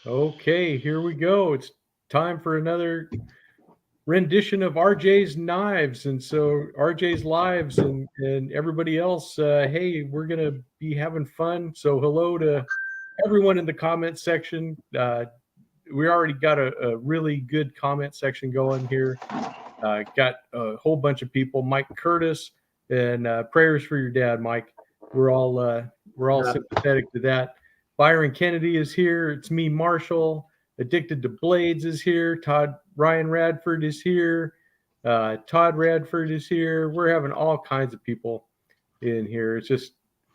Okay, here we go. It's time for another rendition of RJ's Knives. And so RJ's Lives and everybody else, hey, we're going to be having fun. So hello to everyone in the comment section. We already got a really good comment section going here. Got a whole bunch of people. Mike Curtis and prayers for your dad, Mike. We're all sympathetic to that. Byron Kennedy is here. It's me, Marshall. Addicted to Blades is here. Ryan Radford is here. Todd Radford is here. We're having all kinds of people in here. This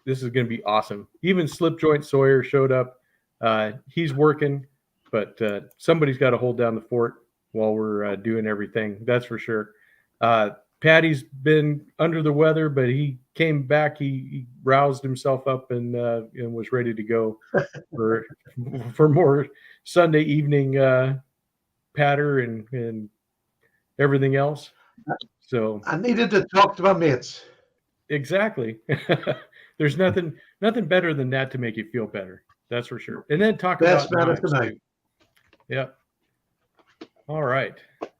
is going to be awesome. Even Slip Joint Sawyer showed up. He's working, but somebody's got to hold down the fort while we're doing everything. That's for sure. Patty's been under the weather, but he came back. He roused himself up and was ready to go for more Sunday evening patter and everything else. So I needed to talk to my mates. Exactly. There's nothing better than that to make you feel better. That's for sure. And then talk Best about matter tonight. Yep. All right.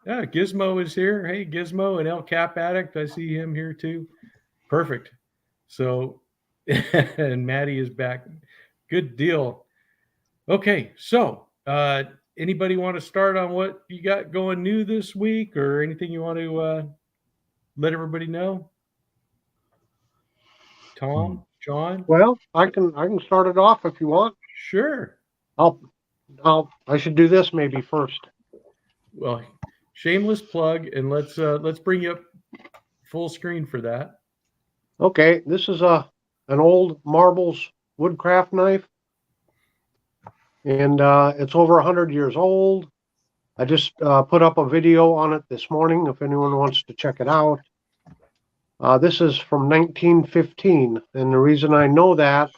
Yeah, Gizmo is here. Hey, Gizmo, and El Cap Addict. I see him here too. Perfect. So, and Maddie is back. Good deal. Okay, so anybody want to start on what you got going new this week, or anything you want to let everybody know? Tom, John. Well, I can start it off if you want. Sure. I should do this maybe first. Well, shameless plug, and let's bring you up full screen for that. Okay, this is an old Marbles woodcraft knife, and it's over 100 years old. I just put up a video on it this morning if anyone wants to check it out. This is from 1915, and the reason I know that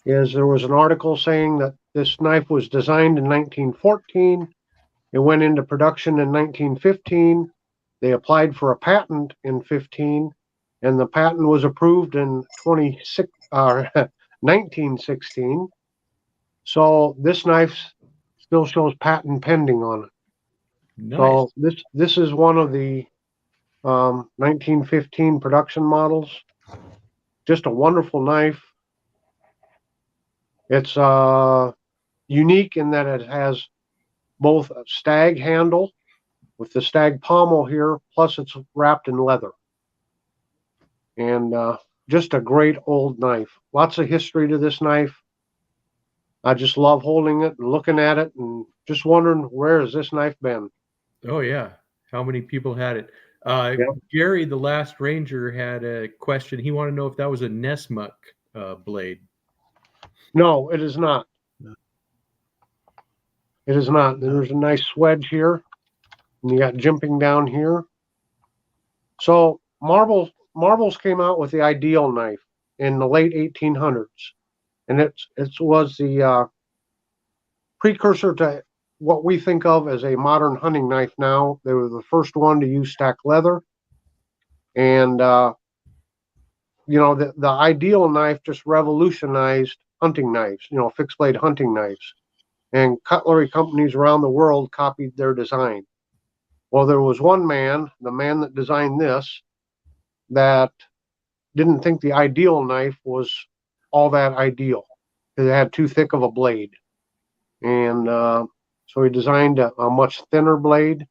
is there was an article saying that this knife was designed in 1914. It went into production in 1915. They applied for a patent in 15, and the patent was approved in 1916. So this knife still shows patent pending on it. Nice. So this is one of the 1915 production models. Just a wonderful knife. It's unique in that it has both a stag handle with the stag pommel here, plus it's wrapped in leather. And just a great old knife. Lots of history to this knife. I just love holding it and looking at it and just wondering, where has this knife been? Oh, yeah. How many people had it? Yep. Gary, the last ranger, had a question. He wanted to know if that was a Nessmuck blade. No, it is not. It is not. There's a nice swedge here, and you got jimping down here. So Marbles came out with the ideal knife in the late 1800s, and it was the precursor to what we think of as a modern hunting knife now. They were the first one to use stacked leather, and the ideal knife just revolutionized hunting knives, fixed blade hunting knives. And cutlery companies around the world copied their design. Well, there was one man, the man that designed this, that didn't think the ideal knife was all that ideal. It had too thick of a blade. And so he designed a much thinner blade,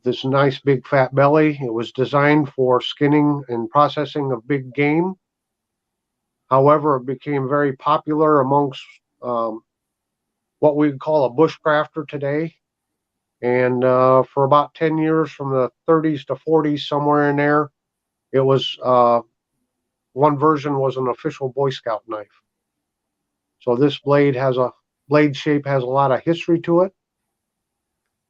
this nice big fat belly. It was designed for skinning and processing of big game. However, it became very popular amongst what we would call a bushcrafter today. And for about 10 years, from the 30s to 40s, somewhere in there, it was one version was an official Boy Scout knife. So this blade shape has a lot of history to it.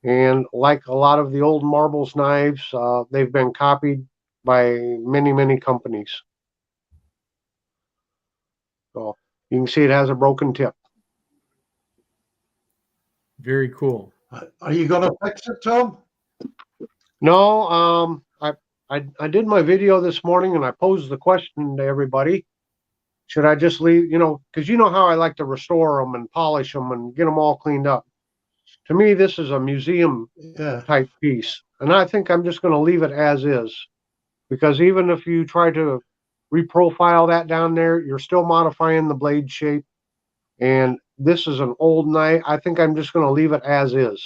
And like a lot of the old Marbles knives, they've been copied by many, many companies. So you can see it has a broken tip. Very cool. Are you going to fix it, Tom? No, I did my video this morning and I posed the question to everybody. Should I just leave, because you know how I like to restore them and polish them and get them all cleaned up. to me, this is a museum Yeah. type piece. And I think I'm just going to leave it as is, because even if you try to reprofile that down there, you're still modifying the blade shape. And this is an old knife. I think I'm just going to leave it as is.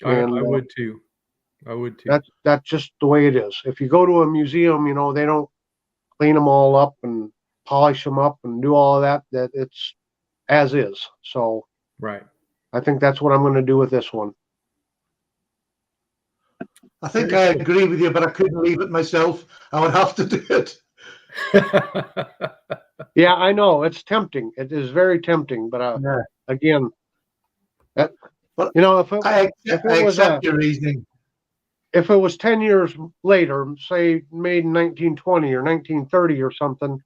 I And would too. I would too. that's just the way it is. If you go to a museum, you know, they don't clean them all up and polish them up and do all of that. That it's as is. So Right. I think that's what I'm going to do with this one. I think I agree with you, but I couldn't leave it myself. I would have to do it. Yeah, I know it's tempting. It is very tempting, but Yeah. again, that, But you know, if it, I if it was accept your reasoning. if it was 10 years later, say made in 1920 or 1930 or something,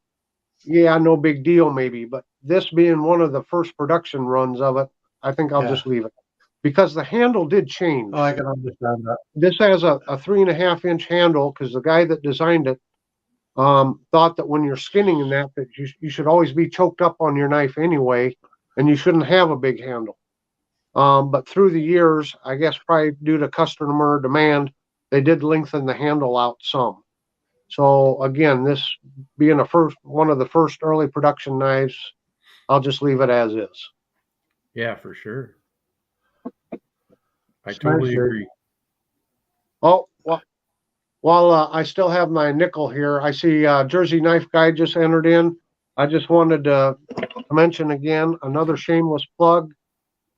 yeah, no big deal maybe. But this being one of the first production runs of it, I think I'll just leave it, because the handle did change. Oh, I can understand that. This has a 3.5-inch handle, because the guy that designed it thought that when you're skinning in that you should always be choked up on your knife anyway, and you shouldn't have a big handle. But through the years, I guess probably due to customer demand, they did lengthen the handle out some. So again, this being one of the first early production knives, I'll just leave it as is. Yeah, for sure. I totally agree. Oh, well, while I still have my nickel here, I see Jersey Knife Guy just entered in. I just wanted to mention again, another shameless plug.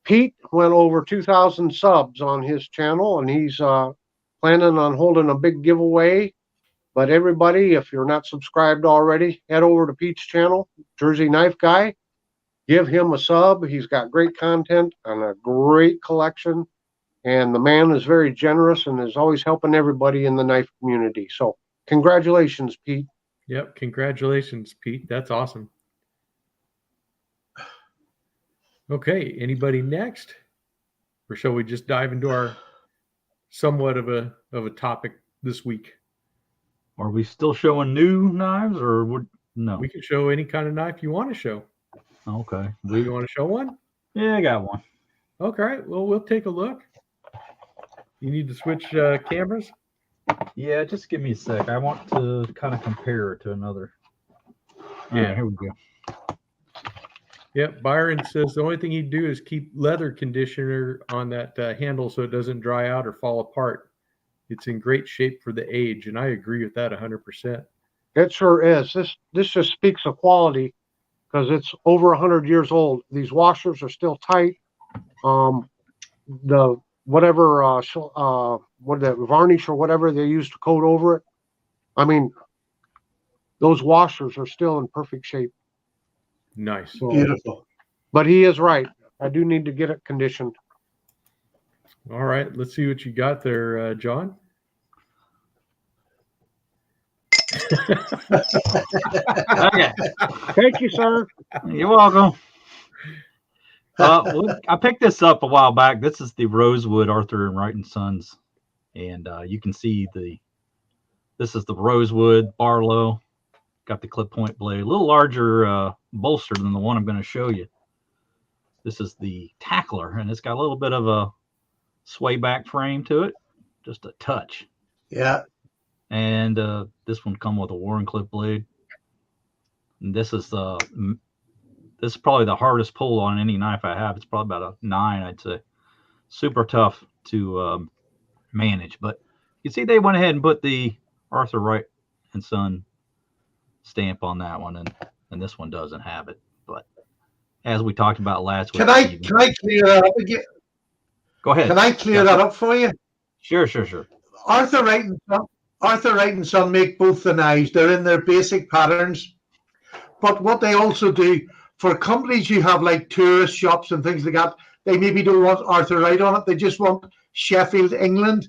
Pete went over 2,000 subs on his channel, and he's planning on holding a big giveaway. But everybody, if you're not subscribed already, head over to Pete's channel, Jersey Knife Guy. Give him a sub. He's got great content and a great collection. And the man is very generous and is always helping everybody in the knife community. So congratulations, Pete. Yep. Congratulations, Pete. That's awesome. Okay. Anybody next? Or shall we just dive into our somewhat of a topic this week? Are we still showing new knives, or would no? We can show any kind of knife you want to show. Okay. You want to show one? Yeah, I got one. Okay. Well, we'll take a look. You need to switch cameras? Yeah, just give me a sec. I want to kind of compare it to another. All right, here we go. Yep. Byron says the only thing he'd do is keep leather conditioner on that handle so it doesn't dry out or fall apart. It's in great shape for the age, and I agree with that 100%. It sure is. This just speaks of quality, because it's over 100 years old. These washers are still tight. The whatever what that varnish or whatever they use to coat over it, I mean, those washers are still in perfect shape. Nice. So, Beautiful. but he is right. I do need to get it conditioned. All right. Let's see what you got there, John. Okay. Thank you, sir. You're welcome. I picked this up a while back. This is the Rosewood Arthur and Wright and Sons, and you can see this is the Rosewood Barlow. Got the clip point blade, a little larger bolster than the one I'm going to show you. This is the Tackler, and it's got a little bit of a sway back frame to it, just a touch. Yeah. And this one come with a Warren clip blade. And this is probably the hardest pull on any knife I have. It's probably about a 9, I'd say. Super tough to manage. But you see, they went ahead and put the Arthur Wright and Son stamp on that one, and this one doesn't have it. But as we talked about last week, Can I clear that up again? Go ahead. Can I clear that up for you? Sure. Arthur Wright and Son make both the knives. They're in their basic patterns. But what they also do, for companies you have like tourist shops and things like that, they maybe don't want Arthur Wright on it. They just want Sheffield, England.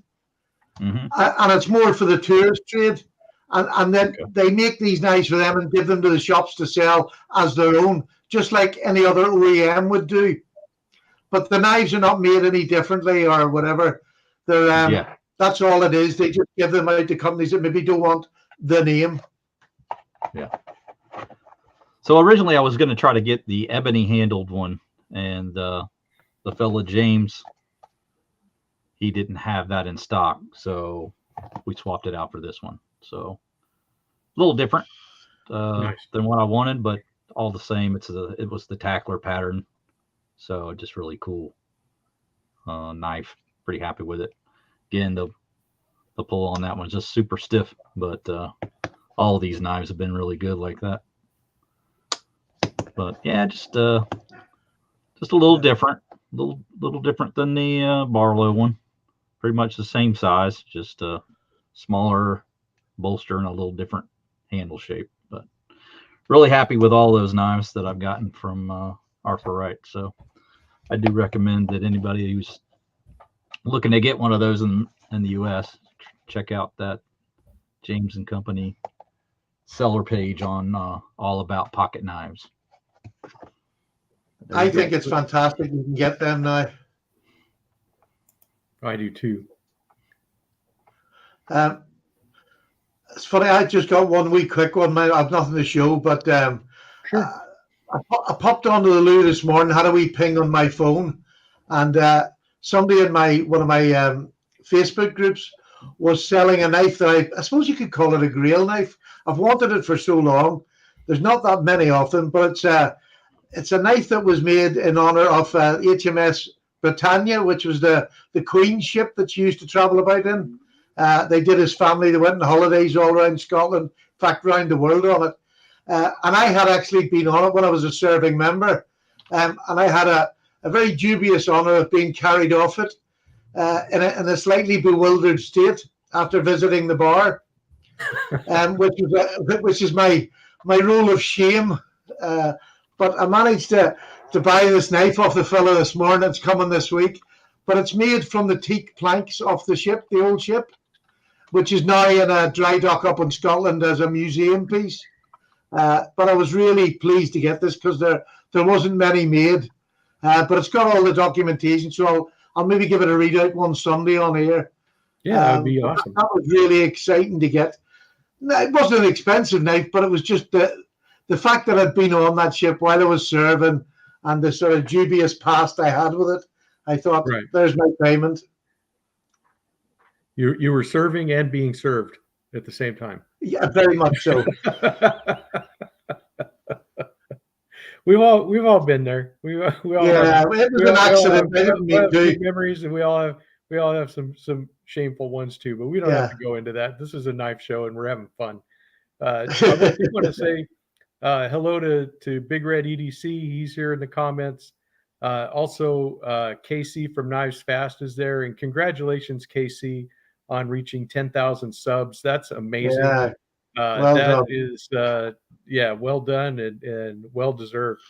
Mm-hmm. And it's more for the tourist trade. And then they make these knives for them and give them to the shops to sell as their own, just like any other OEM would do. But the knives are not made any differently or whatever. They're that's all it is. They just give them out to companies that maybe don't want the name. Yeah. So originally I was going to try to get the ebony handled one, and the fella James, he didn't have that in stock, so we swapped it out for this one. So a little different Nice. than what I wanted, but all the same, it was the tackler pattern, so just really cool knife. Pretty happy with it. Again, the pull on that one's just super stiff, but all these knives have been really good like that. But yeah, just a little different, little different than the Barlow one. Pretty much the same size, just a smaller bolster and a little different handle shape. But really happy with all those knives that I've gotten from Arthur Wright. So I do recommend that anybody who's looking to get one of those in the U.S., check out that James and Company seller page on All About Pocket Knives. I think it's fantastic you can get them now. I do too. It's funny, I just got one wee quick one. I've nothing to show, but Sure. I popped onto the loo this morning, had a wee ping on my phone, and somebody in one of my Facebook groups was selling a knife that I suppose you could call it a Grail knife. I've wanted it for so long. There's not that many of them, but it's a knife that was made in honor of HMS Britannia, which was the Queen's ship that she used to travel about in. They did as family. They went on holidays all around Scotland, in fact, around the world on it. And I had actually been on it when I was a serving member. And I had a very dubious honor of being carried off it in a slightly bewildered state after visiting the bar, which is my role of shame. But I managed to buy this knife off the fella this morning. It's coming this week. But it's made from the teak planks off the ship, the old ship, which is now in a dry dock up in Scotland as a museum piece. But I was really pleased to get this because there wasn't many made. But it's got all the documentation, so I'll maybe give it a readout one Sunday on air. Yeah, that would be awesome. That was really exciting to get. It wasn't an expensive knife, but it was just the fact that I'd been on that ship while I was serving and the sort of dubious past I had with it. I thought, Right. There's my payment. You were serving and being served at the same time. Yeah, very much so. We've all been there. We all Yeah, have, it was an accident. I didn't mean to. good memories, and we all have some shameful ones too. But we don't have to go into that. This is a knife show, and we're having fun. I want to say hello to Big Red EDC. He's here in the comments. Also, KC from Knives Fast is there, and congratulations, KC, on reaching 10,000 subs. That's amazing. Yeah. Well that done. is well done and well deserved.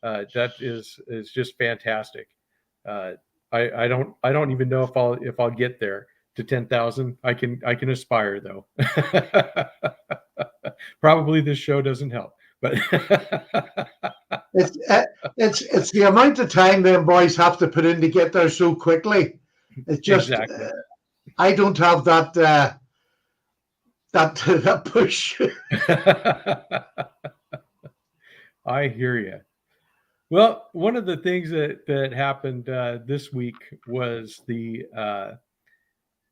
That is just fantastic. I don't even know if I'll get there to 10,000. I can aspire though. Probably this show doesn't help, but it's the amount of time them boys have to put in to get there so quickly. It's just exactly. I don't have that push. I hear you. Well, one of the things that happened this week was the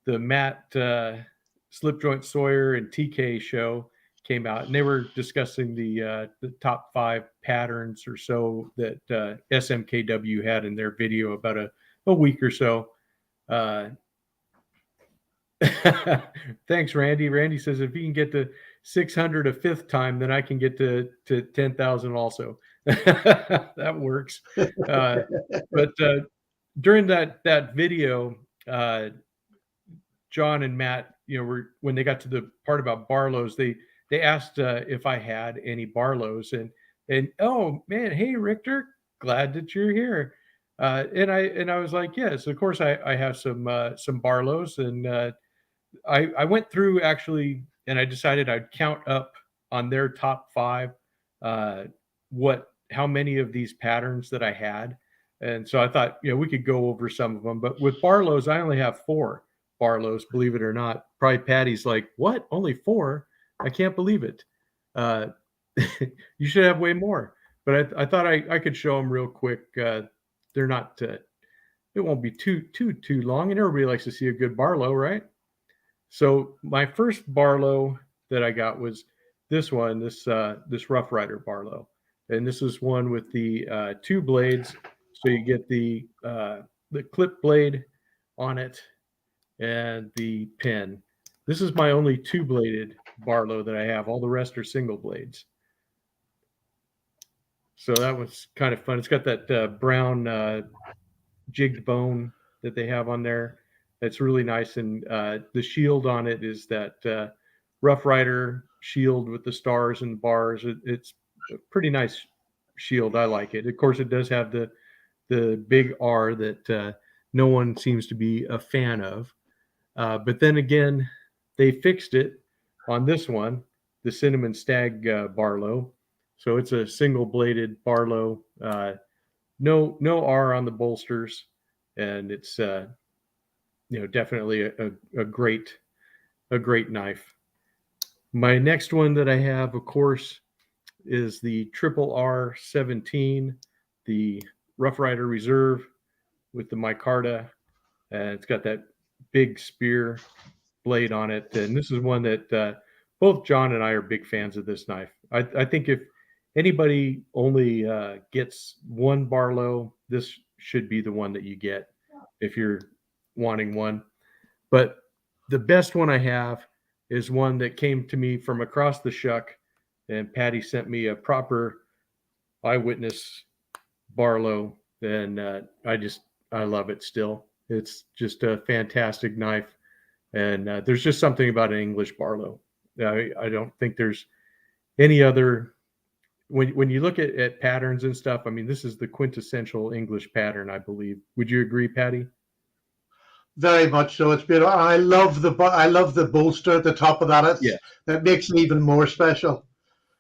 Matt Slipjoint Sawyer and TK show came out, and they were discussing the top 5 patterns or so that SMKW had in their video about a week or so. Thanks, Randy. Randy says if he can get to 600 a fifth time, then I can get to 10,000 also. That works. But during that video, John and Matt, when they got to the part about Barlows, they asked if I had any Barlows, and oh man, hey Richter, glad that you're here. And I was like, yes, of course I have some Barlows, and I went through actually, and I decided I'd count up on their top 5 how many of these patterns that I had. And so I thought, we could go over some of them. But with Barlows, I only have 4 Barlows, believe it or not. Probably Patty's like, what? Only 4? I can't believe it. You should have way more. But I thought I could show them real quick. They're not it won't be too long, and everybody likes to see a good Barlow, right? So my first Barlow that I got was this one, this Rough Rider Barlow, and this is one with the 2 blades. So you get the clip blade on it and the pin. This is my only 2-bladed Barlow that I have. All the rest are single blades. So that was kind of fun. It's got that brown jigged bone that they have on there. It's really nice, and the shield on it is that Rough Rider shield with the stars and bars. It's a pretty nice shield. I like it. Of course, it does have the big R that no one seems to be a fan of. But then again, they fixed it on this one, the Cinnamon Stag Barlow. So it's a single-bladed Barlow. No R on the bolsters, and it's definitely a great knife. My next one that I have, of course, is the Triple R17, the Rough Rider Reserve with the micarta, and it's got that big spear blade on it. And this is one that both John and I are big fans of this knife. I think if anybody only gets one Barlow, this should be the one that you get if you're wanting one. But the best one I have is one that came to me from across the shuck, and Patty sent me a proper eyewitness Barlow, and I love it still. It's just a fantastic knife, and there's just something about an English Barlow. I don't think there's any other. When you look at patterns and stuff, I mean, this is the quintessential English pattern, I believe. Would you agree, Patty? Very much so. It's beautiful. I love the bolster at the top of that. That makes it even more special.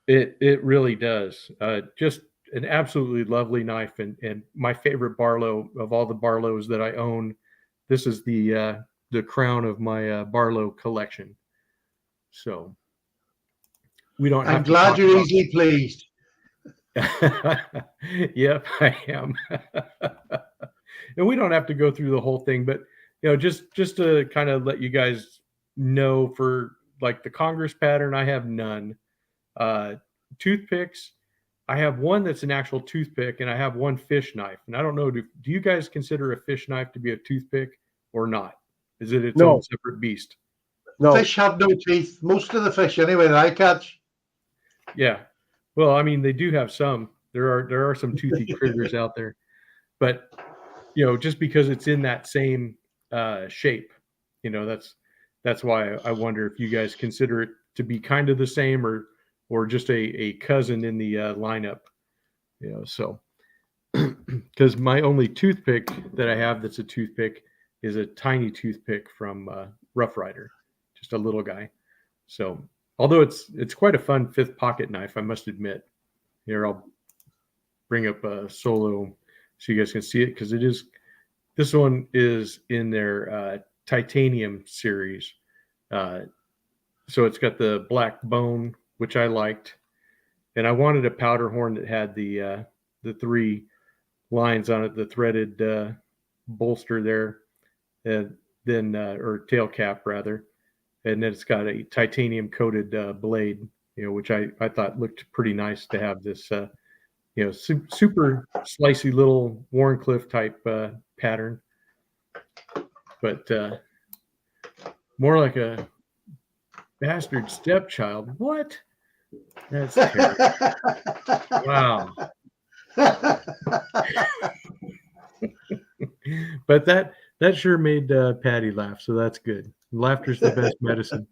It really does. Just an absolutely lovely knife, and my favorite Barlow of all the Barlows that I own. This is the crown of my Barlow collection. So we don't. I'm glad you're easily pleased. Yep, I am. And we don't have to go through the whole thing, but just to kind of let you guys know, for like the Congress pattern, I have none. Toothpicks, I have one that's an actual toothpick, and I have one fish knife. And I don't know, do you guys consider a fish knife to be a toothpick or not? Is it its own separate beast? No. Fish have no teeth. Most of the fish, anyway, that I catch. Yeah. Well, I mean, they do have some. There are some toothy critters out there, but just because it's in that same shape, that's why I wonder if you guys consider it to be kind of the same, or just a cousin in the lineup. So because my only toothpick that I have that's a toothpick is a tiny toothpick from Rough Rider, just a little guy. So although it's quite a fun fifth pocket knife, I must admit. Here, I'll bring up a solo so you guys can see it, because this one is in their titanium series. So it's got the black bone, which I liked, and I wanted a powder horn that had the 3 lines on it, the threaded bolster there, and then or tail cap rather, and then it's got a titanium coated blade, which I thought looked pretty nice to have this super slicey little Wharncliffe type pattern, but more like a bastard stepchild. What? That's terrible. Wow. But that sure made Patty laugh, so that's good. Laughter's the best medicine.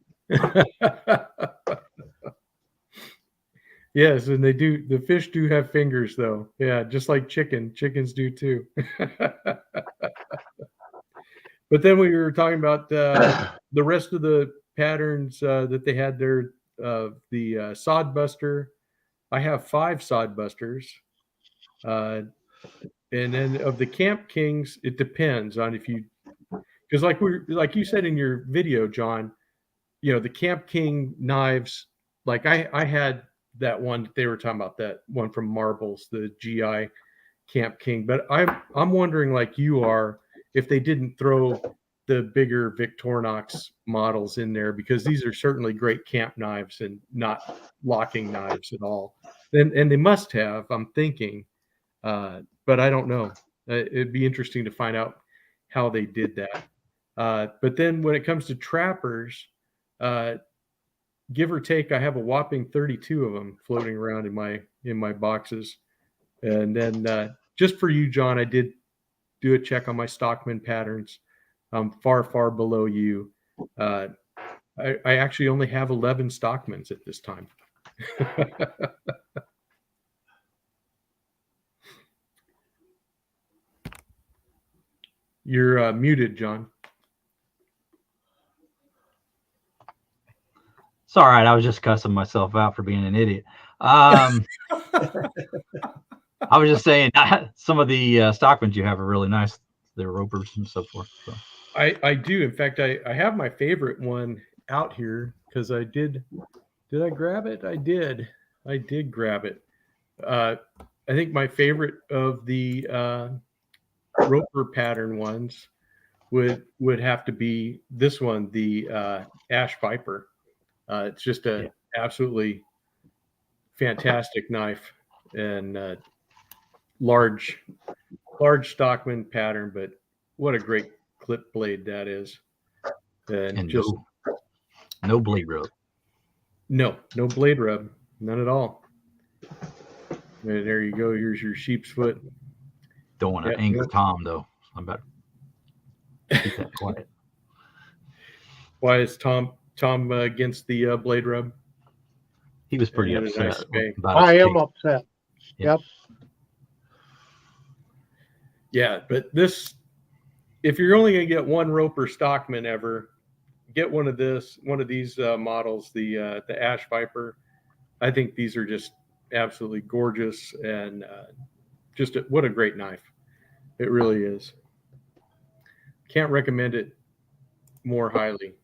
Yes, and the fish do have fingers, though. Yeah, just like chickens do too. But then we were talking about the rest of the patterns that they had there. The sod buster, I have 5 sod busters, and then of the Camp Kings, it depends on because like you said in your video, John, the Camp King knives, like I had that one that they were talking about, that one from Marbles, the GI Camp King. But I'm wondering, like you are, if they didn't throw the bigger Victorinox models in there, because these are certainly great camp knives and not locking knives at all. And they must have, I'm thinking, but I don't know. It'd be interesting to find out how they did that. But then when it comes to trappers, give or take, I have a whopping 32 of them floating around in my boxes. And then just for you, John, I did do a check on my Stockman patterns. I'm far, far below you. I actually only have 11 Stockmans at this time. You're muted, John. It's all right. I was just cussing myself out for being an idiot. I was just saying some of the Stockmans you have are really nice. They're ropers and so forth. So. I do. In fact, I have my favorite one out here because I did I grab it? I did grab it. I think my favorite of the roper pattern ones would have to be this one, the Ash Viper. It's just a absolutely fantastic knife and large Stockman pattern, but what a great clip blade that is. And just no blade rub. No blade rub, none at all. And there you go. Here's your sheep's foot. Don't want to anger Tom though. I'm better. Keep that quiet. Why is Tom against the blade rub? He was pretty upset. I am upset. Yep. Yeah, but this, if you're only going to get one roper Stockman ever, get one of these models, the Ash Viper. I think these are just absolutely gorgeous and just what a great knife. It really is. Can't recommend it more highly.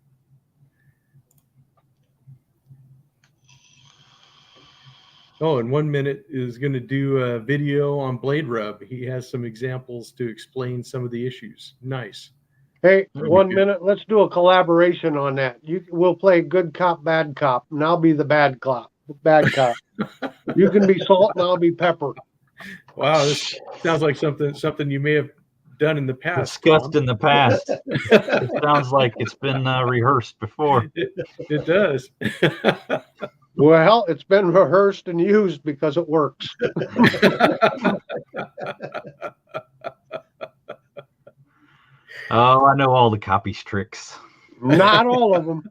Oh, and 1 minute is going to do a video on blade rub. He has some examples to explain some of the issues. Nice. Hey, 1 minute. Let's do a collaboration on that. We'll play good cop, bad cop, and I'll be the bad cop. You can be salt, and I'll be pepper. Wow, this sounds like something you may have done in the past. Discussed in the past. It sounds like it's been rehearsed before. It does. Well, it's been rehearsed and used because it works. Oh, I know all the copy's tricks. Not all of them.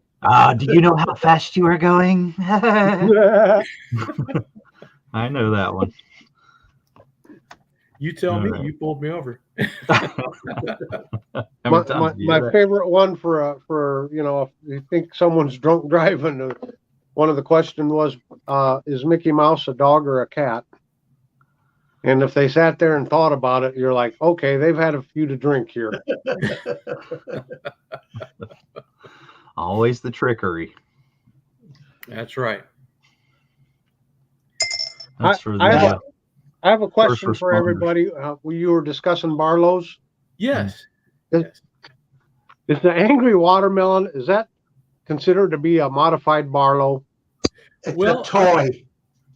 Do you know how fast you are going? I know that one. You tell me. Right. You pulled me over. my favorite one for if you think someone's drunk driving, one of the questions was, is Mickey Mouse a dog or a cat? And if they sat there and thought about it, you're like, okay, they've had a few to drink here. Always the trickery. That's right. I have a question for everybody. You were discussing Barlow's. Yes. Is the Angry Watermelon, is that considered to be a modified Barlow? It's a toy.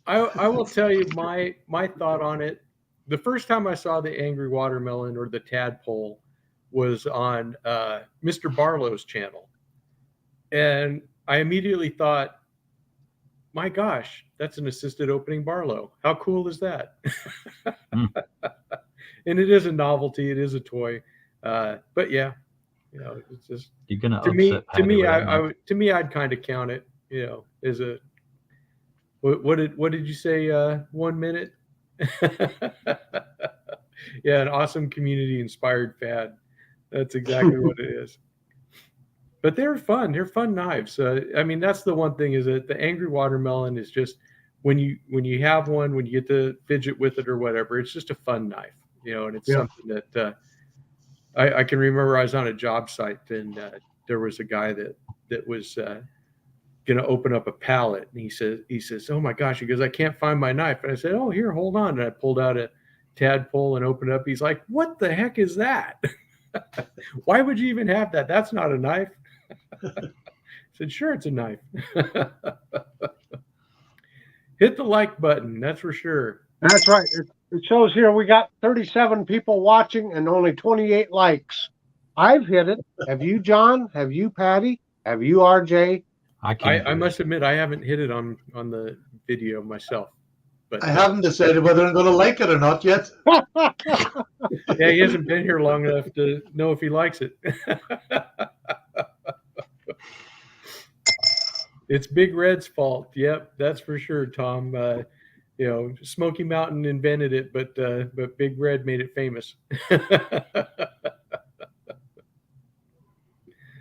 I will tell you my thought on it. The first time I saw the Angry Watermelon or the Tadpole was on Mr. Barlow's channel. And I immediately thought, my gosh, that's an assisted opening Barlow. How cool is that? And it is a novelty. It is a toy. But yeah, it's just you're gonna to me. I'd kind of count it, as a what did you say? 1 minute. Yeah, an awesome community inspired fad. That's exactly what it is. But they're fun. They're fun knives. That's the one thing, is that the Angry Watermelon is just when you have one, when you get to fidget with it or whatever, it's just a fun knife, and it's something that I can remember. I was on a job site and there was a guy that was going to open up a pallet, and he says, oh my gosh, he goes, I can't find my knife. And I said, oh, here, hold on. And I pulled out a Tadpole and opened up. He's like, what the heck is that? Why would you even have that? That's not a knife. I said, sure, it's a knife. Hit the like button, that's for sure. That's right. It shows here we got 37 people watching and only 28 likes. I've hit it. Have you, John? Have you, Patty? Have you, RJ? I must admit I haven't hit it on the video myself. But I haven't decided whether I'm going to like it or not yet. yeah, he hasn't been here long enough to know if he likes it. It's Big Red's fault. Yep, that's for sure, Tom. Smoky Mountain invented it, but Big Red made it famous.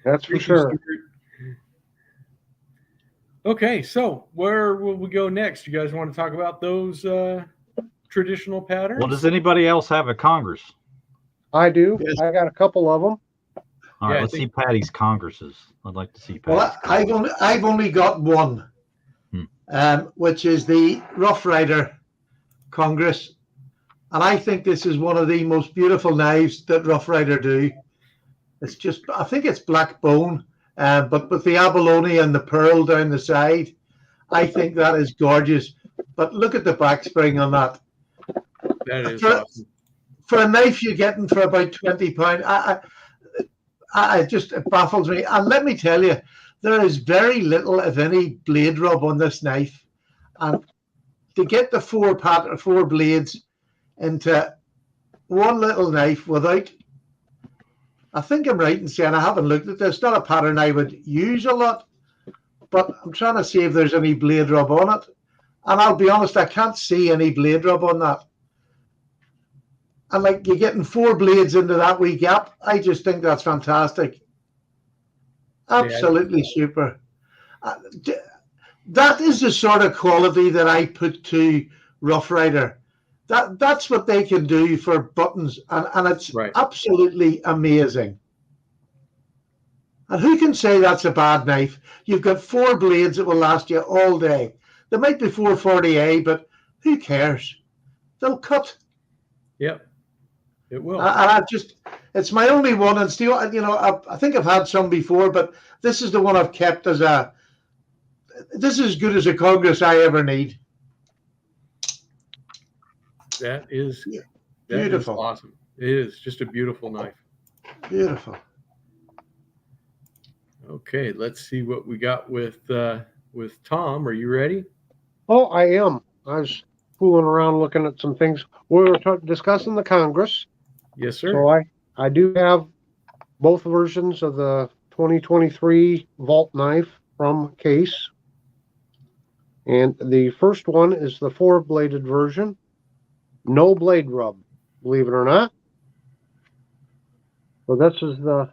That's for sure. Okay, so where will we go next? You guys want to talk about those traditional patterns? Well, does anybody else have a Congress? I do. Yes. I got a couple of them. All right, Yeah, let's see Patty's Congresses. I'd like to see Well, Patty's. I've only got one, which is the Rough Rider Congress, and I think this is one of the most beautiful knives that Rough Rider do. It's just, I think it's black bone, but with the abalone and the pearl down the side, I think that is gorgeous. But look at the back spring on that. That is awesome. For a knife you're getting for about £20, it baffles me. And let me tell you, there is very little, if any, blade rub on this knife. And to get the four blades into one little knife without, I think I'm right in saying, I haven't looked at this, not a pattern I would use a lot, but I'm trying to see if there's any blade rub on it. And I'll be honest, I can't see any blade rub on that. And like you're getting four blades into that wee gap, I just think that's fantastic. Absolutely super. That is the sort of quality that I put to Rough Rider. That's what they can do for buttons, and it's absolutely amazing. And who can say that's a bad knife? You've got four blades that will last you all day. There might be 440A, but who cares? They'll cut. Yep. It will. And it's my only one, and still, I think I've had some before, but this is the one I've kept this is as good as a Congress I ever need. That is beautiful. Awesome. It is just a beautiful knife. Beautiful. Okay, let's see what we got with Tom. Are you ready? Oh, I am. I was fooling around looking at some things. We were discussing the Congress. Yes, sir. So I do have both versions of the 2023 Vault knife from Case. And the first one is the 4-bladed version. No blade rub, believe it or not. So this is the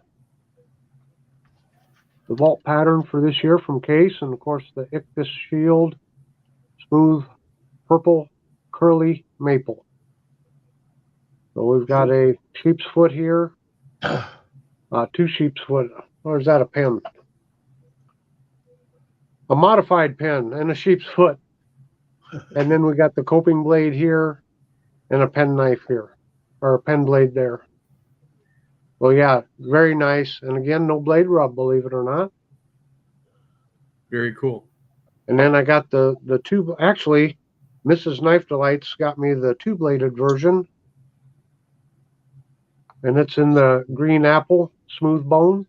Vault pattern for this year from Case. And of course the Ictus Shield, smooth purple curly maple. So we've got a sheep's foot here, two sheep's foot, or is that a pen? A modified pen and a sheep's foot. And then we got the coping blade here and a pen knife here, or a pen blade there. Well, yeah, very nice. And again, no blade rub, believe it or not. Very cool. And then I got the two, actually, Mrs. Knife Delights got me the 2-bladed version. And it's in the green apple smooth bone.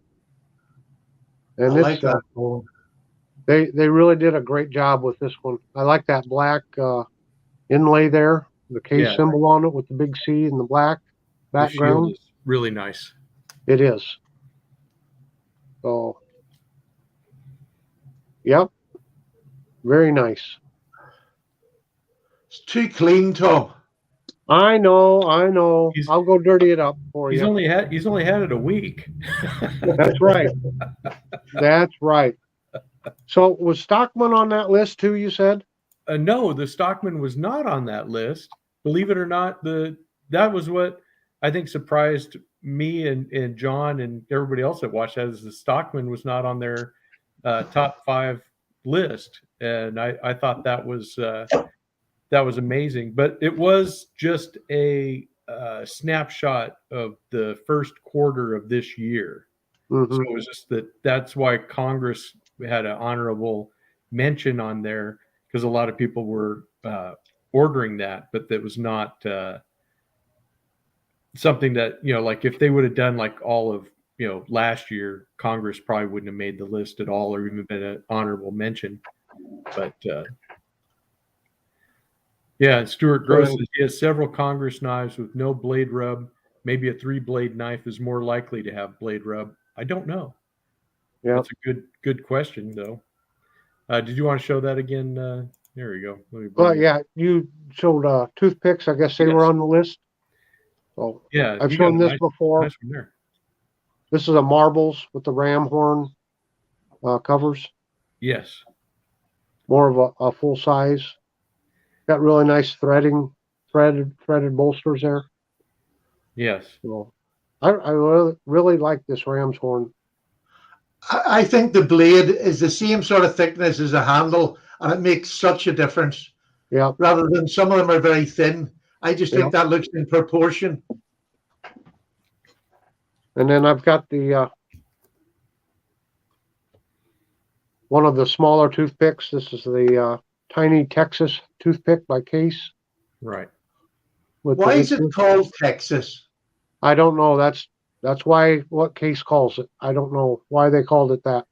And I like that bone. They really did a great job with this one. I like that black inlay there, the Case symbol on it with the big C in the black background. The shield is really nice. It is. So, yep, very nice. It's too clean, Tom. I know. I'll go dirty it up for you. He's only had it a week. That's right. That's right. So was Stockman on that list too, you said? No, the Stockman was not on that list. Believe it or not, that was what I think surprised me and John and everybody else that watched that, is the Stockman was not on their top 5 list. And I thought that was amazing. But it was just a snapshot of the first quarter of this year. Mhm. So it was just that's why Congress had an honorable mention on there, because a lot of people were ordering that, but that was not something that, like if they would have done like all of, last year, Congress probably wouldn't have made the list at all or even been an honorable mention. But yeah, Stuart Gross says he has several Congress knives with no blade rub. Maybe a 3-blade knife is more likely to have blade rub. I don't know. Yeah. That's a good question, though. Did you want to show that again? There we go. Let me Well, bring it. yeah, you showed toothpicks. I guess they were Yes. on the list. So Yeah, I've you got shown a this nice before. one there. This is a marbles with the ram horn covers. Yes. More of a full size. Got really nice threaded bolsters there. Yes. So I really like this ram's horn. I think the blade is the same sort of thickness as the handle, and it makes such a difference. Yeah. Rather than some of them are very thin. I just think Yeah. that looks in proportion. And then I've got the one of the smaller toothpicks. This is the tiny Texas toothpick by Case. Right. Why is it called Texas? I don't know. That's why what Case calls it. I don't know why they called it that.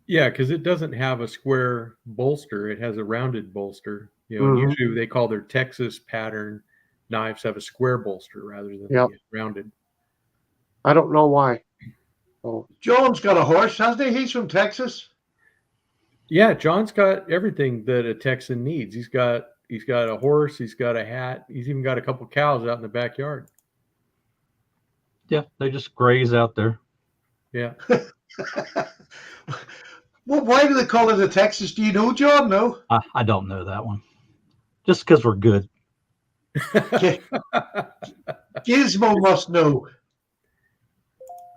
Yeah, because it doesn't have a square bolster. It has a rounded bolster. And Mhm. usually they call their Texas pattern knives have a square bolster rather than Yep. rounded. I don't know why. So John's got a horse, hasn't he? He's from Texas. Yeah, John's got everything that a Texan needs. He's got a horse. He's got a hat. He's even got a couple cows out in the backyard. Yeah, they just graze out there. Yeah. Well, why do they call it a Texas? Do you know, John? No. I don't know that one. Just because we're good. Gizmo must know.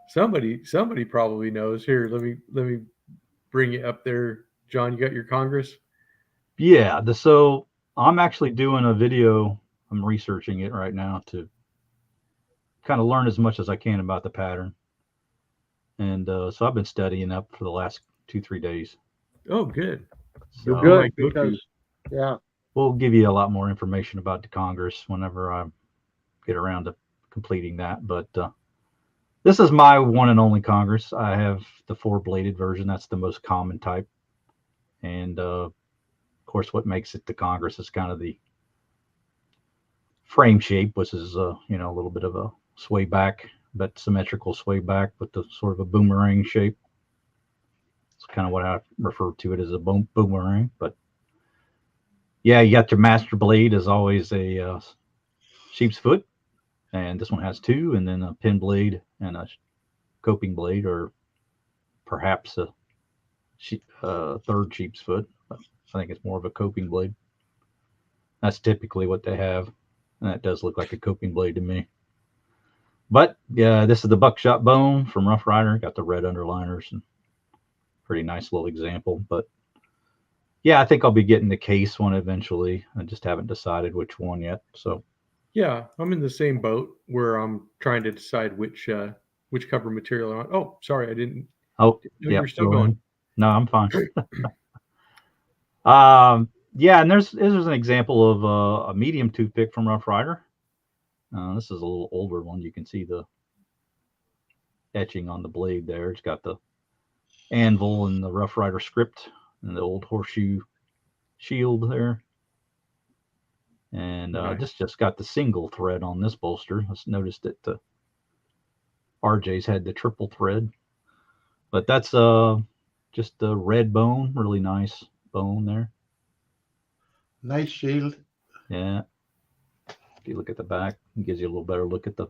Somebody probably knows. Here, let me bring it up there. John, you got your Congress? Yeah. So I'm actually doing a video. I'm researching it right now to kind of learn as much as I can about the pattern. And so I've been studying up for the last 2-3 days. Oh, good. you're So good because yeah. we'll give you a lot more information about the Congress whenever I get around to completing that. But this is my one and only Congress. I have the 4-bladed version. That's the most common type. And of course, what makes it the Congress is kind of the frame shape, which is a little bit of a sway back, but symmetrical sway back with the sort of a boomerang shape. It's kind of what I refer to it as a boomerang. But yeah, you got your master blade as always a sheep's foot, and this one has 2, and then a pin blade and a coping blade, or perhaps a third sheep's foot. But I think it's more of a coping blade. That's typically what they have, and that does look like a coping blade to me. But yeah, this is the buckshot bone from Rough Rider. Got the red underliners and pretty nice little example. But yeah, I think I'll be getting the Case one eventually. I just haven't decided which one yet. So yeah, I'm in the same boat where I'm trying to decide which cover material I want. Oh, sorry, I didn't. Oh, yeah, you're still going. No, I'm fine. Yeah, and there's an example of a medium toothpick from Rough Rider. This is a little older one. You can see the etching on the blade there. It's got the anvil and the Rough Rider script and the old horseshoe shield there. And Nice. just got the single thread on this bolster. I noticed that the RJ's had the triple thread. But that's just the red bone, really nice bone there. Nice shield. Yeah. If you look at the back, it gives you a little better look at the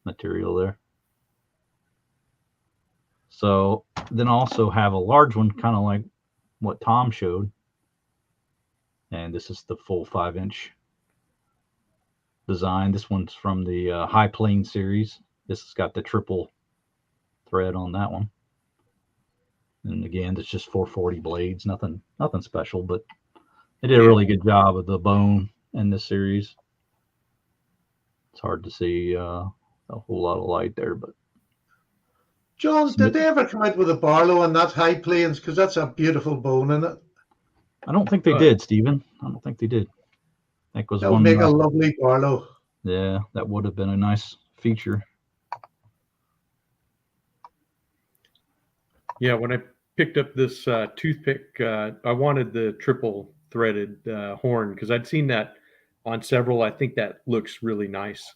material there. So then also have a large one, kind of like what Tom showed. And this is the full 5-inch design. This one's from the High Plane series. This has got the triple thread on that one. And again, it's just 440 blades, nothing special, but they did a really good job of the bone in this series. So hard to see a whole lot of light there, but John, did they ever come out with a Barlow on that high plains? Because that's a beautiful bone in it. I don't think they did, Stephen. I don't think they did. That was That one. would make a lovely Barlow. Yeah, that would have been a nice feature. Yeah, when I picked up this toothpick, I wanted the triple threaded horn because I'd seen that on several. I think that looks really nice.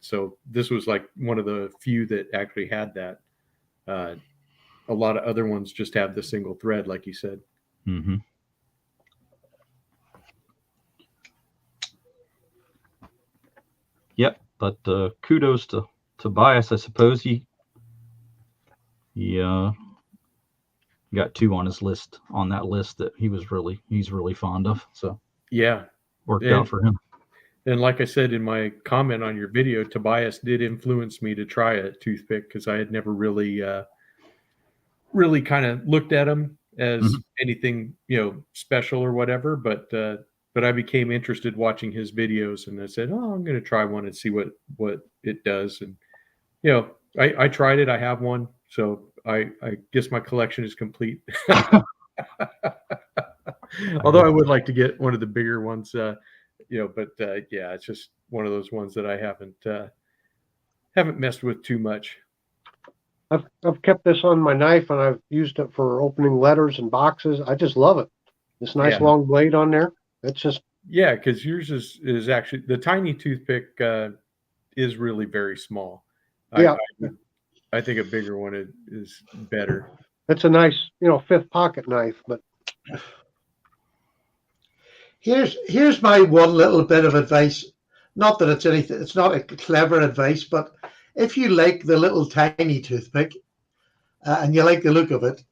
So this was like one of the few that actually had that. A lot of other ones just have the single thread, like you said. Mm-hmm. Yep, but kudos to Tobias. I suppose he got 2 on his list, on that list that he's really fond of. So yeah, worked out for him. And like I said in my comment on your video, Tobias did influence me to try a toothpick because I had never really kind of looked at them as anything, special or whatever. But I became interested watching his videos, and I said, "Oh, I'm going to try one and see what it does." And I tried it. I have one, so I guess my collection is complete. Although I would like to get one of the bigger ones, but yeah, it's just one of those ones that I haven't messed with too much. I've kept this on my knife, and I've used it for opening letters and boxes. I just love it. This nice long blade on there. It's just because yours is actually the tiny toothpick is really very small. Yeah, I think a bigger one is better. It's a nice, 5th pocket knife. But here's my one little bit of advice. Not that it's anything. It's not a clever advice, but if you like the little tiny toothpick and you like the look of it,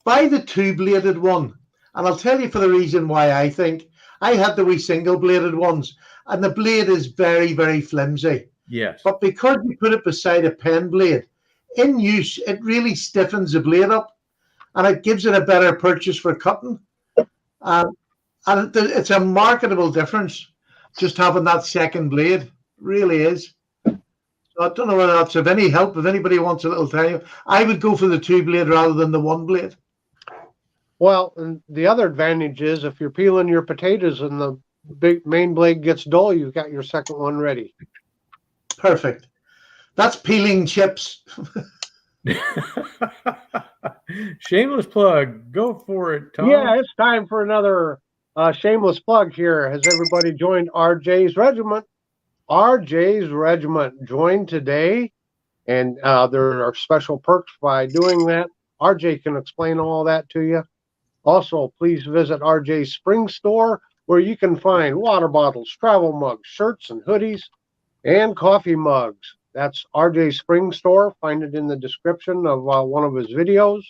buy the 2-bladed one. And I'll tell you for the reason why. I think I had the wee single-bladed ones, and the blade is very, very flimsy. Yes. But because you put it beside a pen blade, in use, it really stiffens the blade up, and it gives it a better purchase for cutting. And it's a marketable difference just having that second blade. It really is. I don't know whether that's of any help. If anybody wants a little tiny, I would go for the 2-blade rather than the 1-blade. Well, and the other advantage is if you're peeling your potatoes and the big main blade gets dull, you've got your second one ready. Perfect. That's peeling chips. Shameless plug. Go for it, Tom. Yeah, it's time for another shameless plug here. Has everybody joined RJ's Regiment? RJ's Regiment joined today, and there are special perks by doing that. RJ can explain all that to you. Also, please visit RJ's Spring Store, where you can find water bottles, travel mugs, shirts and hoodies, and coffee mugs. That's RJ's Spring Store. Find it in the description of one of his videos.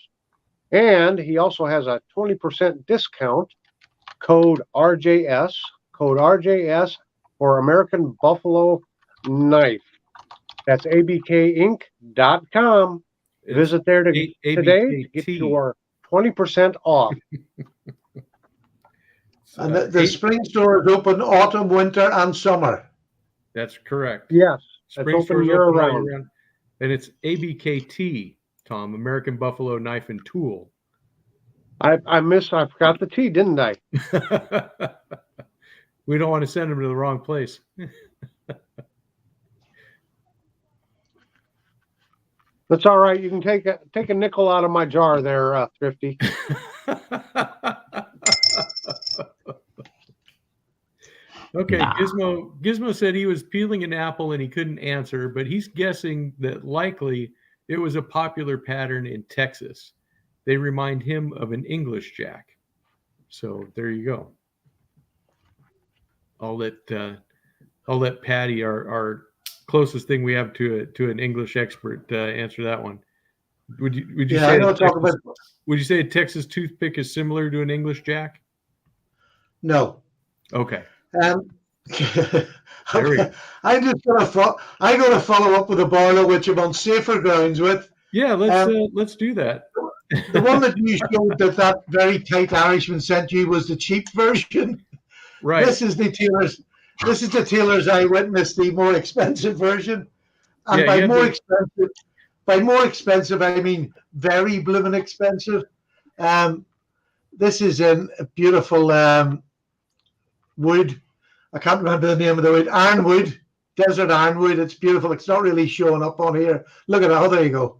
And he also has a 20% discount, code RJS for American Buffalo Knife. That's abkinc.com. Visit there today to get your 20% off. And the Spring Store is open autumn, winter, and summer. That's correct. Yes, Spring it's open year-round. And it's ABKT, Tom, American Buffalo Knife and Tool. I forgot the T, didn't I? We don't want to send them to the wrong place. That's all right. You can take a nickel out of my jar there, Thrifty. Okay, Gizmo said he was peeling an apple and he couldn't answer, but he's guessing that likely it was a popular pattern in Texas. They remind him of an English jack. So there you go. I'll let Patty, our closest thing we have to an English expert, answer that one. Would you say would you say a Texas toothpick is similar to an English jack? No. Okay. I'm just gonna follow up with a Barlow, which I'm on safer grounds with. Yeah, let's do that. The one that you showed that very tight Irishman sent you was the cheap version. Right. This is the This is the Taylor's Eyewitness, the more expensive version. And Yeah, by you more had expensive, I mean very blooming expensive. This is in a beautiful wood. I can't remember the name of the wood. Ironwood, desert ironwood. It's beautiful. It's not really showing up on here. Look at that. Oh, there you go.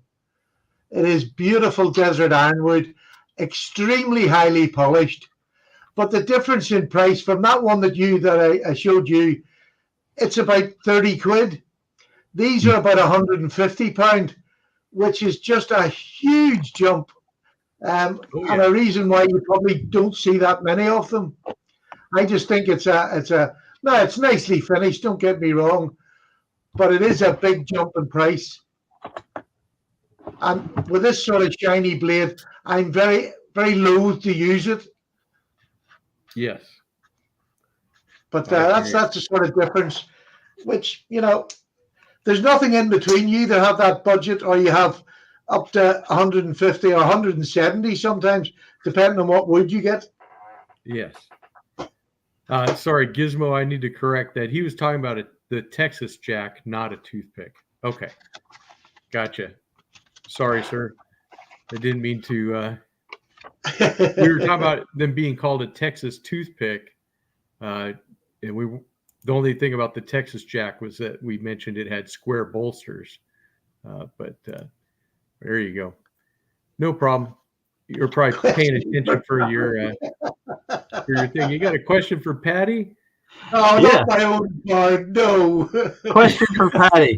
It is beautiful desert ironwood, extremely highly polished. But the difference in price from that one that I showed you, it's about 30 quid. These are about £150, which is just a huge jump. And a reason why you probably don't see that many of them. I just think it's nicely finished, don't get me wrong, but it is a big jump in price. And with this sort of shiny blade, I'm very, very loath to use it. Yes. But that's the sort of difference, which, there's nothing in between. You either have that budget or you have up to 150 or 170 sometimes, depending on what wood you get. Yes. Sorry, Gizmo, I need to correct that. He was talking about the Texas Jack, not a toothpick. Okay. Gotcha. Sorry, sir. I didn't mean to. We were talking about them being called a Texas toothpick. And the only thing about the Texas Jack was that we mentioned it had square bolsters. But there you go. No problem. You're probably paying attention for your thing. You got a question for Patty? Oh, yeah. Not my own card. No. Question for Patty.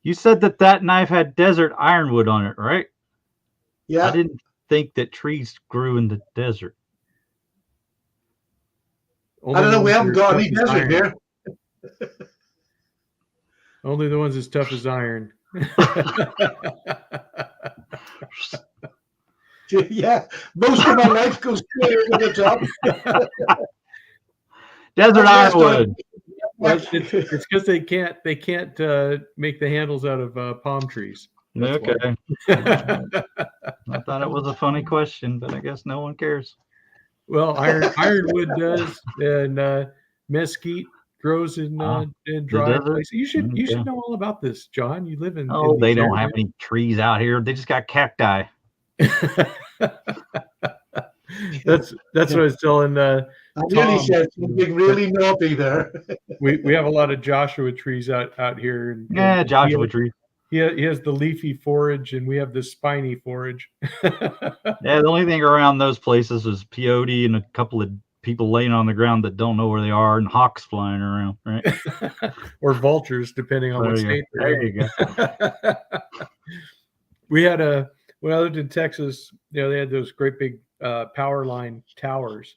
You said that knife had desert ironwood on it, right? Yeah. I didn't think that trees grew in the desert. I don't know. We haven't got any desert here. Only the ones as tough as iron. Yeah, most of my life goes clear to the top. Desert ironwood. Well, it's because they can't make the handles out of palm trees. That's okay. I thought it was a funny question, but I guess no one cares. Well, ironwood does, and mesquite grows in dry places. You should know all about this, John. You live in. Oh, they don't have any trees out here. They just got cacti. That's what I was telling. I really said something really naughty there. we have a lot of Joshua trees out here. And Joshua tree. He has the leafy forage, and we have the spiny forage. Yeah, the only thing around those places is peyote and a couple of people laying on the ground that don't know where they are, and hawks flying around, right? Or vultures, depending on what state they're in. There you go. We had when I lived in Texas, they had those great big power line towers.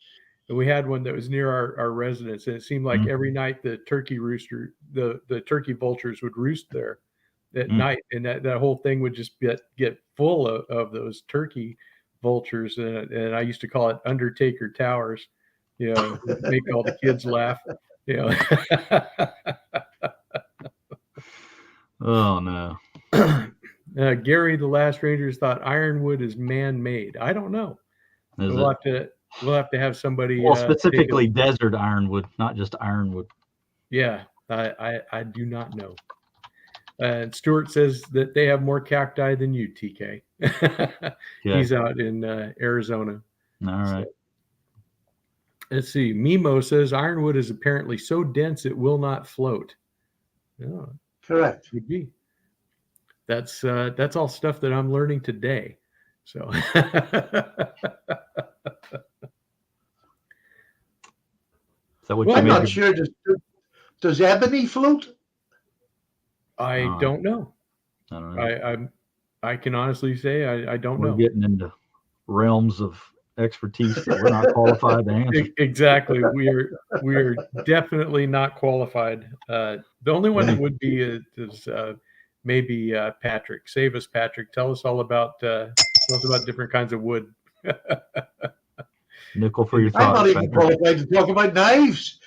And we had one that was near our residence, and it seemed like every night the turkey turkey vultures would roost there at night, and that whole thing would just get full of those turkey vultures, and I used to call it Undertaker Towers. Make all the kids laugh. Oh no. Gary, the Last Rangers, thought ironwood is man-made. I don't know. We'll have to have somebody. Well, specifically desert ironwood, not just ironwood. Yeah, I do not know. And Stuart says that they have more cacti than you, TK. He's out in Arizona. All right. So, let's see. Mimo says ironwood is apparently so dense it will not float. Oh, correct. Would be. That's all stuff that I'm learning today. So. I'm not sure. Does ebony float? I don't know. I don't know. I can honestly say I don't know. We're getting into realms of expertise that we're not qualified to answer. Exactly. We are definitely not qualified. The only one that would be is maybe Patrick. Save us, Patrick. Tell us all about different kinds of wood. Nickel for your thoughts. I'm not even qualified to talk about knives.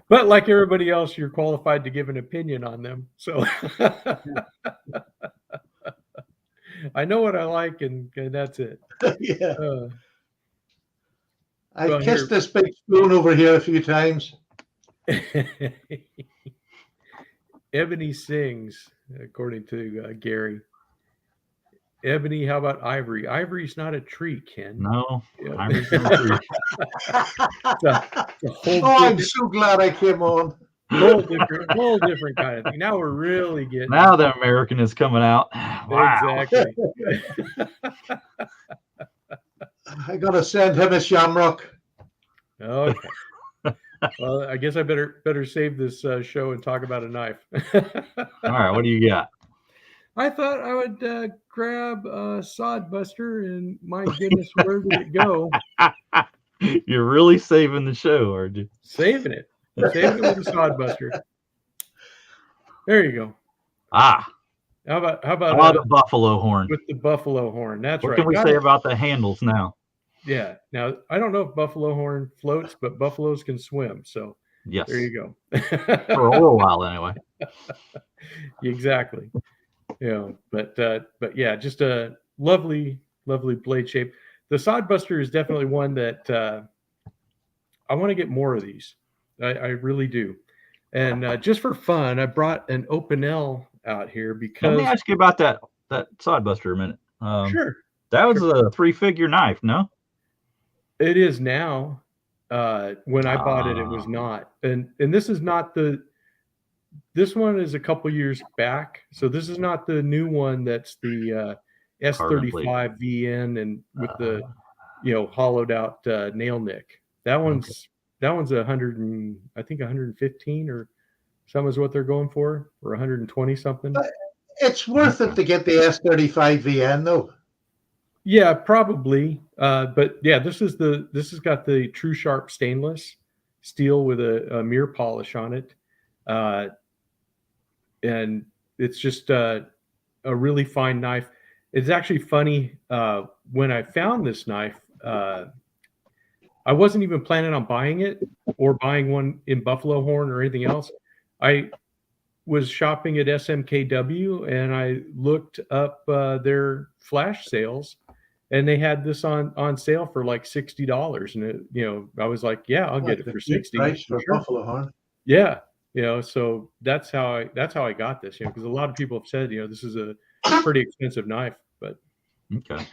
But like everybody else, you're qualified to give an opinion on them. So I know what I like, and that's it. Yeah. I've Well, kissed this big spoon over here a few times. Ebony sings, according to Gary. Ebony, how about ivory? Ivory's not a tree, Ken. No, Yeah. ivory's no tree. It's a whole Oh, I'm different, so glad I came on. whole different kind of thing. Now we're really getting Now the American is coming out. Wow. exactly. I gotta send him a shamrock. Okay. Well, I guess I better save this show and talk about a knife. All right, what do you got? I thought I would grab a sod buster, and my goodness, where did it go? You're really saving the show, aren't you? Saving it with a sod buster. There you go. Ah, How about a buffalo horn. with the buffalo horn? That's What right. can we Got say it. about the handles now? Yeah. Now I don't know if buffalo horn floats, but buffaloes can swim. So Yes, there you go. for a little while anyway. Exactly. But yeah, just a lovely blade shape. The sod buster is definitely one that I want to get more of these. I really do. And just for fun, I brought an Opinel out here Let because me ask you about that sodbuster a minute. sure, That was a 3-figure knife, no? it is now. When I bought it, it was not. And this is not this one is a couple years back. So this is not the new one that's the S35 VN and with the hollowed out nail nick. That one's 100 and I think 115 or some is what they're going for, or 120 something. It's worth it to get the S35 VN though. Yeah, probably. But yeah, this has got the true sharp stainless steel with a mirror polish on it. And it's just a really fine knife. It's actually funny. When I found this knife, I wasn't even planning on buying it or buying one in buffalo horn or anything else. I was shopping at SMKW and I looked up their flash sales, and they had this on sale for like $60. And I was like, yeah, I'll get it for 60. Price for Sure. buffalo horn. Yeah, so that's how I got this. Because a lot of people have said, this is a pretty expensive knife, but Okay.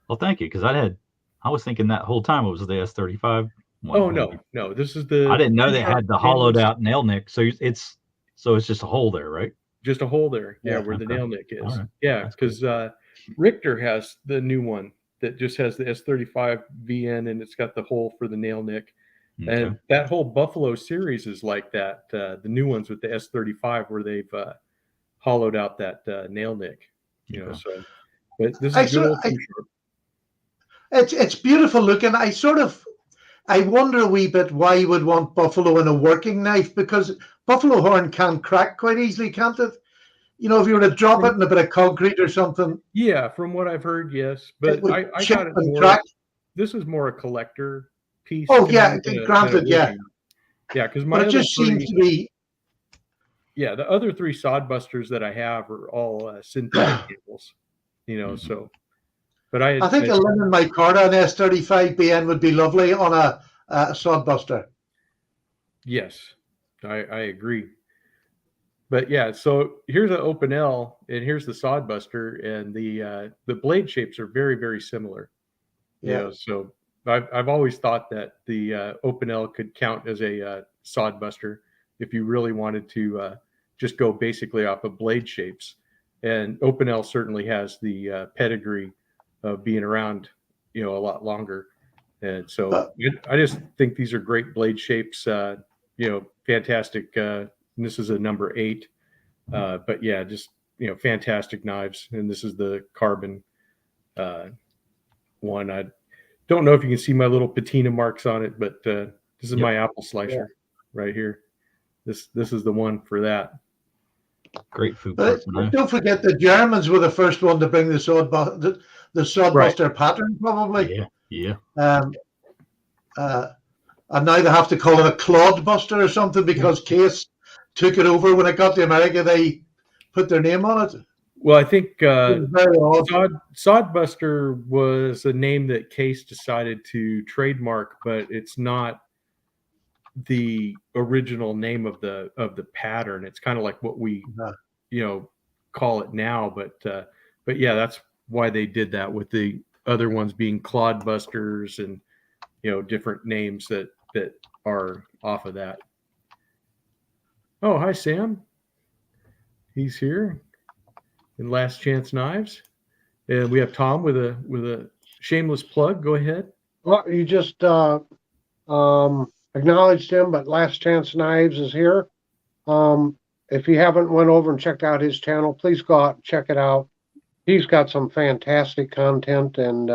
Well, thank you, because I was thinking that whole time it was the S35 one. oh no, this is the. I didn't know they true sharp had the hollowed stainless. out nail nick. So it's just a hole there, right? Just a hole there, yeah, where the okay. nail nick is. All right. Yeah, That's because Richter has the new one that just has the S35 VN and it's got the hole for the nail nick. Okay. And that whole Buffalo series is like that. The new ones with the S35 where they've hollowed out that nail nick. Okay. So but this is good old true sharp. It's beautiful looking. I wonder a wee bit why you would want buffalo in a working knife, because buffalo horn can crack quite easily, can't it? If you were to drop it in a bit of concrete or something. Yeah, from what I've heard, yes. But I chip got it and more. crack. This is more a collector piece. Oh, yeah, than a granted, yeah. working. Yeah, because But it just seems to be. Yeah, the other three sodbusters that I have are all synthetic cables. So. But I think a lemon micarta on S35 BN would be lovely on a sodbuster. Yes, I agree. But yeah, so here's an Opinel and here's the sodbuster, and the blade shapes are very, very similar. Yeah. So I've always thought that the Opinel could count as a sodbuster if you really wanted to just go basically off of blade shapes. And Opinel certainly has the pedigree of being around, a lot longer. And so I just think these are great blade shapes, fantastic. This is a number 8. But yeah, just, fantastic knives. And this is the carbon one. I don't know if you can see my little patina marks on it, but this is my apple slicer right here. This is the one for that. Great food. But don't forget the Germans were the first one to bring the sodbuster pattern, probably. Yeah. And now they have to call it a clodbuster or something because Case took it over when it got to America. They put their name on it. Well, I think It's very odd. Sodbuster was a name that Case decided to trademark, but it's not the original name of the pattern. It's kind of like what we call it now, but yeah, that's why they did that, with the other ones being Clodbusters and different names that are off of that. Oh, hi Sam. He's here in Last Chance Knives, and we have Tom with a shameless plug. Go ahead. Well, you just acknowledged him, but Last Chance Knives is here. If you haven't went over and checked out his channel, please go out and check it out. He's got some fantastic content, and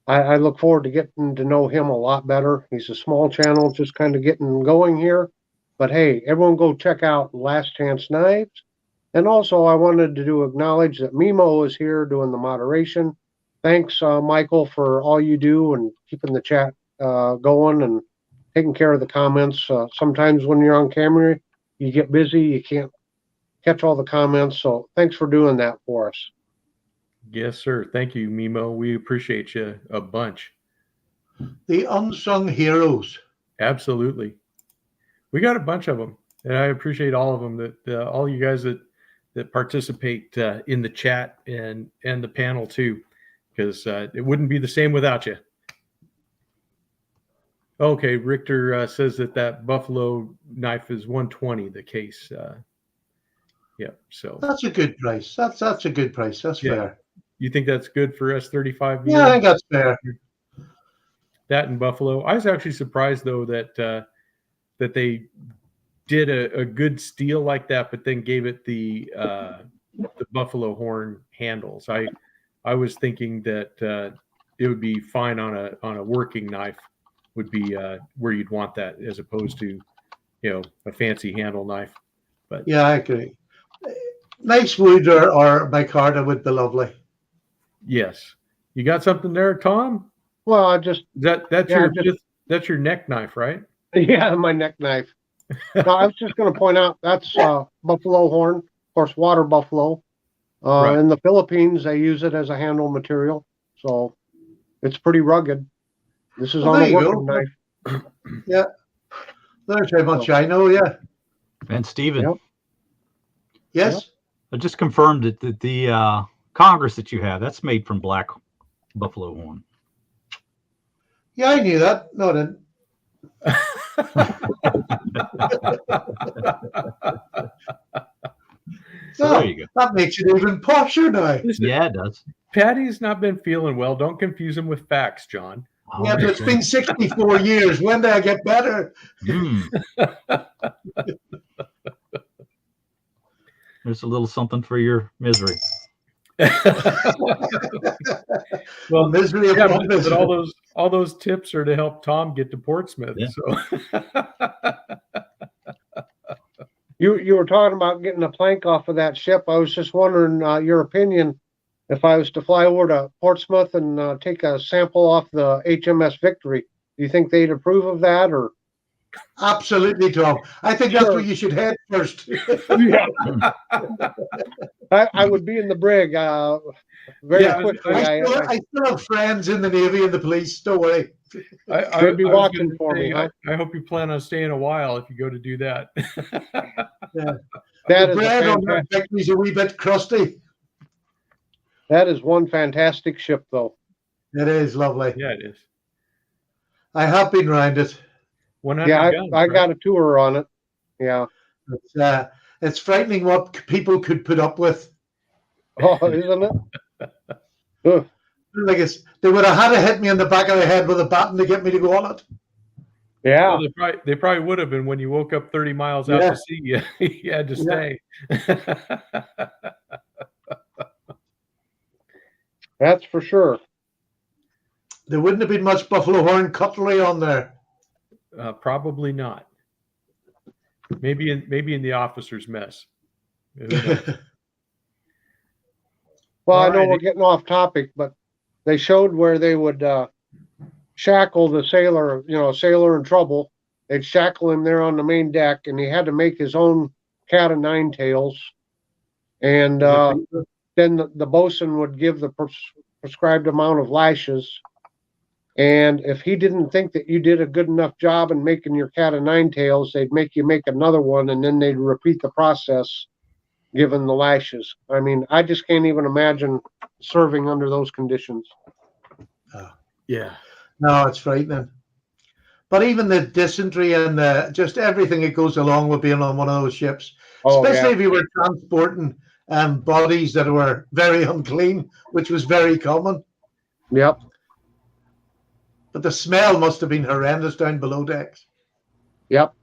I look forward to getting to know him a lot better. He's a small channel, just kind of getting going here. But hey, everyone go check out Last Chance Knives. And also, I wanted to acknowledge that Mimo is here doing the moderation. Thanks, Michael, for all you do and keeping the chat going and taking care of the comments. Sometimes when you're on camera, you get busy, you can't catch all the comments. So thanks for doing that for us. Yes, sir. Thank you, Mimo. We appreciate you a bunch. The unsung heroes. Absolutely. We got a bunch of them, and I appreciate all of them. That all you guys that participate in the chat and the panel too, because it wouldn't be the same without you. Okay, Richter says that buffalo knife is $120. The case. Yeah, so that's a good price. That's a good price. That's fair. You think that's good for S35? Yeah, I think that's fair. That in Buffalo. I was actually surprised though that they did a good steel like that, but then gave it the buffalo horn handles. I was thinking that it would be fine on a working knife, would be where you'd want that, as opposed to a fancy handle knife. But yeah, I agree. Nice wood or micarta would be lovely. Yes, you got something there, Tom? Well, I just that's your neck knife, right? Yeah, my neck knife. No, I was just going to point out that's buffalo horn, of course, water buffalo. Right. In the Philippines, they use it as a handle material, so it's pretty rugged. This is on a working knife. Yeah, there's how much I know. Yeah. And Stephen. Yep. Yes. Yep. I just confirmed that the Congress that you have, that's made from black buffalo horn. Yeah, I knew that. No, I didn't. So there you go. That makes it even posher now. Yeah, it does. Patty's not been feeling well. Don't confuse him with facts, John. Oh, yeah, but it's been 64 years. When do I get better? There's a little something for your misery. Well, misery. Yeah, but all those tips are to help Tom get to Portsmouth. Yeah. So. You were talking about getting a plank off of that ship. I was just wondering your opinion. If I was to fly over to Portsmouth and take a sample off the HMS Victory, do you think they'd approve of that? Or absolutely, Tom. I think that's where you should head first. Yeah. I would be in the brig very quickly. I still have friends in the Navy and the police. Don't worry. They'd be watching for me. Huh? I hope you plan on staying a while if you go to do that. Yeah. That the is bread on that Victory's a wee bit crusty. That is one fantastic ship, though. It is lovely. Yeah, it is. I have been around it. 100 guns, I got a tour on it. Yeah. It's frightening what people could put up with. Oh, isn't it? Like they would have had to hit me in the back of the head with a baton to get me to go on it. Yeah. Well, they probably would have been when you woke up 30 miles out to sea. You had to stay. That's for sure. There wouldn't have been much buffalo horn cutlery on there. Probably not. Maybe in the officer's mess. Well, I know we're getting off topic, but they showed where they would shackle the sailor, sailor in trouble. They'd shackle him there on the main deck, and he had to make his own cat of nine tails. And then the bosun would give the prescribed amount of lashes. And if he didn't think that you did a good enough job in making your cat of nine tails, they'd make you make another one, and then they'd repeat the process, given the lashes. I mean, I just can't even imagine serving under those conditions. Yeah. No, it's frightening. But even the dysentery and just everything that goes along with being on one of those ships, especially if you were transporting bodies that were very unclean, which was very common. Yep. But the smell must have been horrendous down below decks. Yep.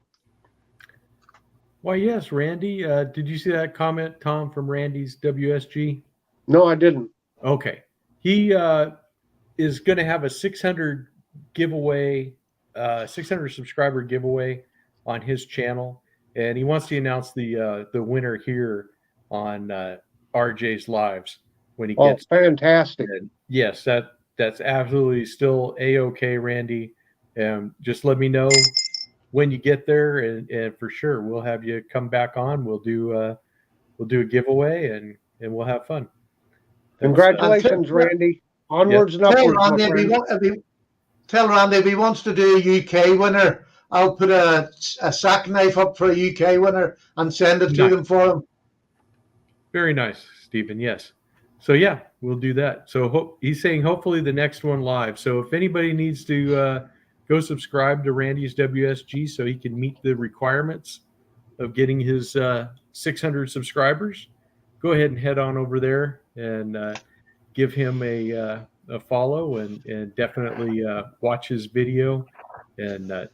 Why, yes, Randy. Did you see that comment, Tom, from Randy's WSG? No, I didn't. Okay. He is going to have a 600 giveaway, 600 subscriber giveaway on his channel, and he wants to announce the winner here on RJ's Lives when he gets. Oh, fantastic! Yes, that's absolutely still a-okay, Randy. Just let me know when you get there, and for sure we'll have you come back on. We'll do a giveaway, and we'll have fun. Congratulations, Randy! Onwards and upwards, my friend. Tell Randy if he wants to do a UK winner, I'll put a sack knife up for a UK winner and send it to them for him. Very nice, Stephen. Yes. So yeah, we'll do that. So he's saying hopefully the next one live. So if anybody needs to go subscribe to Randy's WSG so he can meet the requirements of getting his 600 subscribers, go ahead and head on over there and give him a follow and definitely watch his video and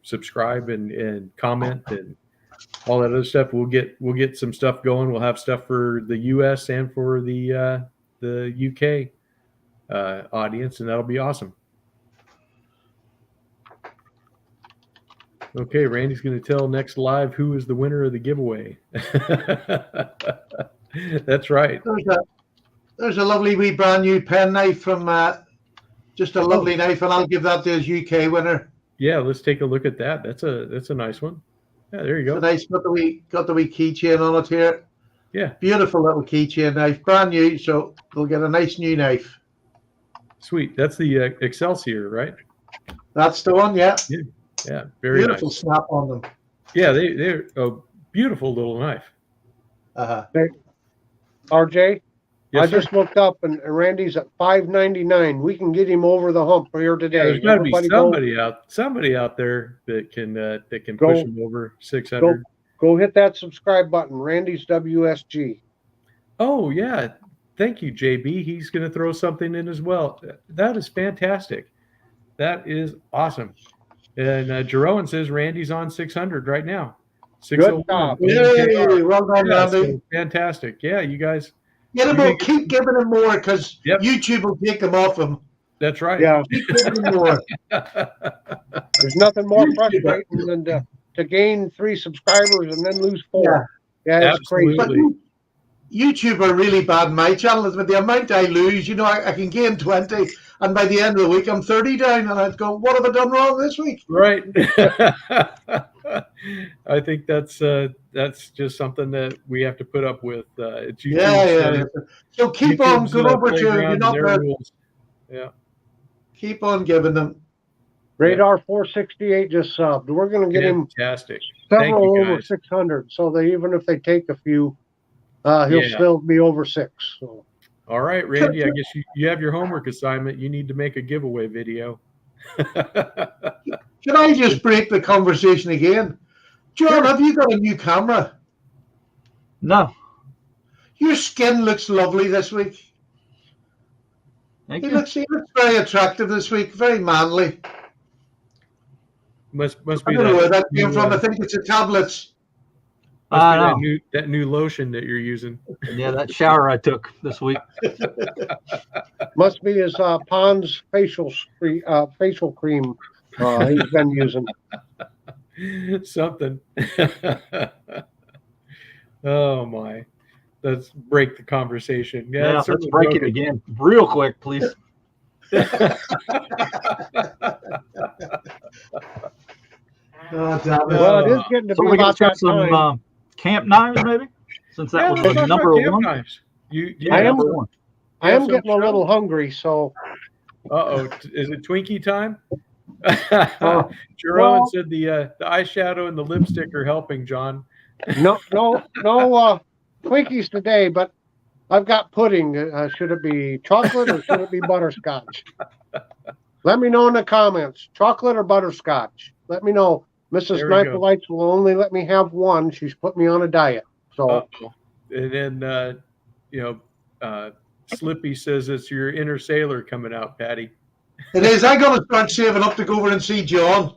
subscribe and comment and all that other stuff. We'll get some stuff going. We'll have stuff for the US and for the UK audience, and that'll be awesome. Okay, Randy's going to tell next live who is the winner of the giveaway. That's right. There's a lovely wee brand new pen knife from just a lovely knife, and I'll give that to his UK winner. Yeah, let's take a look at that. That's a nice one. Yeah, there you go. Nice. Got the wee keychain on it here. Yeah. Beautiful little keychain knife, brand new. So we'll get a nice new knife. Sweet. That's the Excelsior, right? That's the one. Yeah. Yeah. Very beautiful nice. snap on them. Yeah, they're a beautiful little knife. Hey, RJ. Yes, I just looked up, and Randy's at $5.99. We can get him over the hump here today. Yeah, there's got to be somebody out there that can push him over 600. Go hit that subscribe button, Randy's WSG. Oh yeah, thank you, JB. He's going to throw something in as well. That is fantastic. That is awesome. And Jeroen says Randy's on 600 right now. 601. Yay, well done, Randy. Fantastic. Yeah, you guys. Get him more. Keep giving him more because YouTube will take them off him. That's right. Yeah. Keep giving him more. There's nothing more frustrating than to gain 3 subscribers and then lose 4. Yeah, it's crazy. But YouTube are really bad in my channel. But the amount I lose, I can gain 20, and by the end of the week, I'm 30 down, and I'd go, what have I done wrong this week? Right. I think that's just something that we have to put up with. It's yeah. So keep on going over to you're not rules. Yeah. Keep on giving them. Radar 468 just subbed. We're going to get fantastic. Several over 600, so that even if they take a few, he'll still be over 6. So. All right, Randy, I guess you have your homework assignment. You need to make a giveaway video. Can I just break the conversation again? John, have you got a new camera? No. Your skin looks lovely this week. Thank He you. looks very attractive this week, very manly. Must be I don't know where that came from. I think it's the tablets. Must be that new lotion that you're using. Yeah, that shower I took this week. Must be his Pond's facial cream he's been using. Something. Oh my. Let's break the conversation. Yeah, let's break it again real quick, please. Well, it is getting to be about that time. Camp knives, maybe, since that was the number one. Knives. You I have am- some- I have am some getting a little hungry, so Uh-oh. Is it Twinkie time? well- Jerome said the eyeshadow and the lipstick are helping, John. no Twinkies today, but I've got pudding. Should it be chocolate or should it be butterscotch? Let me know in the comments. Chocolate or butterscotch? Let me know. Mrs. There we go. Knifelites will only let me have one. She's put me on a diet. So Uh-oh. And then, Slippy says it's your inner sailor coming out, Patty. It is. I got to start saving up to go over and see John.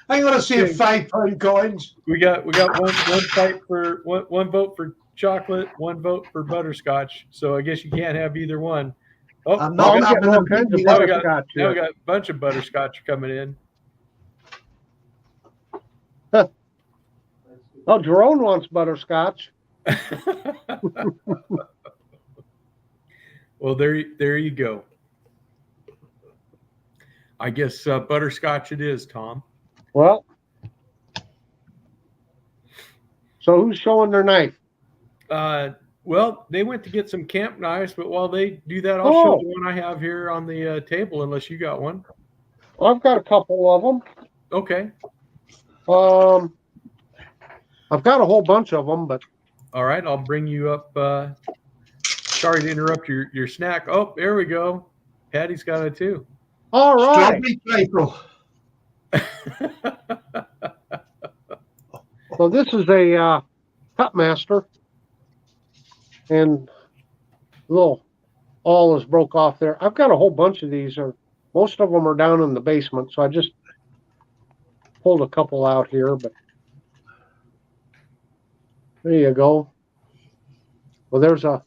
I'm going to save £5 coins. We got one fight for one vote for chocolate, one vote for butterscotch. So I guess you can't have either one. Oh, I'm now not we got- getting all kinds of now we got butterscotch now we here. got a bunch of butterscotch coming in. Oh, Jerome wants butterscotch. Well, there you go. I guess butterscotch it is, Tom. Well, so who's showing their knife? Well, they went to get some camp knives, but while they do that, I'll show Oh. the one I have here on the table, unless you got one. I've got a couple of them. Okay. I've got a whole bunch of them, but All right, I'll bring you up. Sorry to interrupt your snack. Oh, there we go. Patty's got it too. all right. Strawberry trifle. So this is a Cutmaster, and a little awl is broke off there. I've got a whole bunch of these. Most of them are down in the basement, so I just pulled a couple out here. But there you go. Well, there's a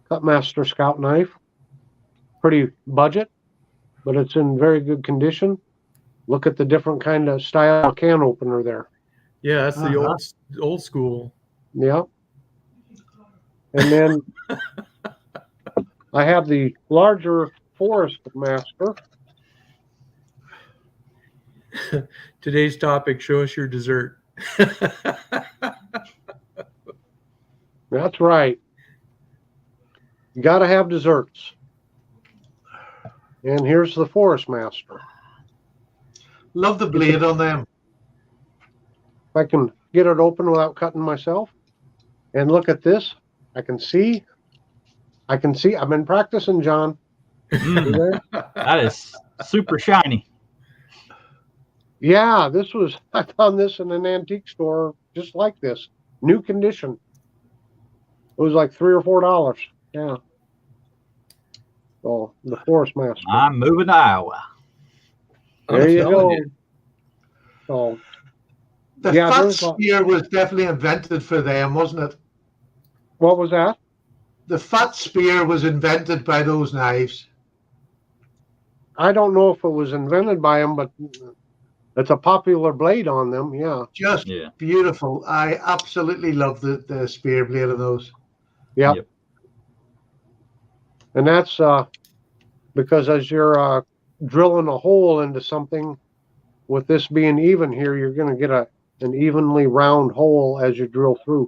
Cutmaster Scout knife. Pretty budget, but it's in very good condition. Look at the different kind of style can opener there. Yeah, that's the Uh-huh. old school. Yeah. And then I have the larger Forest Master. Today's topic: show us your dessert. That's right. You got to have desserts. And here's the Forest Master. Love the blade on them. If I can get it open without cutting myself. And look at this. I can see. I've been practicing, John. You Mm, there? that is super shiny. Yeah, I found this in an antique store just like this. New condition. It was like $3 or $4. Yeah. So the Forest Master. I'm moving to Iowa. There I'm you telling go. you. So The Yeah, fat there's a- spear was definitely invented for them, wasn't it? what was that? The fat spear was invented by those knives. I don't know if it was invented by him, but it's a popular blade on them. Yeah. Just Yeah. beautiful. I absolutely love the spear blade of those. Yep. Yep. And that's because as you're drilling a hole into something, with this being even here, you're going to get an evenly round hole as you drill through.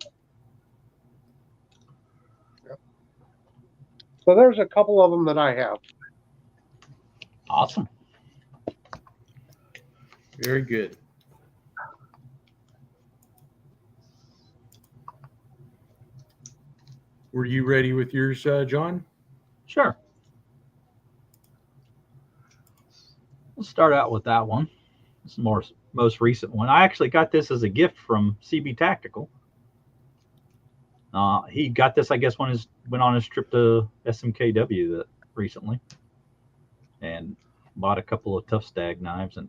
Yep. So there's a couple of them that I have. Awesome. Very good. Were you ready with yours, John? Sure. We'll start out with that one. It's the most recent one. I actually got this as a gift from CB Tactical. He got this, I guess, when he went on his trip to SMKW recently, and bought a couple of Tough Stag knives. And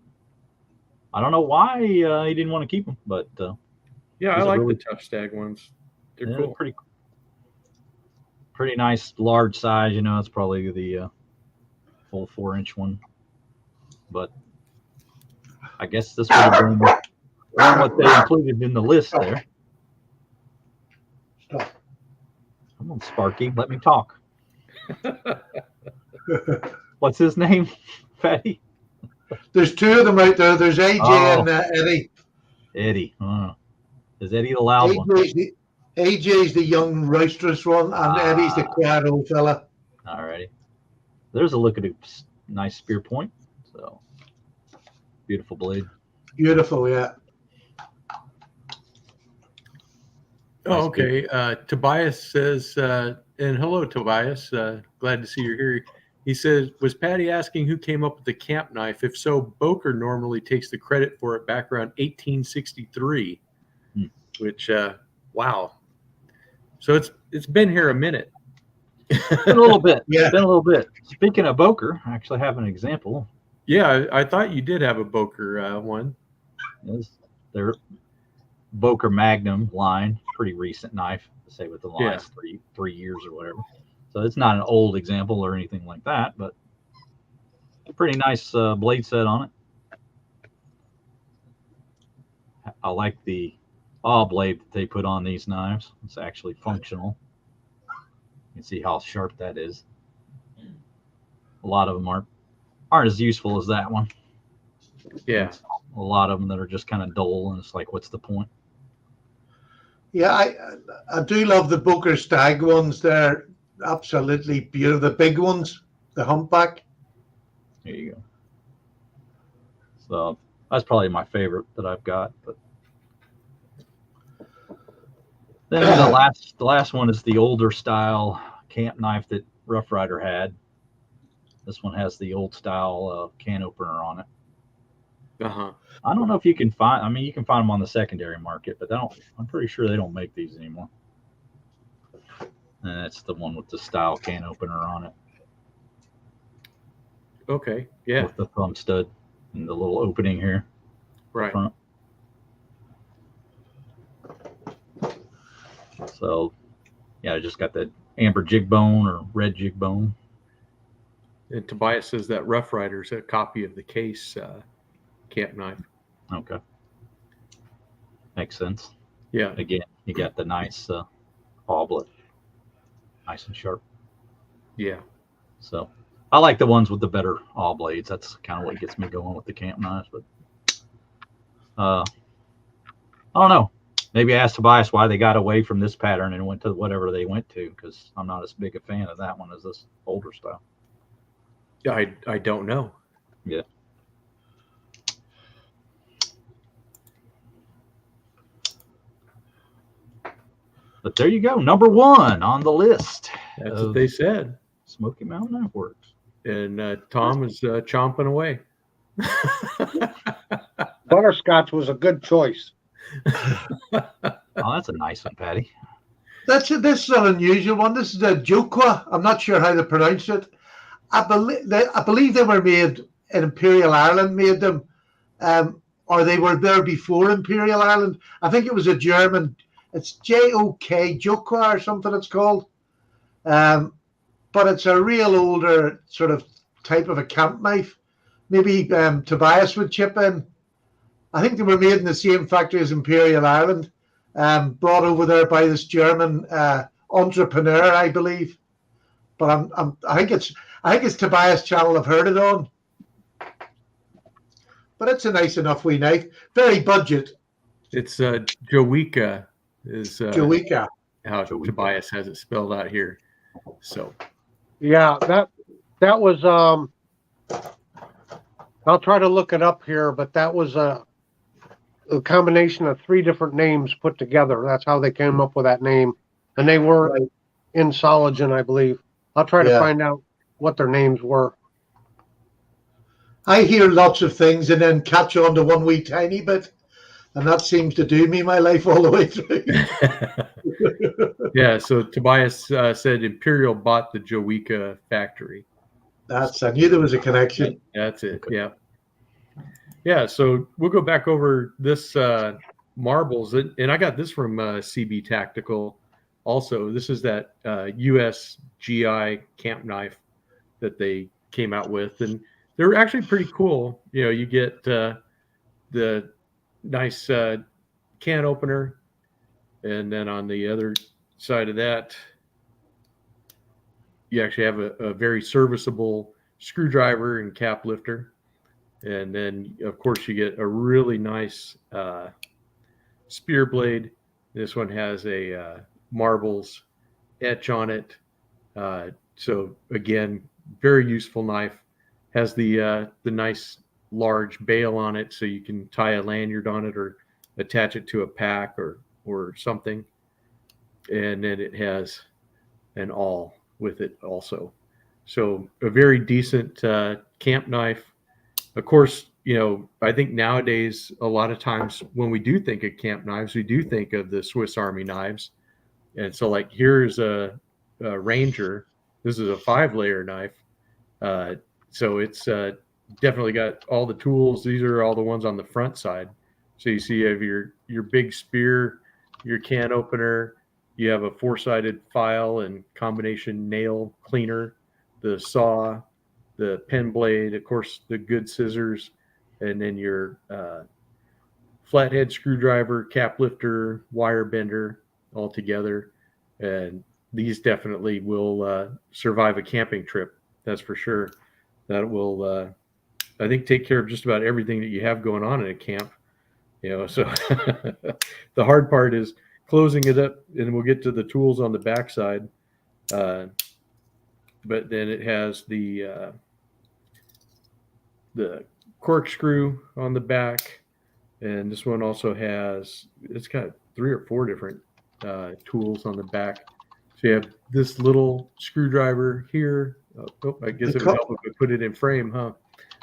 I don't know why he didn't want to keep them, but Yeah, I These are like really- the Tough Stag ones. They're yeah, cool. pretty nice, large size. You know, it's probably the full 4-inch one, but I guess this would have been what they included in the list there. Come on, Sparky, let me talk. What's his name, Fatty? There's two of them out there. There's AJ Oh. and Eddie. Eddie. Is Eddie the loud one? AJ's the young, roisterous one, and Eddie's the quiet old fella. All righty. There's a look at a nice spear point. So beautiful blade. Beautiful, yeah. Oh, okay. Tobias says, and hello, Tobias. Glad to see you're here. He says, was Patty asking who came up with the camp knife? If so, Boker normally takes the credit for it back around 1863, which, wow. So it's been here a minute. Been a little bit. Yeah. Been a little bit. Speaking of Boker, I actually have an example. Yeah, I thought you did have a Boker one. Is their Boker Magnum line, pretty recent knife, say with the last 3 years or whatever. So it's not an old example or anything like that, but a pretty nice blade set on it. I like the awl blade that they put on these knives. It's actually functional. You can see how sharp that is. A lot of them aren't as useful as that one. Yeah. A lot of them that are just kind of dull, and it's like, what's the point? Yeah, I do love the Boker Stag ones. They're absolutely beautiful. The big ones, the humpback. There you go. So that's probably my favorite that I've got. But then the last one is the older style camp knife that Rough Rider had. This one has the old style can opener on it. Uh-huh. I don't know if you can find. I mean, you can find them on the secondary market, but I'm pretty sure they don't make these anymore. And that's the one with the style can opener on it. Okay. Yeah. With the thumb stud and the little opening here. Right. Front. So, yeah, I just got that amber jig bone or red jig bone. And Tobias says that Rough Rider's a copy of the case camp knife. Okay. Makes sense. Yeah. Again, you got the nice awl, nice and sharp. Yeah. So I like the ones with the better awl blades. That's kind of what gets me going with the camp knives. But I don't know. Maybe ask Tobias why they got away from this pattern and went to whatever they went to, because I'm not as big a fan of that one as this older style. I don't know. Yeah. But there you go. Number 1 on the list. That's what they said. Smoky Mountain Knife Works. And Tom is chomping away. Butterscotch was a good choice. Oh, that's a nice one, Patty. This is an unusual one. This is a Jokwa. I'm not sure how to pronounce it. I believe they were made in Imperial Ireland, made them, or they were there before Imperial Ireland. I think it was a German. It's J-O-K, Jokwa or something it's called. But it's a real older sort of type of a camp knife. Maybe Tobias would chip in. I think they were made in the same factory as Imperial Ireland, brought over there by this German entrepreneur, I believe. But I think it's Tobias' channel I've heard it on. But it's a nice enough wee knife. Very budget. It's Jowica is Jowica. how Tobias has it spelled out here. So Yeah, that was I'll try to look it up here, but that was a combination of 3 different names put together. That's how they came up with that name. And they were in Soligen, I believe. I'll try to find out what their names were. I hear lots of things and then catch on to one wee tiny bit. And that seems to do me my life all the way through. yeah, so Tobias said Imperial bought the Jowica factory. I knew there was a connection. That's it. Yeah. Yeah, so we'll go back over this marbles. And I got this from CB Tactical also. This is that US GI camp knife that they came out with. And they're actually pretty cool. You know, you get the nice can opener. And then on the other side of that, you actually have a very serviceable screwdriver and cap lifter. And then, of course, you get a really nice spear blade This one has a marbles etch on it. So again, very useful knife. Has the nice large bail on it, so you can tie a lanyard on it or attach it to a pack or something. And then it has an awl with it also. So a very decent camp knife. Of course, I think nowadays a lot of times when we do think of camp knives, we do think of the Swiss Army knives. And so like here's a Ranger. This is a 5-layer knife. So it's definitely got all the tools. These are all the ones on the front side. So you see you have your big spear, your can opener. You have a 4-sided file and combination nail cleaner, the saw, the pen blade, of course, the good scissors, and then your flathead screwdriver, cap lifter, wire bender all together. And these definitely will survive a camping trip. That's for sure. That will, I think, take care of just about everything that you have going on in a camp. So the hard part is closing it up, and we'll get to the tools on the backside. But then it has the corkscrew on the back, and this one also has, it's got 3 or 4 different tools on the back. So you have this little screwdriver here. I guess it would help if we put it in frame, huh?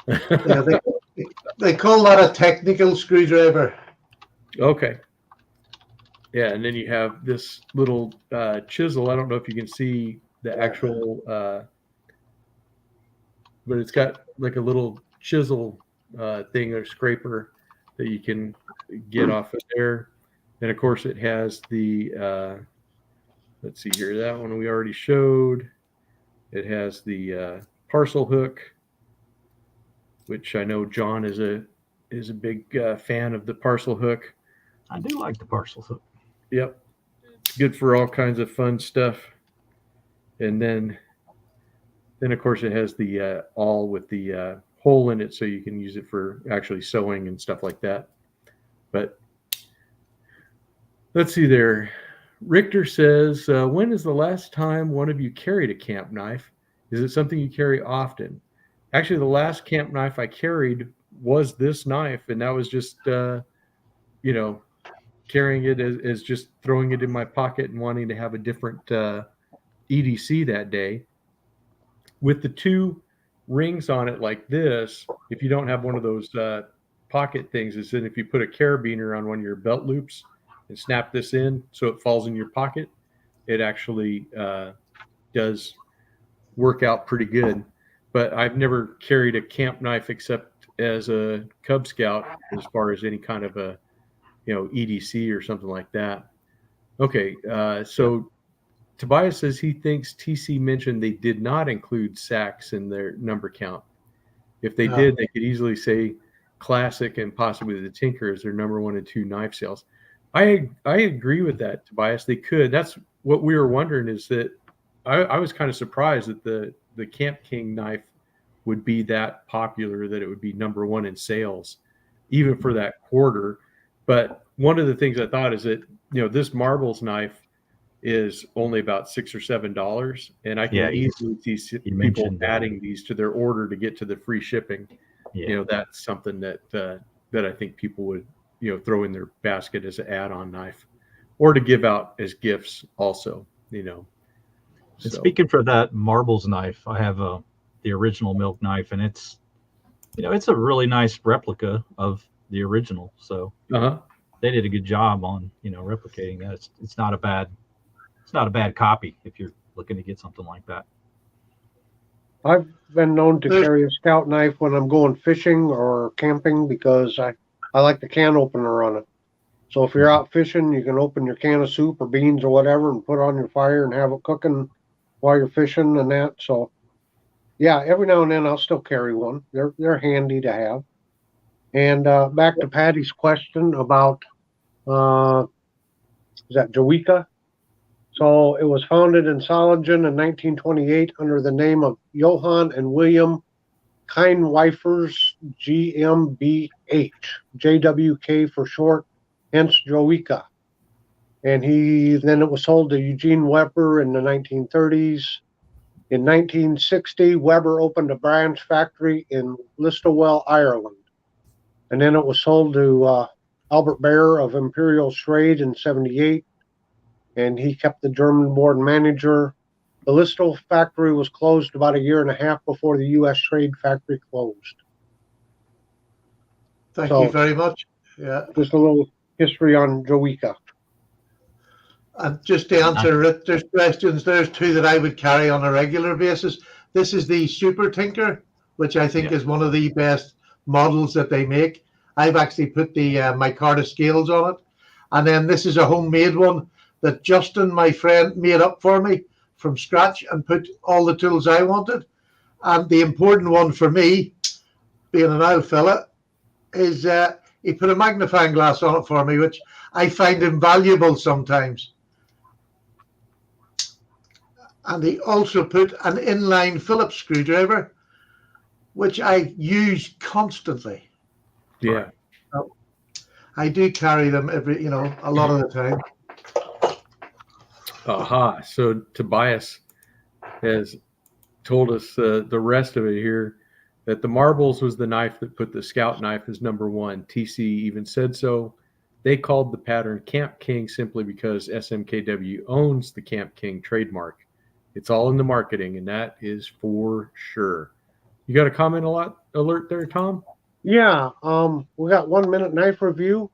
Yeah, they call that a technical screwdriver. Okay. Yeah, and then you have this little chisel. I don't know if you can see the actual, but it's got like a little chisel thing or scraper that you can get off of there. And of course, it has the, let's see here, that one we already showed. It has the parcel hook, which I know John is a big fan of the parcel hook. I do like the parcel hook. Yep. It's good for all kinds of fun stuff. And then of course it has the awl with the hole in it, so you can use it for actually sewing and stuff like that. But let's see there. Richter says, when is the last time one of you carried a camp knife? Is it something you carry often? Actually, the last camp knife I carried was this knife, and that was just, carrying it as just throwing it in my pocket and wanting to have a different EDC that day. With the 2 rings on it like this, if you don't have one of those pocket things, is that if you put a carabiner on one of your belt loops and snap this in so it falls in your pocket, it actually does work out pretty good. But I've never carried a camp knife except as a Cub Scout, as far as any kind of a EDC or something like that. Okay, so Tobias says he thinks TC mentioned they did not include sacks in their number count. If they did, they could easily say Classic and possibly the Tinker as their number 1 and 2 knife sales. I agree with that, Tobias. They could. That's what we were wondering, is that I was kind of surprised that the Camp King knife would be that popular, that it would be number 1 in sales, even for that quarter. But one of the things I thought is that, this marbles knife is only about $6 or $7, and I can easily see people adding these to their order to get to the free shipping. Yeah. That's something that I think people would throw in their basket as an add-on knife, or to give out as gifts also. And speaking for that marbles knife, I have the original milk knife, and it's it's a really nice replica of the original. So they did a good job on replicating that. It's not a bad copy if you're looking to get something like that. I've been known to carry a scout knife when I'm going fishing or camping, because I like the can opener on it. So if you're out fishing, you can open your can of soup or beans or whatever and put it on your fire and have it cooking while you're fishing and that. So yeah, every now and then I'll still carry one. They're handy to have. And back to Patty's question about is that Jowica? So it was founded in Solingen in 1928 under the name of Johann and William Kienweifers GmbH, JWK for short, hence Jowica. and then it was sold to Eugene Weber in the 1930s. In 1960, Weber opened a branch factory in Listowel, Ireland. And then it was sold to Albert Bayer of Imperial Schrade in 78, and he kept the German board manager. The Listowel factory was closed about a year and a half before the U.S. Schrade factory closed. Thank you very much. Yeah. Just a little history on Jowica. And just to answer Richter's questions, there's two that I would carry on a regular basis. This is the Super Tinker, which I think is one of the best models that they make. I've actually put the micarta scales on it. And then this is a homemade one that Justin, my friend, made up for me from scratch and put all the tools I wanted. And the important one for me, being an old fella, is he put a magnifying glass on it for me, which I find invaluable sometimes. And he also put an inline Phillips screwdriver, which I use constantly. Yeah. So I do carry them a lot of the time. Aha. So Tobias has told us the rest of it here, that the marbles was the knife that put the Scout knife as number one. TC even said so. They called the pattern Camp King simply because SMKW owns the Camp King trademark. It's all in the marketing, and that is for sure. You got a comment alert there, Tom? Yeah, we got 1 minute knife review.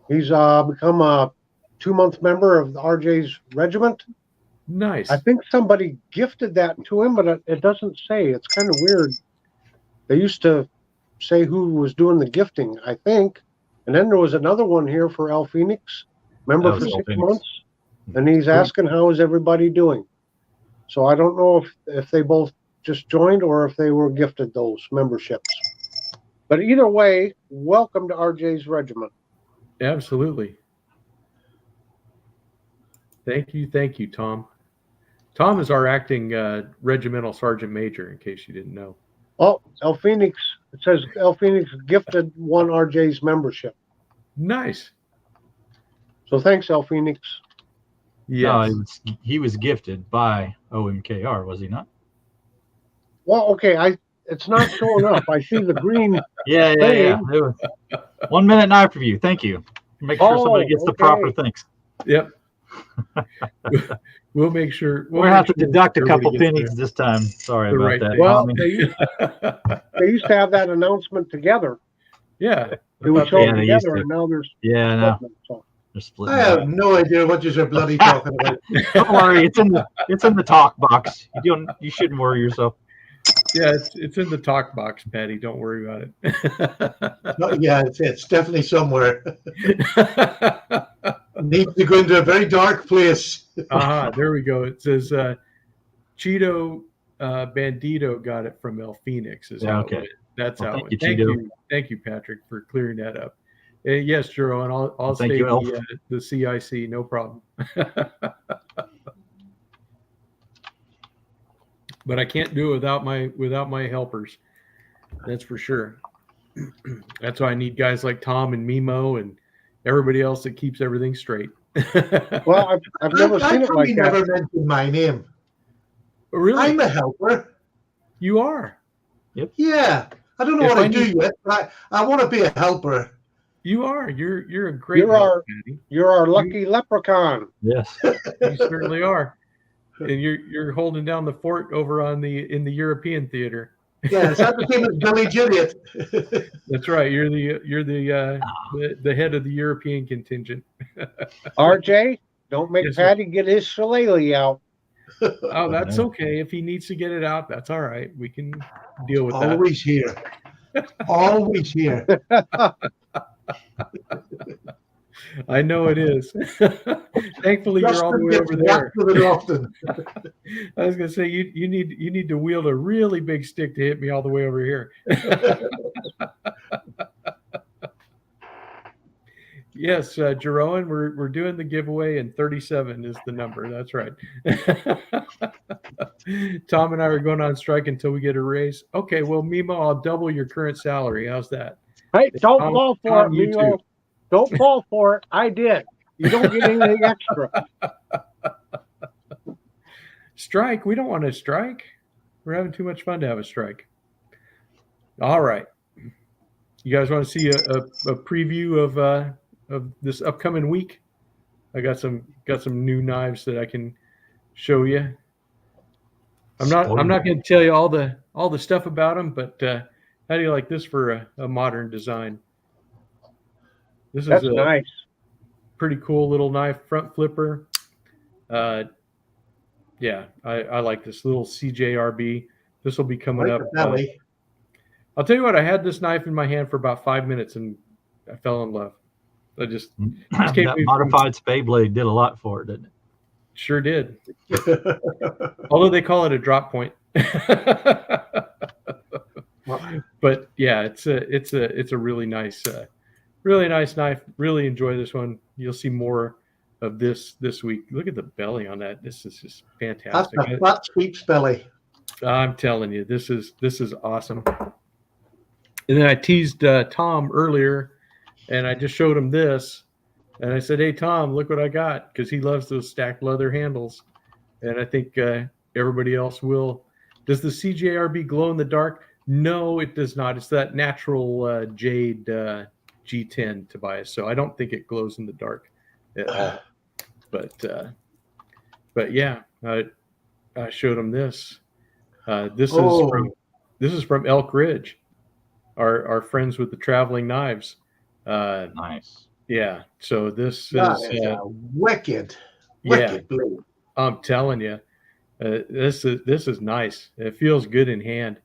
He's become a 2-month member of the RJ's regiment. Nice. I think somebody gifted that to him, but it doesn't say. It's kind of weird. They used to say who was doing the gifting, I think. And then there was another one here for El Phoenix, member for 6 months. And he's asking, how is everybody doing? So I don't know if they both just joined or if they were gifted those memberships. But either way, welcome to RJ's regiment. Absolutely. Thank you, Tom. Tom is our acting regimental sergeant major, in case you didn't know. Oh, El Phoenix. It says El Phoenix gifted one RJ's membership. Nice. So thanks, El Phoenix. Yes. No, he was gifted by OMKR, was he not? Well, okay, it's not showing up. I see the green. Yeah. 1 minute knife review. Thank you. Make sure somebody gets the proper things. Yep. We'll make sure. We'll have to deduct a couple pennies this time. Sorry about that. Well, they used to have that announcement together. Yeah. It would show them together, and now there's they're splitting. I have no idea what you're bloody talking about. Don't worry, it's in the talk box. You shouldn't worry yourself. Yeah, it's in the talk box, Patty. Don't worry about it. Yeah, it's definitely somewhere. Needs to go into a very dark place. There we go. It says Cheeto Bandito got it from El Phoenix. Okay. That's how it went. Thank you, Patrick, for clearing that up. Yes, Jero, and I'll Thank stay you, the CIC, no problem. But I can't do it without my helpers. That's for sure. That's why I need guys like Tom and Mimo and everybody else that keeps everything straight. Well, I've never seen it like that. Never mentioned my name. Really? I'm a helper. You are. Yep. Yeah. I don't know what I do yet, but I want to be a helper. You are. You're a great helper, Patty. You're our lucky leprechaun. Yes. You certainly are. And you're holding down the fort over in the European theater. Yes, that's the same as Billy Juliet. That's right. You're the head of the European contingent. RJ, don't make Patty get his shillelagh out. Oh, that's okay. If he needs to get it out, that's all right. We can deal with that. Always here. Always here. I know it is. Thankfully, you're all the way over there. Often. I was gonna say you need to wield a really big stick to hit me all the way over here. Yes, Jeroen, we're doing the giveaway, and 37 is the number. That's right. Tom and I are going on strike until we get a raise. Okay, well, Mimo, I'll double your current salary. How's that? Hey, don't fall for it, Mimo. Don't fall for it. I did. You don't get anything extra. Strike. We don't want to strike. We're having too much fun to have a strike. All right. You guys want to see a preview of this upcoming week? I got some new knives that I can show you. I'm not going to tell you all the stuff about them, but how do you like this for a modern design? This That's is a nice. pretty cool little knife, front flipper. Yeah, I like this little CJRB. This will be coming up. I'll tell you what, I had this knife in my hand for about 5 minutes and I fell in love. I just that modified spade blade did a lot for it, didn't it? Sure did. Although they call it a drop point. But yeah, it's a really nice knife. Really enjoy this one. You'll see more of this week. Look at the belly on that. This is just fantastic. That's a flat sweep's belly. I'm telling you, this is awesome. And then I teased Tom earlier, and I just showed him this, and I said, "Hey Tom, look what I got," because he loves those stacked leather handles, and I think everybody else will. Does the CJRB glow in the dark? No, it does not. It's that natural jade G10, Tobias. So I don't think it glows in the dark at all. But yeah, I showed him this. This is from Elk Ridge, our friends with the traveling knives. Nice. Yeah. So this is a wicked blade. I'm telling you, this is nice. It feels good in hand.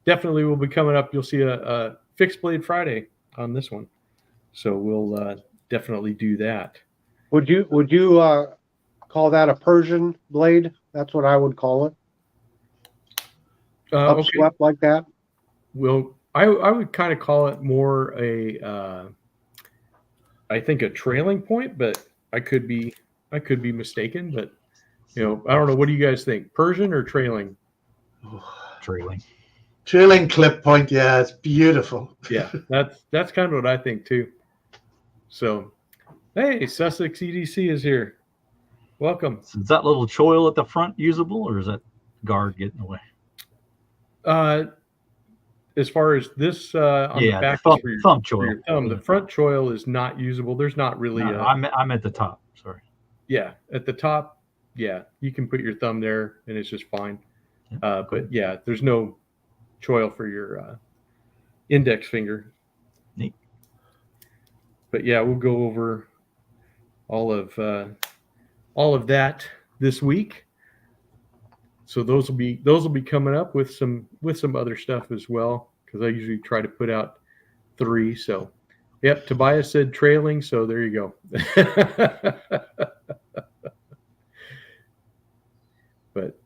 Definitely will be coming up. You'll see a fixed blade Friday on this one. So we'll definitely do that. Would you call that a Persian blade? That's what I would call it. Upswept okay. Like that. Well, I would kind of call it more I think a trailing point, but I could be mistaken. But I don't know. What do you guys think? Persian or trailing? Trailing clip point. Yeah, it's beautiful. Yeah, that's kind of what I think too. So, hey, Sussex EDC is here. Welcome. So is that little choil at the front usable, or is that guard getting away? As far as this on the back, the thumb choil. The front choil is not usable. There's not really. I'm at the top. Sorry. Yeah, at the top. Yeah, you can put your thumb there, and it's just fine. But yeah, there's no choil for your index finger. Neat. But yeah, we'll go over all of that this week. So those will be coming up with some other stuff as well, because I usually try to put out 3. So, yep, Tobias said trailing, so there you go. But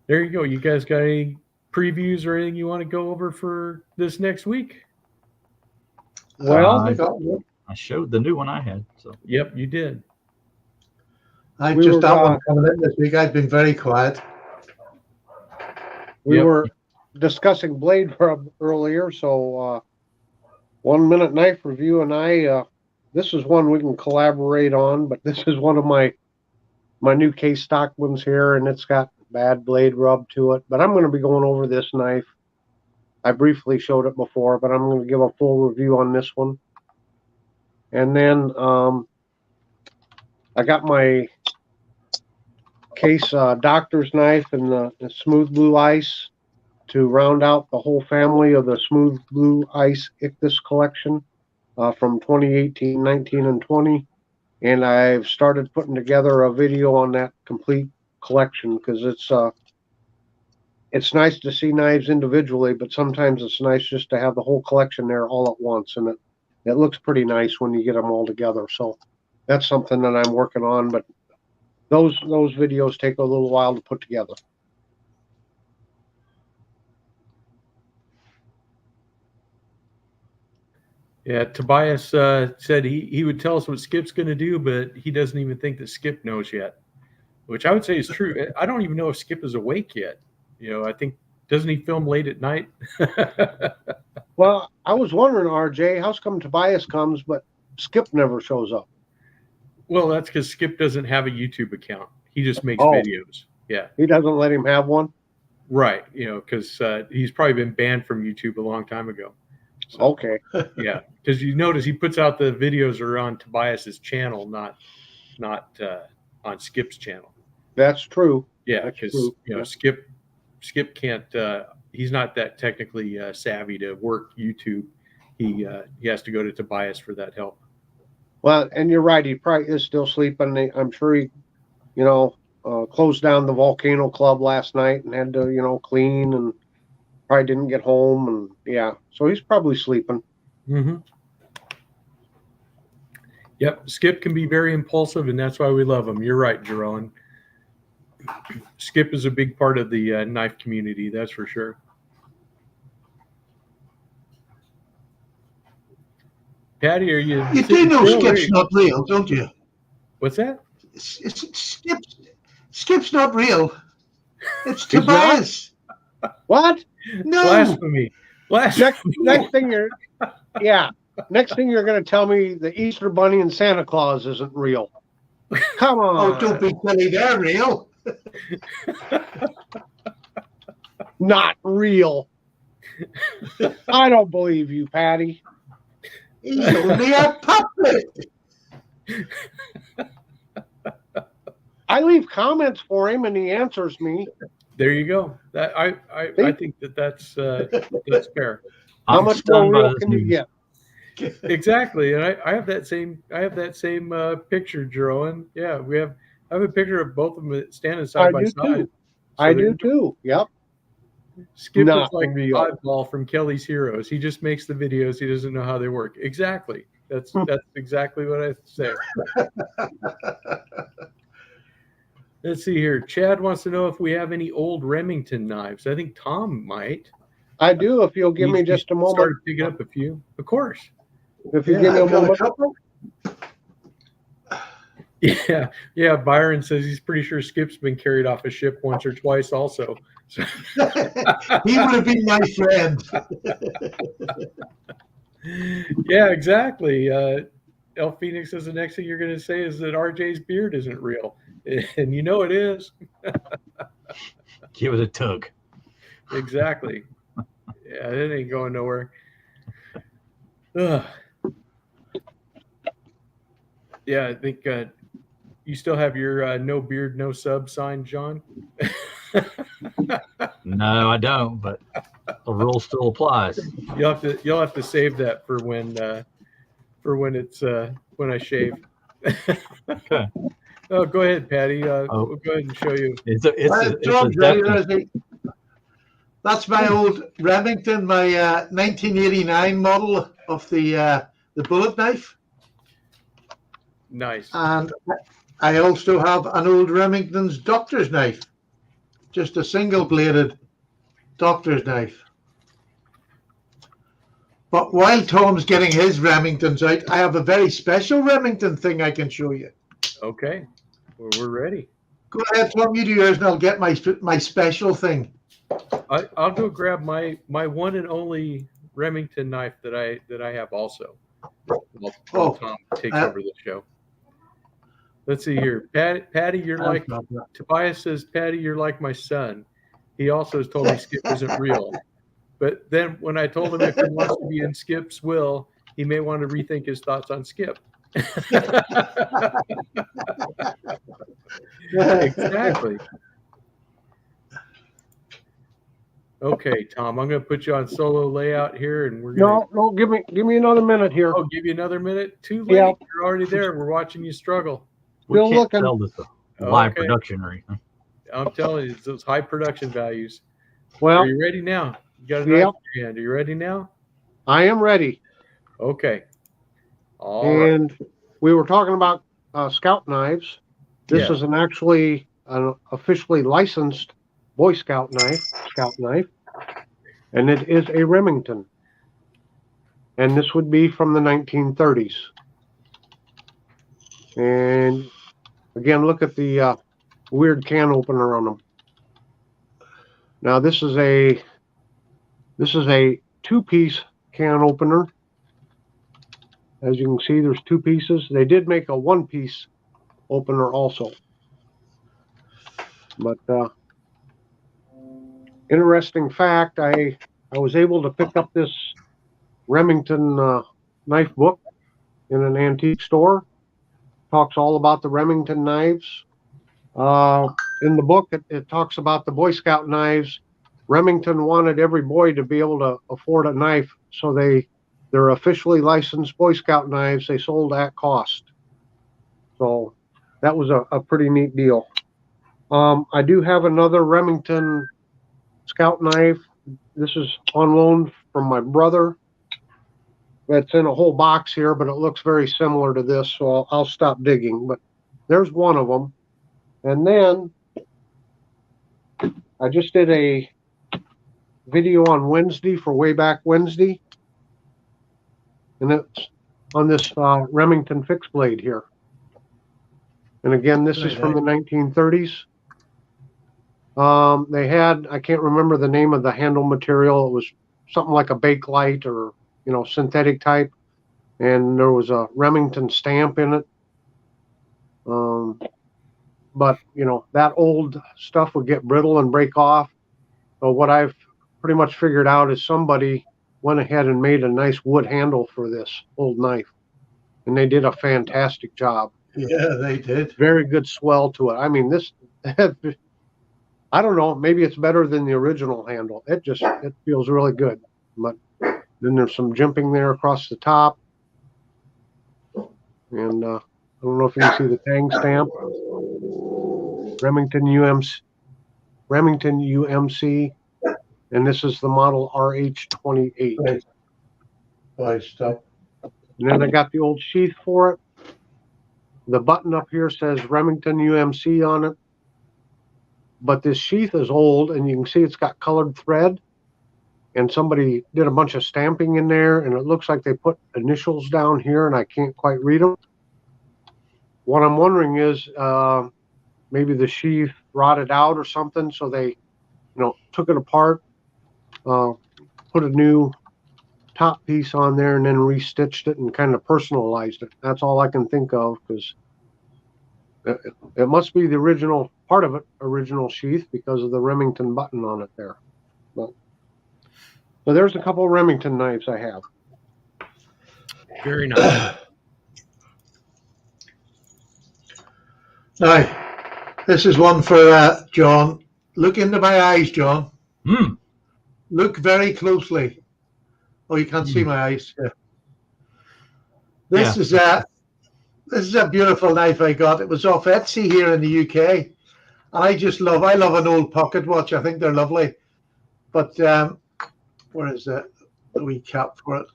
there you go. You guys got any previews or anything you want to go over for this next week? Well, I showed the new one I had. So yep, you did. I just got one coming in this week. I've been very quiet. We were discussing blade rub earlier, so 1 minute knife review, and this is one we can collaborate on, but this is one of my new case stock ones here, and it's got bad blade rub to it. But I'm going to be going over this knife. I briefly showed it before, but I'm going to give a full review on this one. And then I got my case doctor's knife and the smooth blue ice to round out the whole family of the smooth blue ice Ichthys collection from 2018, 19, and 20. And I've started putting together a video on that complete collection, because it's nice to see knives individually, but sometimes it's nice just to have the whole collection there all at once, and it looks pretty nice when you get them all together. So that's something that I'm working on, but those videos take a little while to put together. Yeah, Tobias said he would tell us what Skip's going to do, but he doesn't even think that Skip knows yet, which I would say is true. I don't even know if Skip is awake yet. I think, doesn't he film late at night? Well, I was wondering, RJ, how's come Tobias comes, but Skip never shows up? Well, that's because Skip doesn't have a YouTube account. He just makes Oh. videos. Yeah, He doesn't let him have one. right. Because he's probably been banned from YouTube a long time ago. So, Okay. yeah, because you notice he puts out the videos are on Tobias's channel, not on Skip's channel. That's true. Yeah, That's because true. Yeah. Skip can't. He's not that technically savvy to work YouTube. He has to go to Tobias for that help. Well, and you're right. He probably is still sleeping. I'm sure he, closed down the Volcano Club last night and had to, clean, and probably didn't get home. And yeah, so he's probably sleeping. Mm-hmm. Yep, Skip can be very impulsive, and that's why we love him. You're right, Jerome. Skip is a big part of the knife community, that's for sure. Patty, are you? You do know Skip's not real, don't you? What's that? Skip's not real. It's Tobias. What? No. Blasphemy. Next thing you're going to tell me the Easter Bunny and Santa Claus isn't real. Come on. Oh, don't be silly. They're real. Not real. I don't believe you, Patty. He's only a puppet. I leave comments for him and he answers me. There you go. That I think that's fair. How I'm much stunned more by real this can you news. get? Exactly, and I have that same picture, Jerome. Yeah, I have a picture of both of them standing side by side. Too. I do too. Yep. Skip Not is like real. Oddball from Kelly's Heroes. He just makes the videos. He doesn't know how they work. Exactly. That's exactly what I say. Let's see here. Chad wants to know if we have any old Remington knives. I think Tom might. I do. If you'll give me just a moment. Started picking up a few. Of course. If you give me a I've got moment. couple. Yeah. Byron says he's pretty sure Skip's been carried off a ship once or twice also. So. He would have been my friend. Yeah, exactly. El Phoenix says the next thing you're going to say is that RJ's beard isn't real. And you know it is. Give it a tug. Exactly. Yeah, it ain't going nowhere. Ugh. Yeah, I think you still have your no beard, no sub sign, John. No, I don't, but the rule still applies. You'll have to save that for when it's when I shave. Okay. Oh, go ahead, Patty. We'll go ahead and show you. It's a John's ready, definite- isn't he? That's my old Remington, my 1989 model of the bullet knife. Nice. And I also have an old Remington's doctor's knife, just a single-bladed doctor's knife. But while Tom's getting his Remingtons out, I have a very special Remington thing I can show you. Okay. Well, we're ready. Go ahead, Tom, you do yours, and I'll get my special thing. I'll go grab my one and only Remington knife that I have also. While Tom takes over the show. Let's see here. Patty, you're like Tobias says, Patty, you're like my son. He also has told me Skip isn't real. But then when I told him if he wants to be in Skip's will, he may want to rethink his thoughts on Skip. Exactly. Okay, Tom, I'm going to put you on solo layout here, and we're going to. No, give me another minute here. Oh, give you another minute. Too late. Yeah. You're already there. We're watching you struggle. We Still can't looking. tell this a live Okay. production or anything. I'm telling you, it's those high production values. Well, Are you ready now? You got a knife in your hand. Are you ready now? I am ready. Okay. All right. And we were talking about scout knives. This is an officially licensed Boy Scout knife, and it is a Remington. And this would be from the 1930s. And again, look at the weird can opener on them. Now this is a two-piece can opener. As you can see, there's two pieces. They did make a one-piece opener also. But interesting fact, I was able to pick up this Remington knife book in an antique store. Talks all about the Remington knives. In the book, it talks about the Boy Scout knives. Remington wanted every boy to be able to afford a knife, so they're officially licensed Boy Scout knives. They sold at cost. So that was a pretty neat deal. I do have another Remington Scout knife. This is on loan from my brother. It's in a whole box here, but it looks very similar to this, so I'll stop digging. But there's one of them. And then I just did a video on Wednesday for Way Back Wednesday. And it's on this Remington fixed blade here. And again, this is from the 1930s. They had, I can't remember the name of the handle material. It was something like a Bakelite or, synthetic type. And there was a Remington stamp in it. But, that old stuff would get brittle and break off. So what I've pretty much figured out is somebody went ahead and made a nice wood handle for this old knife. And they did a fantastic job. Yeah, they did. Very good swell to it. I mean, this, I don't know, maybe it's better than the original handle. It feels really good. But then there's some jimping there across the top. And I don't know if you can see the tang stamp. Remington UMC. And this is the model RH28. Right, stop. And then I got the old sheath for it. The button up here says Remington UMC on it. But this sheath is old, and you can see it's got colored thread. And somebody did a bunch of stamping in there, and it looks like they put initials down here, and I can't quite read them. What I'm wondering is maybe the sheath rotted out or something, so they, took it apart, put a new top piece on there, and then restitched it and kind of personalized it. That's all I can think of, because it must be the original part of it, original sheath, because of the Remington button on it there. So there's a couple of Remington knives I have. Very nice. Now, this is one for John. Look into my eyes, John. Look very closely. Oh, you can't see my eyes. Yeah. This is a beautiful knife I got. It was off Etsy here in the UK. And I love an old pocket watch. I think they're lovely. But where is the wee cap for it?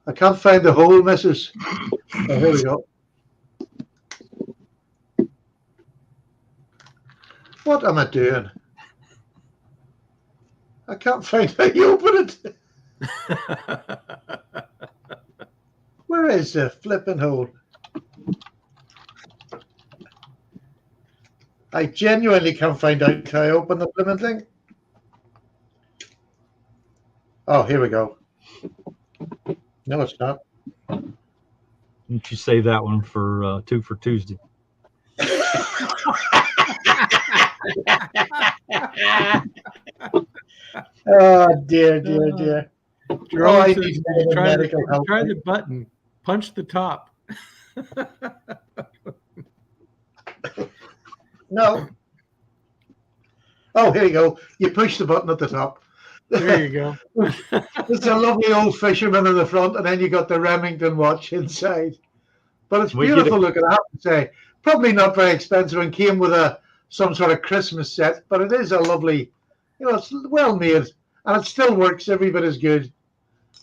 I can't find the hole, missus. Oh, here we go. What am I doing? I can't find how you open it. Where is the flipping hole? I genuinely can't find out how I open the flipping thing. Oh, here we go. No, it's not. Didn't you save that one for Two for Tuesday? Oh, dear. Jerome says, try the button. Punch the top. No. Oh, here you go. You push the button at the top. There you go. It's a lovely old fisherman in the front, and then you got the Remington watch inside. But it's beautiful looking, I have to say. Probably not very expensive and came with some sort of Christmas set, but it is a lovely, it's well made, and it still works every bit as good.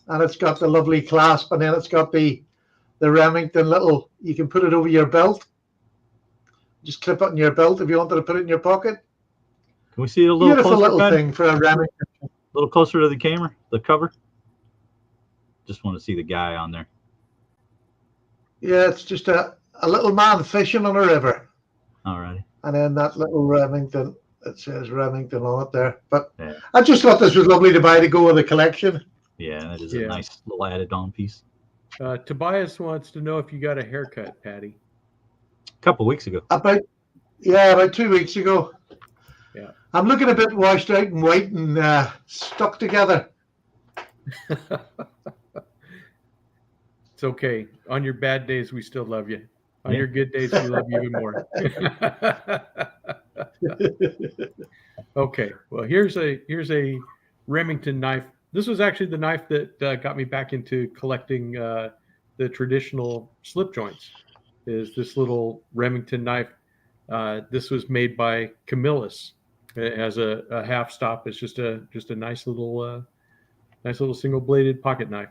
And it's got the lovely clasp, and then it's got the Remington little, you can put it over your belt. Just clip it in your belt if you wanted to put it in your pocket. Can we see it a little beautiful closer? Little thing for a Remington. A little closer to the camera, the cover. Just want to see the guy on there. Yeah, it's just a little man fishing on a river. All right. And then that little Remington, it says Remington on it there. But yeah. I just thought this was lovely to buy to go with the collection. Yeah, that is a nice little added on piece. Tobias wants to know if you got a haircut, Patty. A couple weeks ago. About 2 weeks ago. Yeah. I'm looking a bit washed out and white and stuck together. It's okay. On your bad days, we still love you. On Yeah. your good days, we love you even more. Okay. Well, here's a Remington knife. This was actually the knife that got me back into collecting the traditional slip joints. Is this little Remington knife? This was made by Camillus. It has a half stop. It's just a nice little single bladed pocket knife.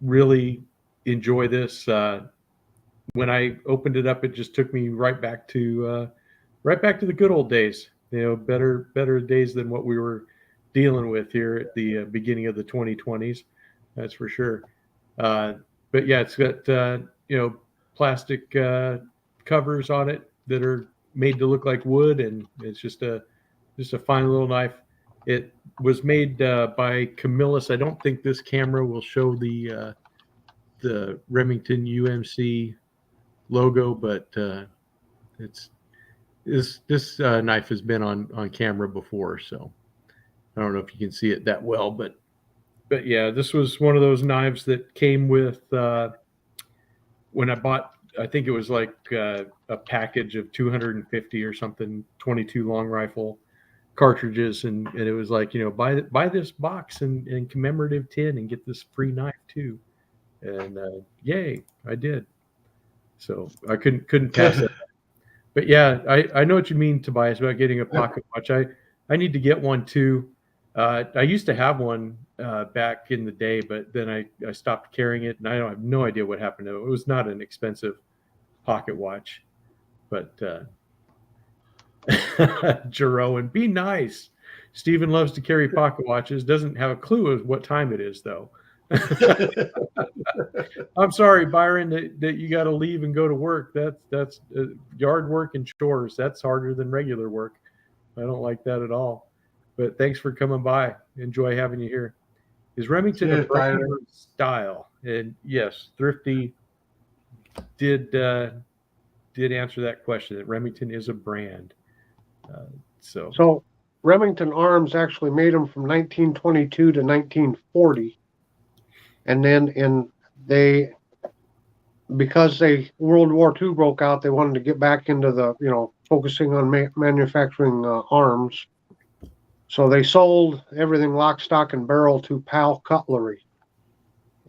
Really enjoy this. When I opened it up, it just took me right back to the good old days. Better days than what we were dealing with here at the beginning of the 2020s. That's for sure. But yeah, it's got plastic covers on it that are made to look like wood, and it's just a fine little knife. It was made by Camillus. I don't think this camera will show the Remington UMC logo, but this knife has been on camera before, so I don't know if you can see it that well, but yeah, this was one of those knives that came with when I bought. I think it was like a package of 250 or something 22 long rifle cartridges, and it was like, buy this box and commemorative tin and get this free knife too, and yay, I did. So I couldn't pass it. But yeah, I know what you mean, Tobias, about getting a pocket watch. I need to get one too. I used to have one back in the day, but then I stopped carrying it, and I have no idea what happened to it. It was not an expensive pocket watch, but Jeroen, be nice. Stephen loves to carry pocket watches, doesn't have a clue of what time it is, though. I'm sorry, Byron, that you got to leave and go to work. That's yard work and chores. That's harder than regular work. I don't like that at all. But thanks for coming by. Enjoy having you here. Is Remington a brand or style? And yes, Thrifty did answer that question. That Remington is a brand. So Remington Arms actually made them from 1922 to 1940. And then because World War II broke out, they wanted to get back into the, focusing on manufacturing arms. So they sold everything lock, stock, and barrel to PAL Cutlery.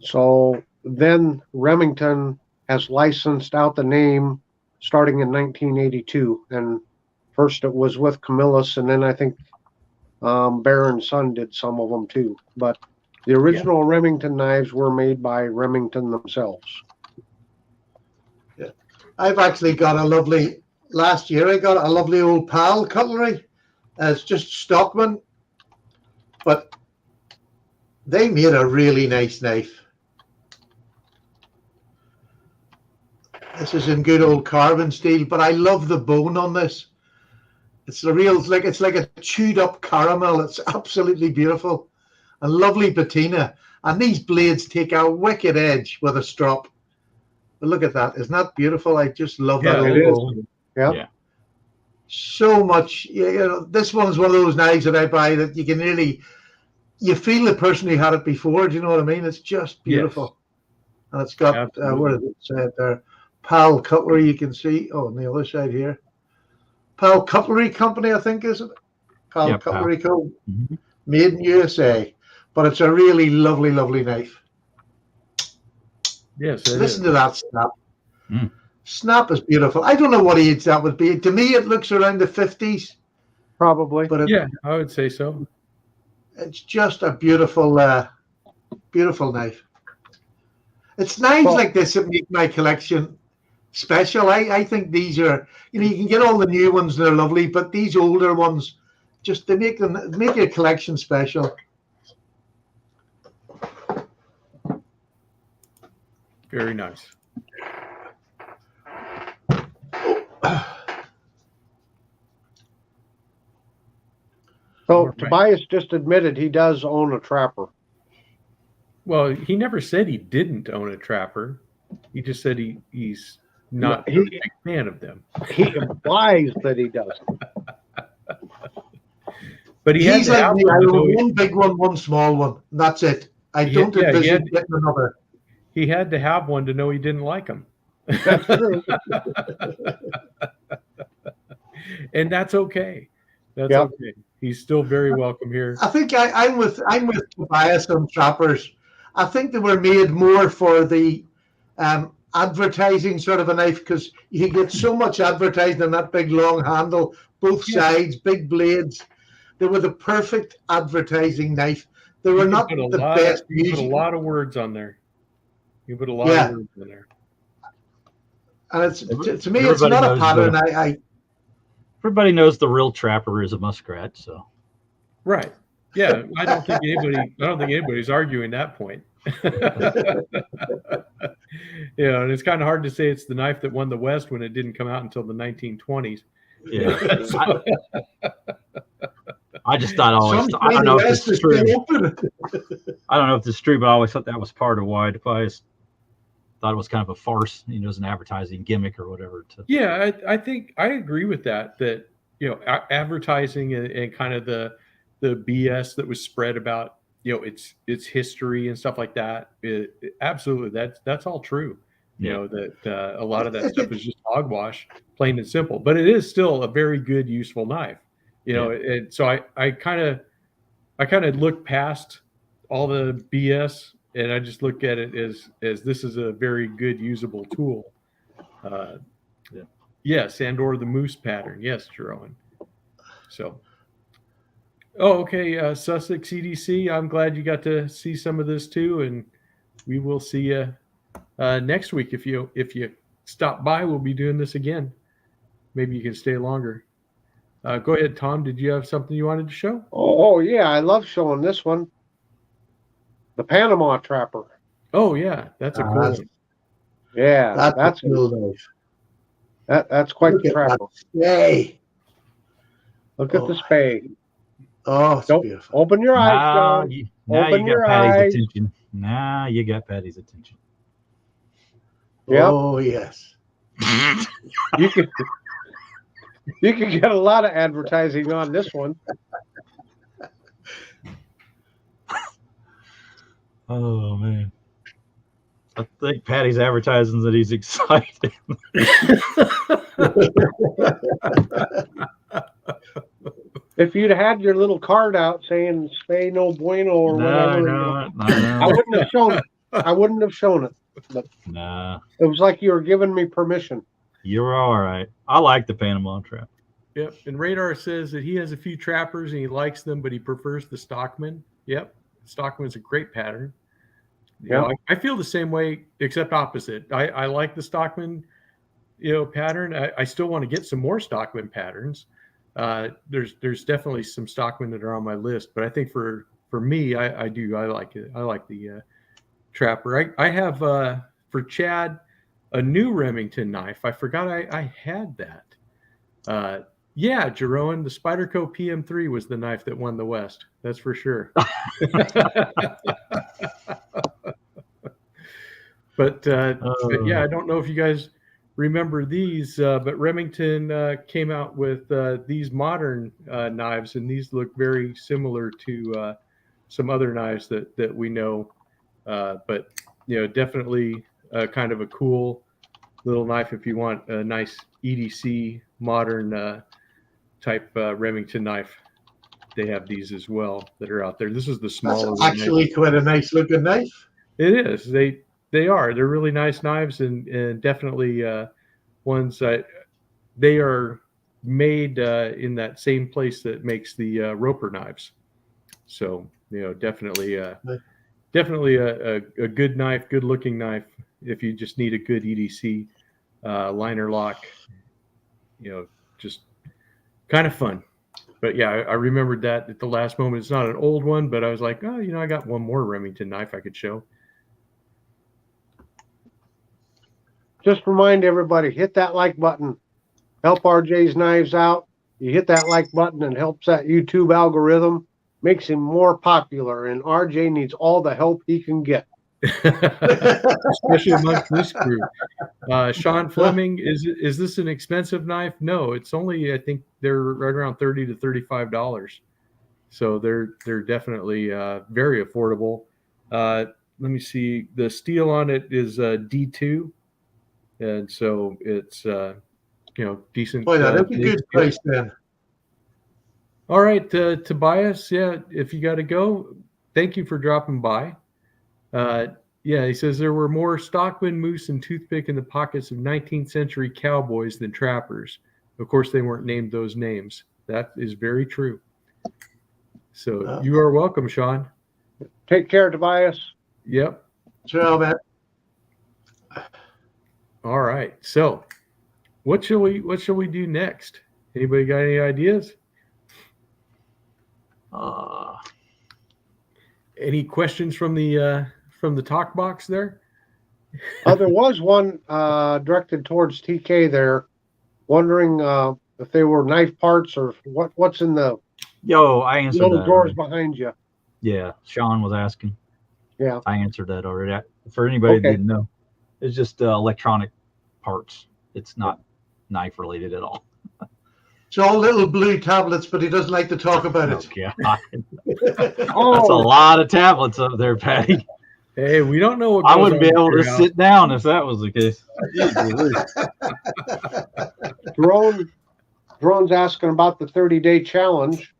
So then Remington has licensed out the name starting in 1982. And first it was with Camillus, and then I think Bear and Son did some of them too. But the original Remington knives were made by Remington themselves. Yeah. I've actually got last year I got a lovely old PAL Cutlery. It's just Stockman, but they made a really nice knife. This is in good old carbon steel, but I love the bone on this. It's like a chewed up caramel. It's absolutely beautiful. A lovely patina. And these blades take a wicked edge with a strop. But look at that. Isn't that beautiful? I just love that. It is. Yeah. So much. This one's one of those knives that I buy that you can really, you feel the person who had it before. Do you know what I mean? It's just beautiful. Yes. And it's got, what is it said there? PAL Cutlery, you can see. Oh, on the other side here. PAL Cutlery Company, I think, is it? PAL Cutlery Co. Mm-hmm. Made in USA. But it's a really lovely, lovely knife. Yes. Listen to that snap. Mm. Snap is beautiful. I don't know what age that would be. To me, it looks around the 50s. Probably. But I would say so. It's just a beautiful, beautiful knife. It's knives like this that make my collection special. I think these are, you can get all the new ones, they're lovely, but these older ones, they make your collection special. Very nice. So right. Tobias just admitted he does own a trapper. Well, he never said he didn't own a trapper. He just said he's not a big fan of them. He implies that he doesn't. But He's like me. I to have know one big one, one small one. And that's it. I don't envision getting another. he had to have one to know he didn't like them. That's true. And that's okay. That's okay. He's still very welcome here. I think I'm with Tobias on trappers. I think they were made more for the advertising sort of a knife, because you get so much advertising on that big long handle, both sides, big blades. They were the perfect advertising knife. They were not the best. You put a lot of words on there. You put a lot of words in there. And it's to me, it's not a pattern. Everybody knows the real trapper is a muskrat, so. Right. Yeah, I don't think anybody's arguing that point. Yeah, and it's kind of hard to say it's the knife that won the West when it didn't come out until the 1920s. Yeah. I just thought I don't know if this is true. I don't know if this is true, but I always thought that was part of why Tobias thought it was kind of a farce, as an advertising gimmick or whatever. Yeah, I think I agree with that, advertising and kind of the BS that was spread about, its history and stuff like that. Absolutely. That's all true. That a lot of that stuff is just hogwash, plain and simple, but it is still a very good, useful knife, and so I kind of look past all the BS, and I just look at it as this is a very good, usable tool. Yes, and or the moose pattern. Yes, Jerome. So, okay, Sussex CDC. I'm glad you got to see some of this too, and we will see you next week. If you stop by, we'll be doing this again. Maybe you can stay longer. Go ahead, Tom. Did you have something you wanted to show? Oh yeah, I love showing this one. The Panama Trapper. Oh yeah, that's a cool one. Yeah, that's cool knife. That's quite the trapper. Yay! Look at the spade. Oh, it's beautiful. Open your eyes, John. Open your eyes. Attention. Now you got Patty's attention. Yep. Oh yes. You can get a lot of advertising on this one. Oh man. I think Patty's advertising that he's excited. If you'd had your little card out saying "Spay no bueno" or whatever, I wouldn't have shown it. I wouldn't have shown it. But it was like you were giving me permission. You're all right. I like the Panama Trap. Yep. And Radar says that he has a few trappers and he likes them, but he prefers the Stockman. Yep. Stockman's a great pattern. Yeah, I feel the same way, except opposite. I like the Stockman, pattern. I still want to get some more Stockman patterns. There's definitely some Stockman that are on my list, but I think for me, I do. I like it. I like the trapper. I have for Chad a new Remington knife. I forgot I had that. Yeah, Jerome, the Spyderco PM3 was the knife that won the West. That's for sure. But yeah, I don't know if you guys remember these, but Remington came out with these modern knives, and these look very similar to some other knives that we know. But definitely kind of a cool little knife if you want a nice EDC modern type Remington knife. They have these as well that are out there. This is the smaller. That's actually quite a nice looking knife. It is. They are. They're really nice knives, and definitely ones that they are made in that same place that makes the Roper knives. So definitely a good knife, good looking knife. If you just need a good EDC liner lock, just kind of fun. But yeah, I remembered that at the last moment. It's not an old one, but I was like, oh, I got one more Remington knife I could show. Just remind everybody, hit that like button. Help RJ's knives out. You hit that like button and helps that YouTube algorithm, makes him more popular, and RJ needs all the help he can get. especially amongst this group. Sean Fleming, is this an expensive knife? No, it's only, I think they're right around $30 to $35. So they're definitely very affordable. Let me see. The steel on it is D2, and so it's decent. Boy, that is a big good steel. price then. All right, Tobias. Yeah, if you got to go, thank you for dropping by. Yeah, he says there were more stockman, moose, and toothpick in the pockets of 19th century cowboys than trappers. Of course, they weren't named those names. That is very true. So you are welcome, Sean. Take care, Tobias. Yep. Sure, man. All right. So what shall we do next? Anybody got any ideas? Any questions from the talk box there? There was one directed towards TK there, wondering if they were knife parts or what's in the I answered little that drawers already. behind you. Yeah, Sean was asking. Yeah, I answered that already. For anybody Okay. that didn't know, it's just electronic parts. It's not knife related at all. It's all little blue tablets, but he doesn't like to talk about Oh, it. God. That's a Oh, lot of tablets up there, Patty. Hey, we don't know what I goes wouldn't be on able at your to house. sit down if that was the case. Drone's asking about the 30-day challenge,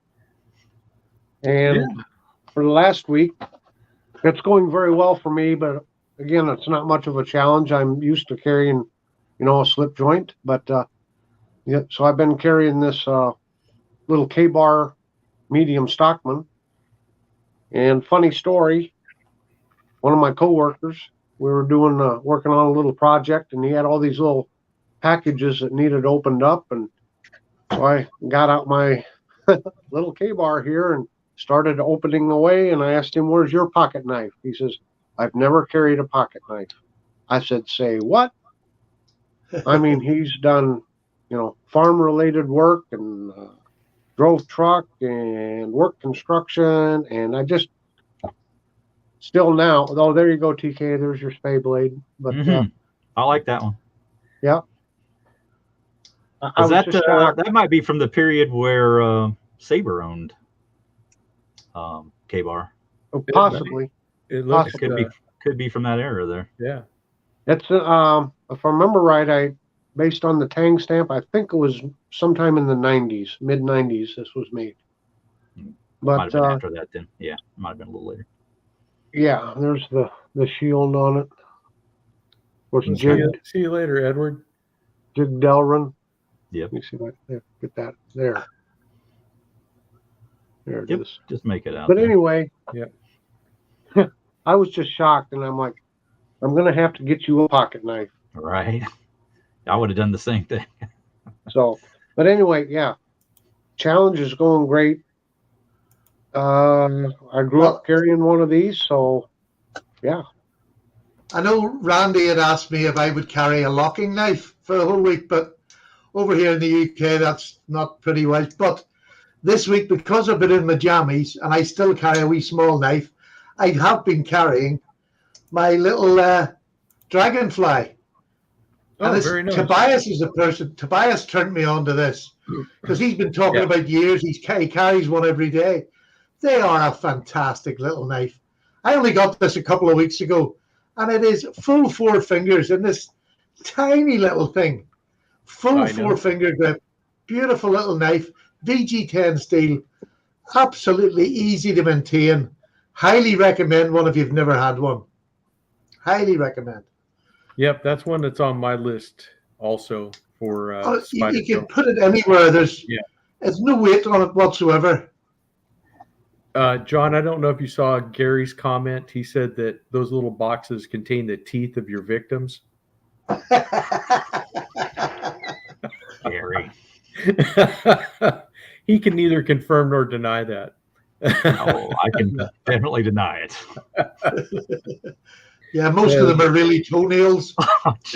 and for the last week, it's going very well for me. But again, it's not much of a challenge. I'm used to carrying, a slip joint, but yeah. So I've been carrying this little K-bar medium Stockman. And funny story, one of my coworkers, we were doing working on a little project, and he had all these little packages that needed opened up, and so I got out my little K-bar here and started opening away, and I asked him, "Where's your pocket knife?" He says, "I've never carried a pocket knife." I said, "Say what?" I mean, he's done, farm-related work and drove truck and worked construction, and I just still now. Oh, there you go, TK. There's your spay blade. But I like that one. yeah, I Is was just shocked. that might be from the period where Saber owned K-bar. Oh, possibly. It looks It could be from that era there. yeah. It's if I remember right, based on the Tang stamp, I think it was sometime in the 90s, mid 90s. This was made. Might But have been after that then. Yeah, might have been a little later. yeah, there's the shield on it. Of course, See you later, Edward. Jig Delrin. Yep. Let me see if I get that there. There it Yep. is. Just make it out. But there. anyway, Yep. I was just shocked, and I'm like, I'm gonna have to get you a pocket knife. Right. I would have done the same thing. So, but anyway, yeah, challenge is going great. I grew up carrying one of these, so yeah. I know Randy had asked me if I would carry a locking knife for a whole week, but over here in the UK, that's not pretty wise. But this week, because I've been in my jammies and I still carry a wee small knife, I have been carrying my little dragonfly. Oh, And very nice. Tobias is the person. Tobias turned me on to this because he's been talking about years. He carries one every day. They are a fantastic little knife. I only got this a couple of weeks ago, and it is full 4 fingers in this tiny little thing. Full 4 finger grip. Beautiful little knife. VG10 steel. Absolutely easy to maintain. Highly recommend one if you've never had one. Highly recommend. Yep, that's one that's on my list also for you can put it anywhere. There's no weight on it whatsoever. John, I don't know if you saw Gary's comment. He said that those little boxes contain the teeth of your victims. Gary. He can neither confirm nor deny that. No, I can definitely deny it. Yeah, most of them are really toenails. That's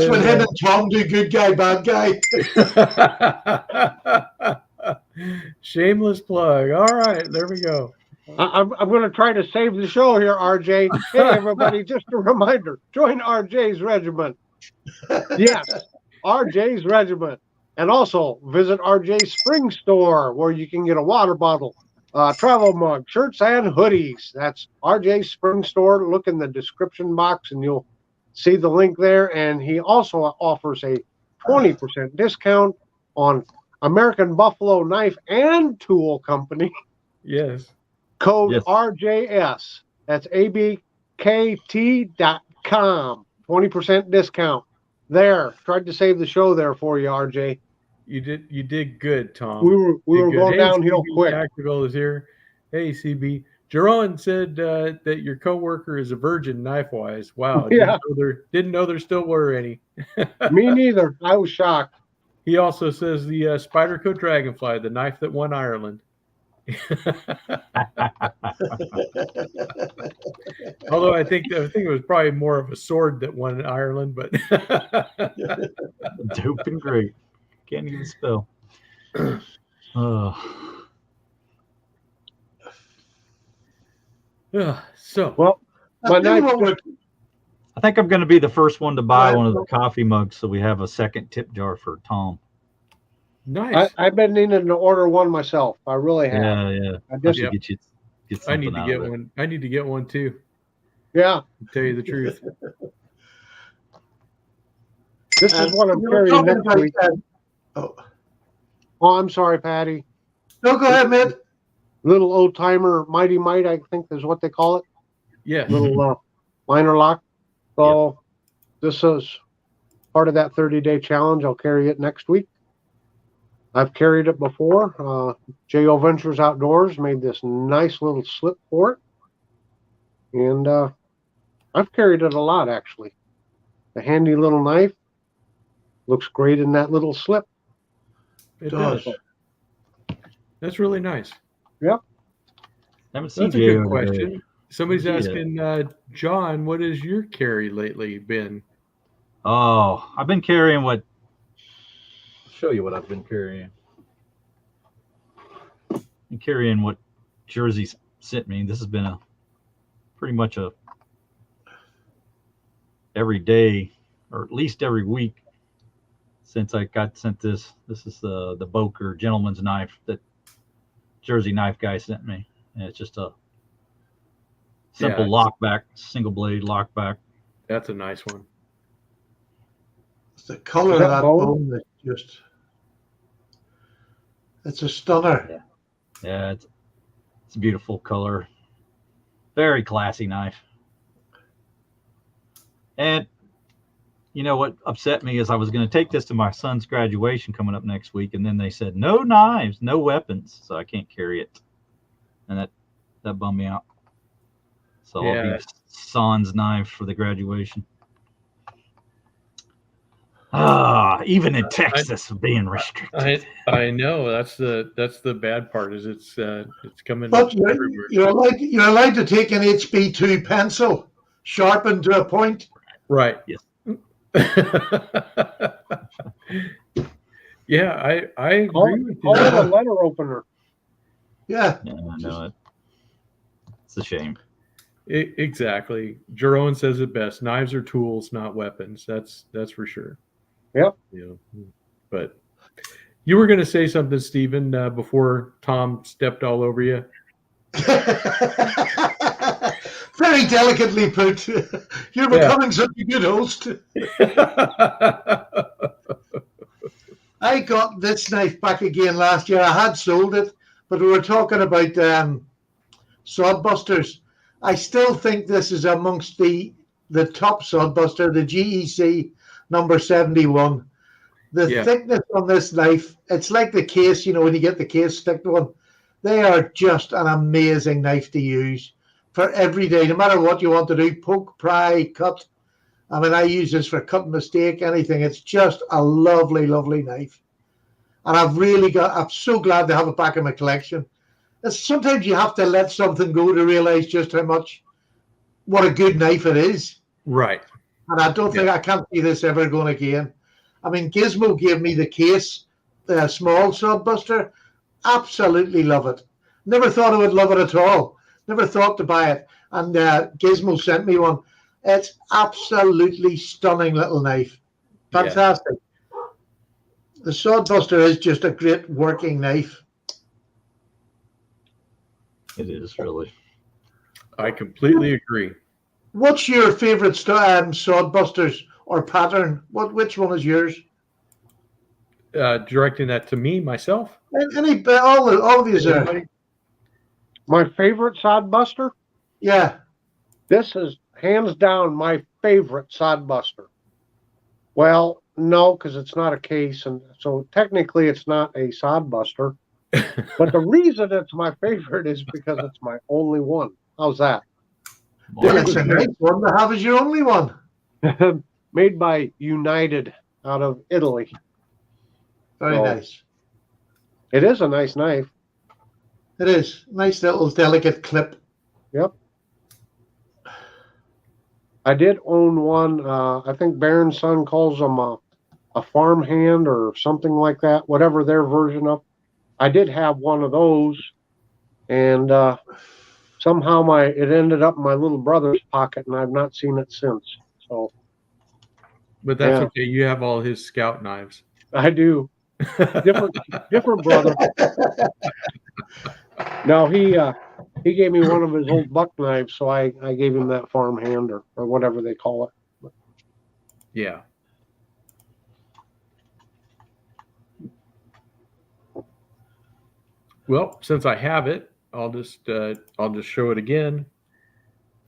when him and Tom do good guy, bad guy. Shameless plug. All right, there we go. I'm going to try to save the show here, RJ. Hey, everybody, just a reminder, join RJ's Regiment. Yes, RJ's Regiment. And also visit RJ's Spring Store, where you can get a water bottle, travel mug, shirts, and hoodies. That's RJ's Spring Store. Look in the description box, and you'll see the link there. And he also offers a 20% discount on American Buffalo Knife and Tool Company. Yes. Code Yes. RJS. That's abkt.com. 20% discount. There. Tried to save the show there for you, RJ. You did good, Tom. We were Did good. going downhill CB quick. Tactical is here. Hey, CB. Jerome said that your coworker is a virgin knife-wise. Wow. Yeah. Didn't know there still were any. Me neither. I was shocked. He also says the Spyderco Dragonfly, the knife that won Ireland. Although I think it was probably more of a sword that won Ireland, but Dope and great. Can't even spell. So Well, my I tell you knife. what we're- I think I'm going to be the first one to buy one of the coffee mugs, so we have a second tip jar for Tom. nice. I've been needing to order one myself. I really have. Yeah. I just, Yep. Get I something need to out get of it. one. I need to get one too. yeah. To tell you the truth. This is what I'm you were carrying talking next about, week. oh, Oh, I'm sorry, Patty. no, go ahead, man. Little old timer Mighty Might, I think is what they call it. Yes. Little liner lock. So this is part of that 30-day challenge. I'll carry it next week. I've carried it before. J.O. Ventures Outdoors made this nice little slip for it. And I've carried it a lot, actually. A handy little knife. Looks great in that little slip. It Does. does. That's really nice. Haven't seen That's a Jay good over there. question. Somebody's Yeah. asking, John, what has your carry lately been? Oh, I've been carrying what? I'll show you what I've been carrying. I'm carrying what Jersey sent me. This has been pretty much a every day, or at least every week, since I got sent this. This is the Boker gentleman's knife that Jersey knife guy sent me. And it's just a simple lockback, single blade lockback. That's a nice one. It's the color Is of that that bone? bone that just, it's a stunner. Yeah, it's a beautiful color. Very classy knife. And you know what upset me is I was going to take this to my son's graduation coming up next week, and then they said no knives, no weapons, so I can't carry it, and that bummed me out. So I'll Yeah. be sans knife for the graduation. Even in Texas, being restricted. I know that's the bad part is it's coming But everywhere. you're allowed to take an HB2 pencil, sharpened to a point. Right. Yes. Yeah, I agree with Call it a you. letter opener. Yeah. Yeah, I know it. It's a shame. Exactly. Jerome says it best. Knives are tools, not weapons. That's for sure. Yep. You know, but you were going to say something, Stephen, before Tom stepped all over you. Very delicately put. You're becoming such a good host. I got this knife back again last year. I had sold it, but we were talking about sodbusters. I still think this is amongst the top sodbuster, the GEC number 71. The thickness on this knife, it's like the case, when you get the case sticked one. They are just an amazing knife to use for every day, no matter what you want to do, poke, pry, cut. I mean, I use this for cut and mistake, anything. It's just a lovely, lovely knife. And I'm so glad to have it back in my collection. Sometimes you have to let something go to realize just what a good knife it is. Right. And I don't think I can't see this ever going again. I mean, Gizmo gave me the case, the small sodbuster. Absolutely love it. Never thought I would love it at all. Never thought to buy it. And Gizmo sent me one. It's absolutely stunning little knife. Fantastic. The Sodbuster is just a great working knife. It is really. I completely agree. What's your favorite Sodbusters or pattern? Which one is yours? Directing that to me, myself. All of you there. Anybody? My favorite Sodbuster? Yeah. This is hands down my favorite Sodbuster. Well, no, because it's not a case, and so technically it's not a Sodbuster. But the reason it's my favorite is because it's my only one. How's that? Well, it's a nice one to have as your only one. Made by United out of Italy. Very nice. It is a nice knife. It is. Nice little delicate clip. Yep. I did own one. I think Baron's son calls them a farmhand or something like that, whatever their version of. I did have one of those, and somehow it ended up in my little brother's pocket, and I've not seen it since. So, But that's okay. You have all his scout knives. I do. Different brother. No, he gave me one of his old buck knives, so I gave him that farmhand or whatever they call it. Yeah. Well, since I have it, I'll just show it again,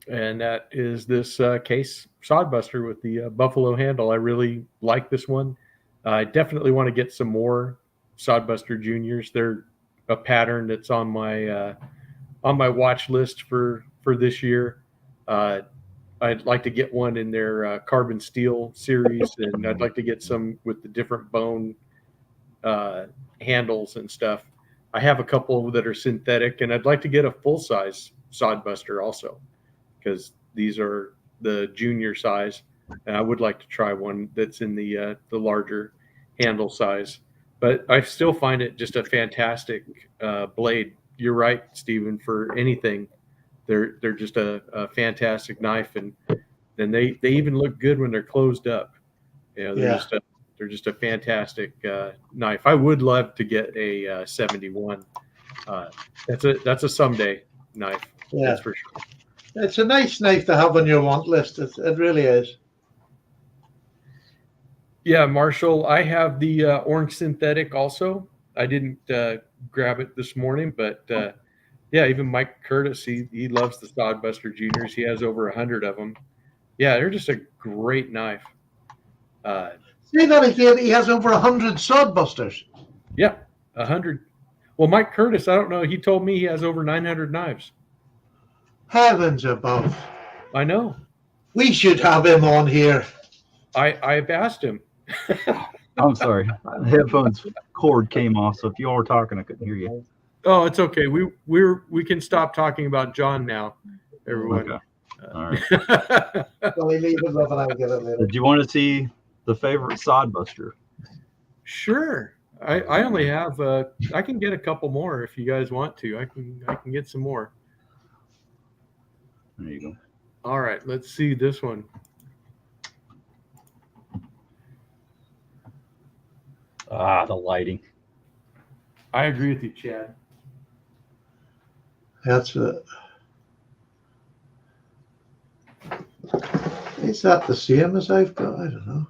and that is this case Sodbuster with the buffalo handle. I really like this one. I definitely want to get some more Sodbuster Juniors. They're a pattern that's on my watch list for this year. I'd like to get one in their carbon steel series, and I'd like to get some with the different bone handles and stuff. I have a couple that are synthetic, and I'd like to get a full-size Sodbuster also, because these are the junior size, and I would like to try one that's in the larger handle size. But I still find it just a fantastic blade. You're right, Stephen. For anything, they're just a fantastic knife, and then they even look good when they're closed up. They're just a fantastic knife. I would love to get a 71. That's a someday knife. Yeah, that's for sure. It's a nice knife to have on your want list. It really is. Yeah, Marshall, I have the orange synthetic also. I didn't grab it this morning, but yeah, even Mike Curtis, he loves the Sodbuster Juniors. He has over 100 of them. Yeah, they're just a great knife. Say that again. He has over 100 Sodbusters. Yeah, 100. Well, Mike Curtis, I don't know. He told me he has over 900 knives. Heavens above. I know. We should have him on here. I've asked him. I'm sorry. The headphones cord came off, so if you all were talking, I couldn't hear you. Oh, it's okay. We can stop talking about John now, everyone. Okay. All right. Well, he leave it up and I'll get it later. Did you want to see the favorite Sodbuster? Sure. I only have I can get a couple more if you guys want to. I can get some more. There you go. All right, let's see this one. Ah, the lighting. I agree with you, Chad. That's it. Is that the same as I've got? I don't know.